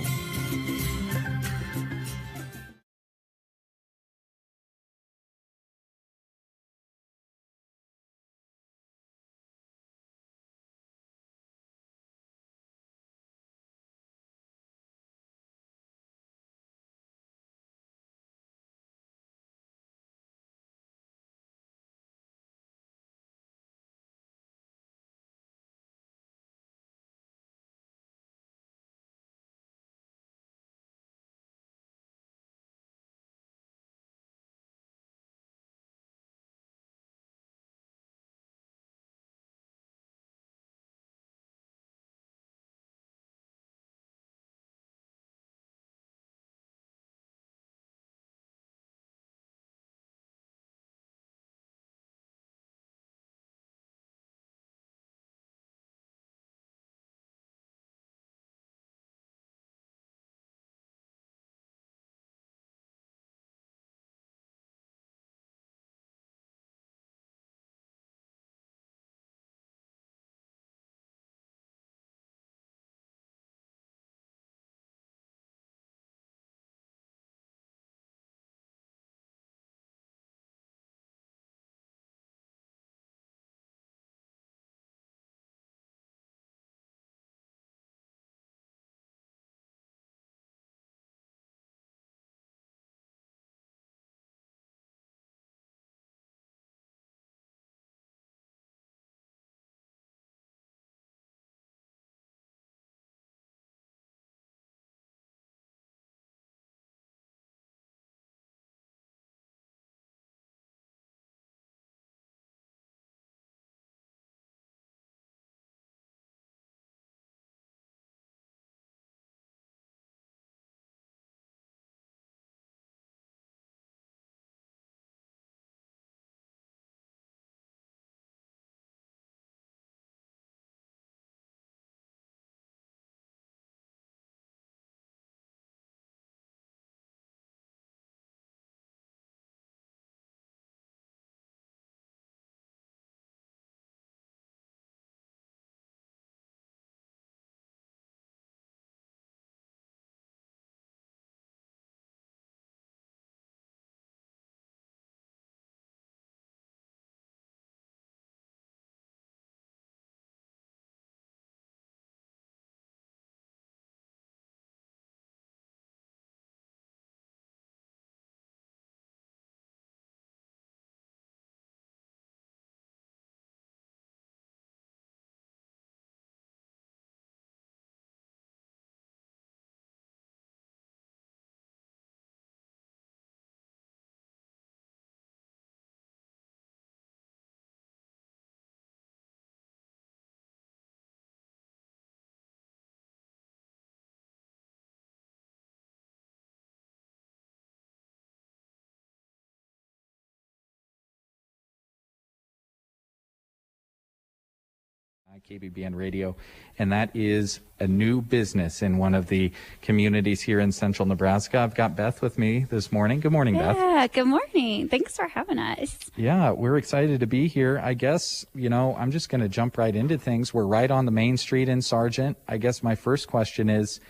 [SPEAKER 2] KBBN Radio, and that is a new business in one of the communities here in central Nebraska. I've got Beth with me this morning. Good morning, Beth.
[SPEAKER 6] Yeah, good morning. Thanks for having us.
[SPEAKER 2] Yeah, we're excited to be here. I guess, I'm just going to jump right into things. We're right on the main street in Sargent. I guess my first question is,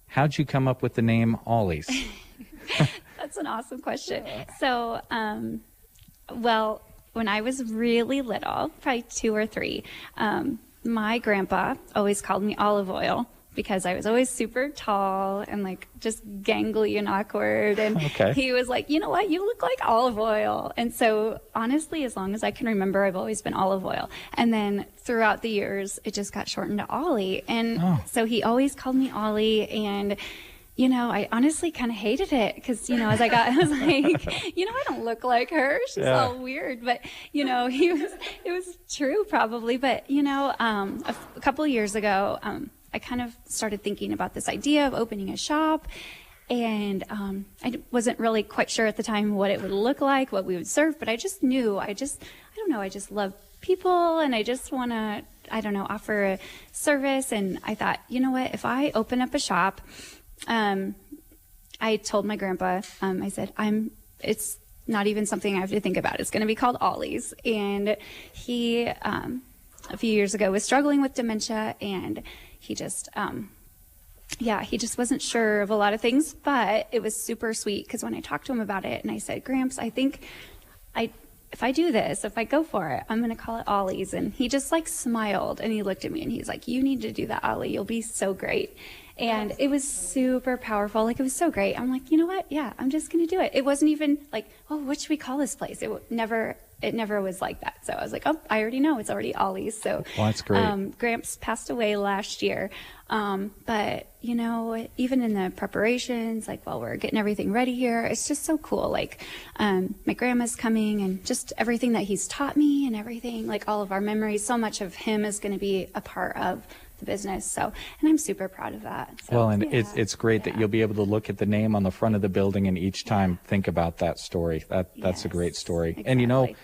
[SPEAKER 2] how'd you come up with the name Ollie's?
[SPEAKER 6] That's an awesome question. So, when I was really little, probably 2 or 3, my grandpa always called me Olive Oil because I was always super tall and just gangly and awkward. And He was like, you know what, you look like Olive Oil. And so honestly, as long as I can remember, I've always been Olive Oil. And then throughout the years, it just got shortened to Ollie. And so he always called me Ollie. And I honestly kind of hated it because, as I was like, I don't look like her. She's all weird. But, it was true probably. But, a couple of years ago, I kind of started thinking about this idea of opening a shop. And I wasn't really quite sure at the time what it would look like, what we would serve. But I just knew, I just love people and I just want to, offer a service. And I thought, you know what, if I open up a shop, I told my grandpa, I said, it's not even something I have to think about. It's going to be called Ollie's. And he, a few years ago was struggling with dementia and he just, he just wasn't sure of a lot of things, but it was super sweet because when I talked to him about it and I said, Gramps, I think if I do this, if I go for it, I'm going to call it Ollie's. And he just smiled and he looked at me and he's like, you need to do that, Ollie. You'll be so great. And it was super powerful. It was so great. I'm like, you know what? Yeah, I'm just going to do it. It wasn't even like, oh, what should we call this place? It never was like that. So I was like, oh, I already know. It's already Ollie's. So
[SPEAKER 2] that's great.
[SPEAKER 6] Gramps passed away last year. But, even in the preparations, while we're getting everything ready here, it's just so cool. My grandma's coming and just everything that he's taught me and everything, all of our memories, so much of him is going to be a part of the business. So, and I'm super proud of that. So,
[SPEAKER 2] it's great that you'll be able to look at the name on the front of the building and each time think about that story. That's a great story. Exactly. And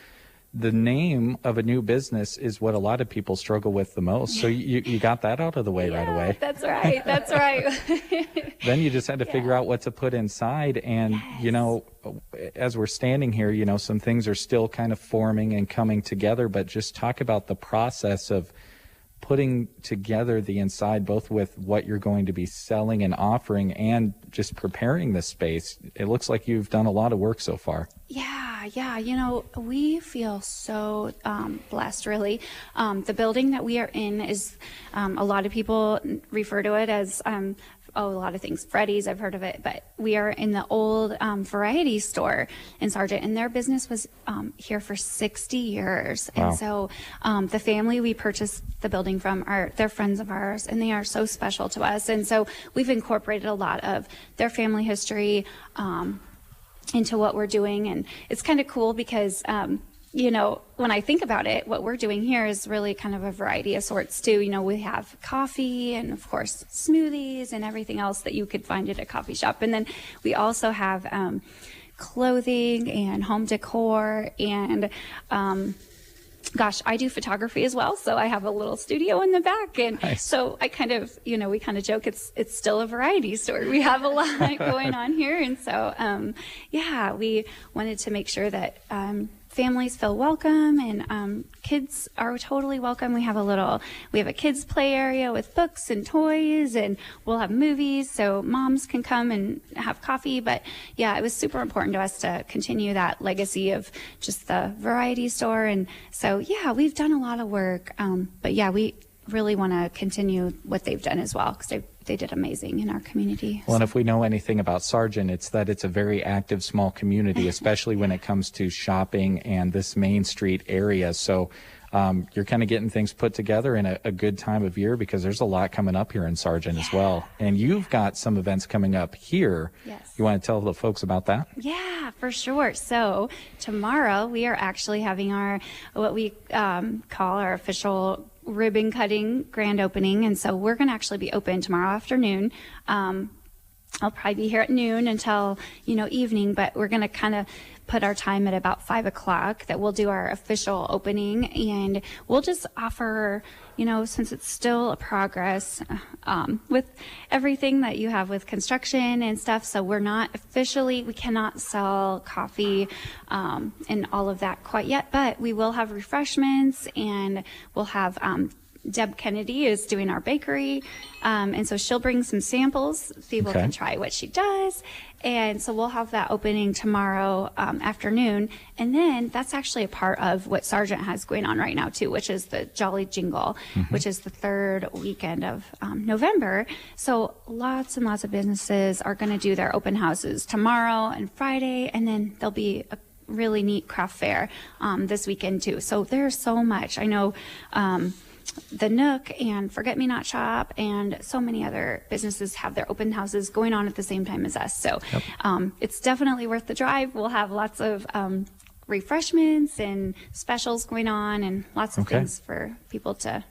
[SPEAKER 2] the name of a new business is what a lot of people struggle with the most. So you got that out of the way right away.
[SPEAKER 6] That's right. That's right.
[SPEAKER 2] Then you just had to figure out what to put inside. And, as we're standing here, some things are still kind of forming and coming together, but just talk about the process of putting together the inside, both with what you're going to be selling and offering and just preparing the space. It looks like you've done a lot of work so far.
[SPEAKER 6] Yeah. We feel so blessed, really. The building that we are in is, a lot of people refer to it as a lot of things. Freddy's, I've heard of it, but we are in the old variety store in Sargent, and their business was here for 60 years. Wow. And so the family we purchased the building from they're friends of ours, and they are so special to us. And so we've incorporated a lot of their family history into what we're doing, and it's kind of cool because when I think about it, what we're doing here is really kind of a variety of sorts too. We have coffee and of course smoothies and everything else that you could find at a coffee shop. And then we also have clothing and home decor and I do photography as well. So I have a little studio in the back. And nice. So I kind of, we kind of joke it's still a variety store. We have a lot going on here. And so, we wanted to make sure that families feel welcome and kids are totally welcome. We have a kids play area with books and toys, and we'll have movies so moms can come and have coffee. But yeah, it was super important to us to continue that legacy of just the variety store. And so, yeah, we've done a lot of work. But yeah, we really want to continue what they've done as well because they did amazing in our community.
[SPEAKER 2] Well, and if we know anything about Sargent, it's that it's a very active small community, especially when it comes to shopping and this Main Street area. So you're kind of getting things put together in a good time of year because there's a lot coming up here in Sargent as well. And you've got some events coming up here.
[SPEAKER 6] Yes.
[SPEAKER 2] You want to tell the folks about that?
[SPEAKER 6] Yeah, for sure. So tomorrow we are actually having what we call our official ribbon cutting grand opening. And so we're going to actually be open tomorrow afternoon. I'll probably be here at noon until, evening, but we're going to kind of put our time at about 5 o'clock that we'll do our official opening, and we'll just offer, since it's still a progress with everything that you have with construction and stuff. So we cannot sell coffee and all of that quite yet, but we will have refreshments, and we'll have Deb Kennedy is doing our bakery, and so she'll bring some samples. People can try what she does, and so we'll have that opening tomorrow afternoon. And then that's actually a part of what Sargent has going on right now too, which is the Jolly Jingle, which is the third weekend of November. So lots and lots of businesses are going to do their open houses tomorrow and Friday, and then there'll be a really neat craft fair this weekend too. So there's so much. I know the Nook and Forget Me Not Shop and so many other businesses have their open houses going on at the same time as us. So it's definitely worth the drive. We'll have lots of refreshments and specials going on, and lots of things for people to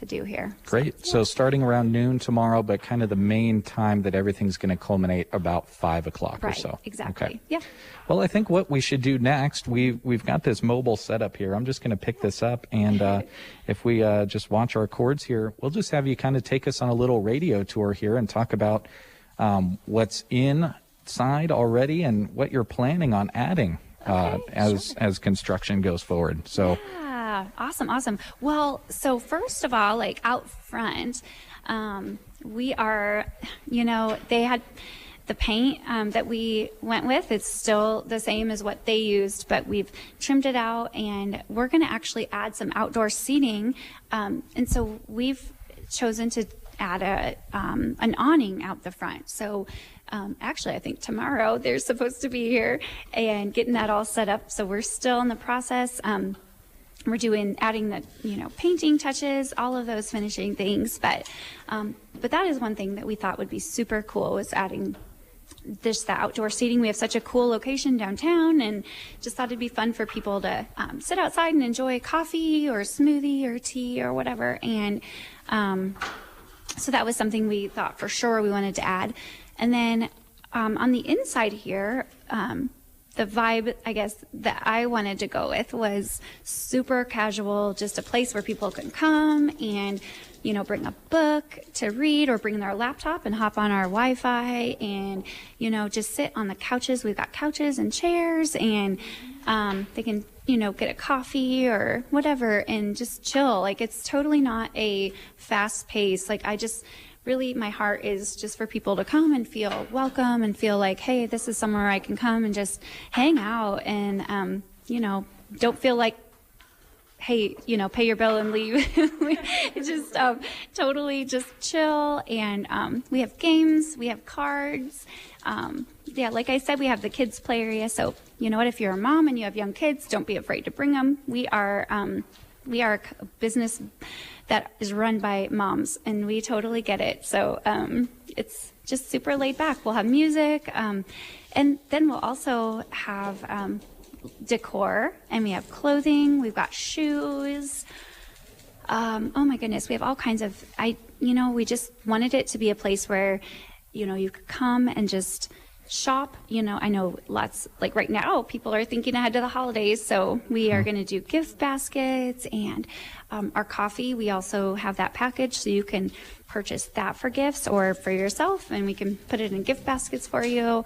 [SPEAKER 6] do here.
[SPEAKER 2] Great. So starting around noon tomorrow, but kind of the main time that everything's going to culminate about 5 o'clock or so.
[SPEAKER 6] Exactly.
[SPEAKER 2] Okay.
[SPEAKER 6] Yeah.
[SPEAKER 2] Well, I think what we should do next, we've got this mobile setup here. I'm just going to pick this up, and if we just watch our cords here, we'll just have you kind of take us on a little radio tour here and talk about what's inside already and what you're planning on adding as construction goes forward. So.
[SPEAKER 6] Awesome. Well, so first of all, like out front, we are, they had the paint that we went with. It's still the same as what they used, but we've trimmed it out, and we're going to actually add some outdoor seating. And so we've chosen to add an awning out the front. So actually, I think tomorrow they're supposed to be here and getting that all set up. So we're still in the process. We're adding the, painting touches, all of those finishing things. But that is one thing that we thought would be super cool, was adding the outdoor seating. We have such a cool location downtown, and just thought it'd be fun for people to sit outside and enjoy coffee or smoothie or tea or whatever. And so that was something we thought for sure we wanted to add. And then on the inside here, the vibe, I guess, that I wanted to go with was super casual, just a place where people can come and, bring a book to read, or bring their laptop and hop on our Wi-Fi and, just sit on the couches. We've got couches and chairs, and they can, get a coffee or whatever and just chill. Like, it's totally not a fast pace. Like, really, my heart is just for people to come and feel welcome and feel like, hey, this is somewhere I can come and just hang out and, don't feel like, hey, pay your bill and leave. It's just totally just chill. And we have games, we have cards. Like I said, we have the kids play area. So you know what, if you're a mom and you have young kids, don't be afraid to bring them. We are a business that is run by moms, and we totally get it. So it's just super laid back. We'll have music, and then we'll also have decor, and we have clothing. We've got shoes. Oh my goodness, we have all kinds of. We just wanted it to be a place where, you could come and just shop. I know lots, like right now, people are thinking ahead to the holidays, so we are going to do gift baskets, and our coffee, we also have that package, so you can purchase that for gifts or for yourself, and we can put it in gift baskets for you.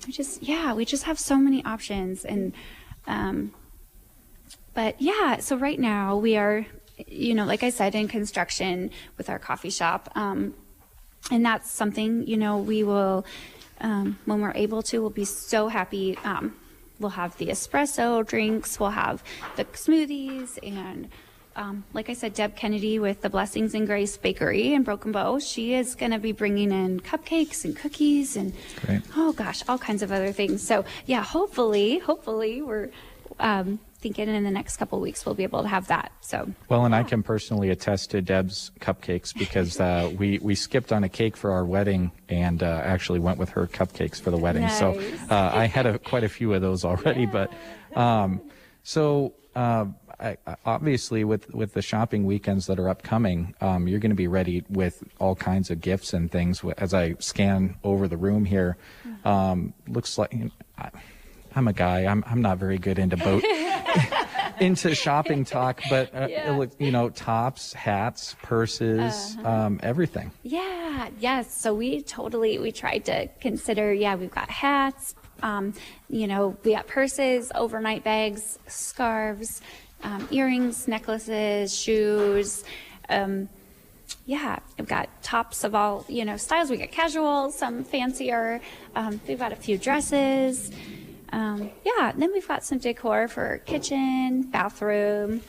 [SPEAKER 6] We just have so many options. And so right now we are, like I said, in construction with our coffee shop, and that's something, we will, when we're able to, we'll be so happy. We'll have the espresso drinks, we'll have the smoothies, and like I said, Deb Kennedy with the Blessings and Grace Bakery in Broken Bow, she is going to be bringing in cupcakes and cookies and, all kinds of other things. So yeah, hopefully we're thinking in the next couple of weeks we'll be able to have that. So
[SPEAKER 2] well, and I can personally attest to Deb's cupcakes, because we skipped on a cake for our wedding and actually went with her cupcakes for the wedding.
[SPEAKER 6] Nice.
[SPEAKER 2] So I had quite a few of those already. Yes. But obviously with the shopping weekends that are upcoming, you're going to be ready with all kinds of gifts and things. As I scan over the room here, looks like I'm a guy. I'm not very good into into shopping talk, but tops, hats, purses, everything.
[SPEAKER 7] Yeah, yes. So we tried to consider, we've got hats, we got purses, overnight bags, scarves, earrings, necklaces, shoes. I've got tops of all, styles. We got casual, some fancier. We've got a few dresses. Then we've got some decor for kitchen, bathroom,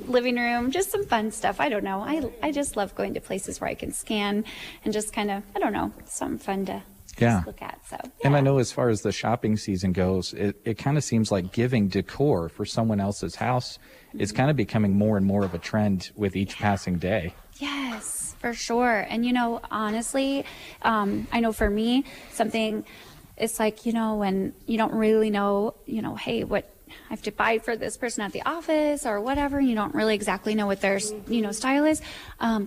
[SPEAKER 7] living room, just some fun stuff. I don't know. I just love going to places where I can scan and just kind of, something fun to just look at. So,
[SPEAKER 2] And I know as far as the shopping season goes, it kind of seems like giving decor for someone else's house is kind of becoming more and more of a trend with each passing day.
[SPEAKER 7] Yes, for sure. And, honestly, I know for me, it's like, when you don't really know, hey, what I have to buy for this person at the office or whatever, you don't really exactly know what their, style is.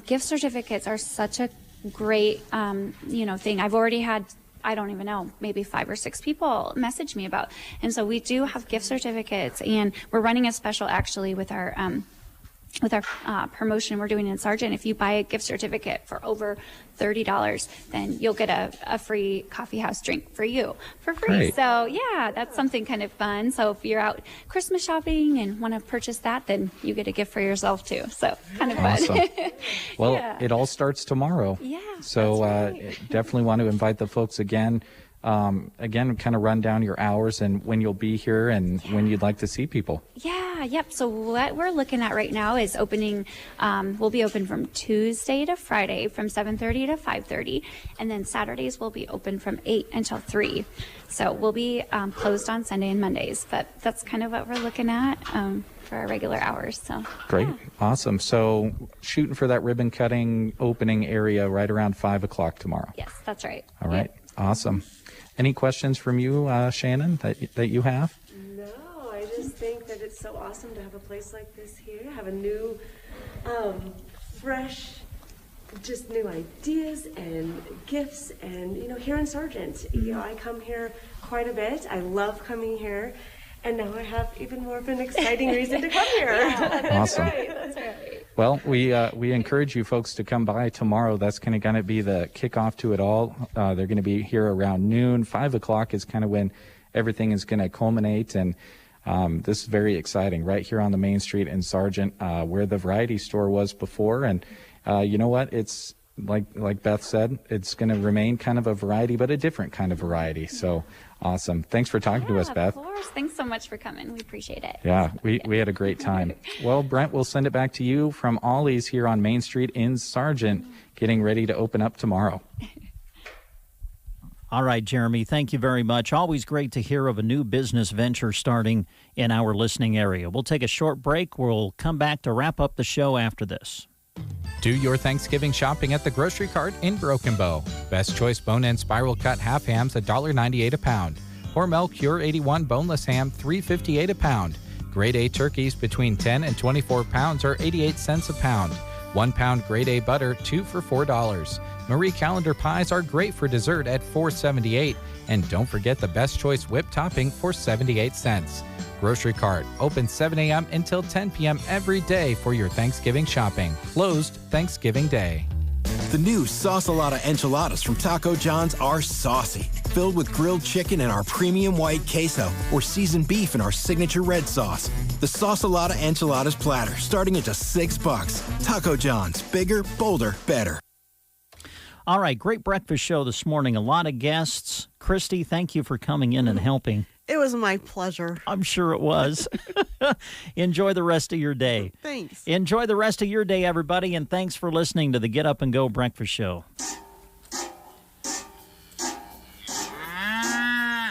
[SPEAKER 7] Gift certificates are such a great, thing. I've already had, I don't even know, maybe 5 or 6 people message me about. And so we do have gift certificates, and we're running a special actually with our promotion we're doing in Sargent. If you buy a gift certificate for over $30, then you'll get a free coffee house drink for you for free.
[SPEAKER 2] Great.
[SPEAKER 7] So that's something kind of fun. So if you're out Christmas shopping and want to purchase that, then you get a gift for yourself too. So kind of
[SPEAKER 2] Awesome.
[SPEAKER 7] fun.
[SPEAKER 2] Well, it all starts tomorrow.
[SPEAKER 7] Yeah.
[SPEAKER 2] So definitely want to invite the folks again. Kind of run down your hours and when you'll be here and when you'd like to see people.
[SPEAKER 7] Yep. So what we're looking at right now is opening, we'll be open from Tuesday to Friday from 7:30 to 5:30. And then Saturdays will be open from 8 until 3. So we'll be closed on Sunday and Mondays, but that's kind of what we're looking at for our regular hours. So
[SPEAKER 2] Great. Awesome. So shooting for that ribbon cutting opening area right around 5 o'clock tomorrow.
[SPEAKER 7] Yes, that's right.
[SPEAKER 2] All right. Yep. Awesome. Any questions from you, Shannon, that you have?
[SPEAKER 8] No, I just think that it's so awesome to have a place like this here, have a new, fresh, just new ideas and gifts. And, here in Sargent, I come here quite a bit. I love coming here. And now I have even more of an exciting reason to come here.
[SPEAKER 2] Awesome.
[SPEAKER 7] That's right.
[SPEAKER 2] Well, we encourage you folks to come by tomorrow. That's going to be the kickoff to it all. They're going to be here around noon. 5 o'clock is kind of when everything is going to culminate. And this is very exciting right here on the main street in Sargent, where the variety store was before. And you know what? It's like Beth said, it's going to remain kind of a variety, but a different kind of variety. So awesome. Thanks for talking to us, Beth.
[SPEAKER 7] Of course. Thanks so much for coming. We appreciate it.
[SPEAKER 2] Yeah, we had a great time. Well, Brent, we'll send it back to you from Ollie's here on Main Street in Sargent, getting ready to open up tomorrow.
[SPEAKER 1] All right, Jeremy, thank you very much. Always great to hear of a new business venture starting in our listening area. We'll take a short break. We'll come back to wrap up the show after this.
[SPEAKER 11] Do your Thanksgiving shopping at the Grocery Cart in Broken Bow. Best Choice bone-in spiral cut half hams $1.98 a pound. Hormel Cure 81 boneless ham $3.58 a pound. Grade A turkeys between 10 and 24 pounds are 88 cents a pound. 1 pound Grade A butter 2 for $4. Marie Calendar pies are great for dessert at $4.78. And don't forget the Best Choice whipped topping for 78 cents. Grocery Cart, open 7 a.m. until 10 p.m. every day for your Thanksgiving shopping. Closed Thanksgiving Day.
[SPEAKER 20] The new Sausalada enchiladas from Taco John's are saucy, filled with grilled chicken in our premium white queso or seasoned beef in our signature red sauce. The Sausalada enchiladas platter, starting at just $6. Taco John's, bigger, bolder, better.
[SPEAKER 1] All right, great breakfast show this morning. A lot of guests. Christy, thank you for coming in and helping.
[SPEAKER 9] It was my pleasure.
[SPEAKER 1] I'm sure it was. Enjoy the rest of your day.
[SPEAKER 9] Thanks.
[SPEAKER 1] Enjoy the rest of your day, everybody, and thanks for listening to the Get Up and Go Breakfast Show.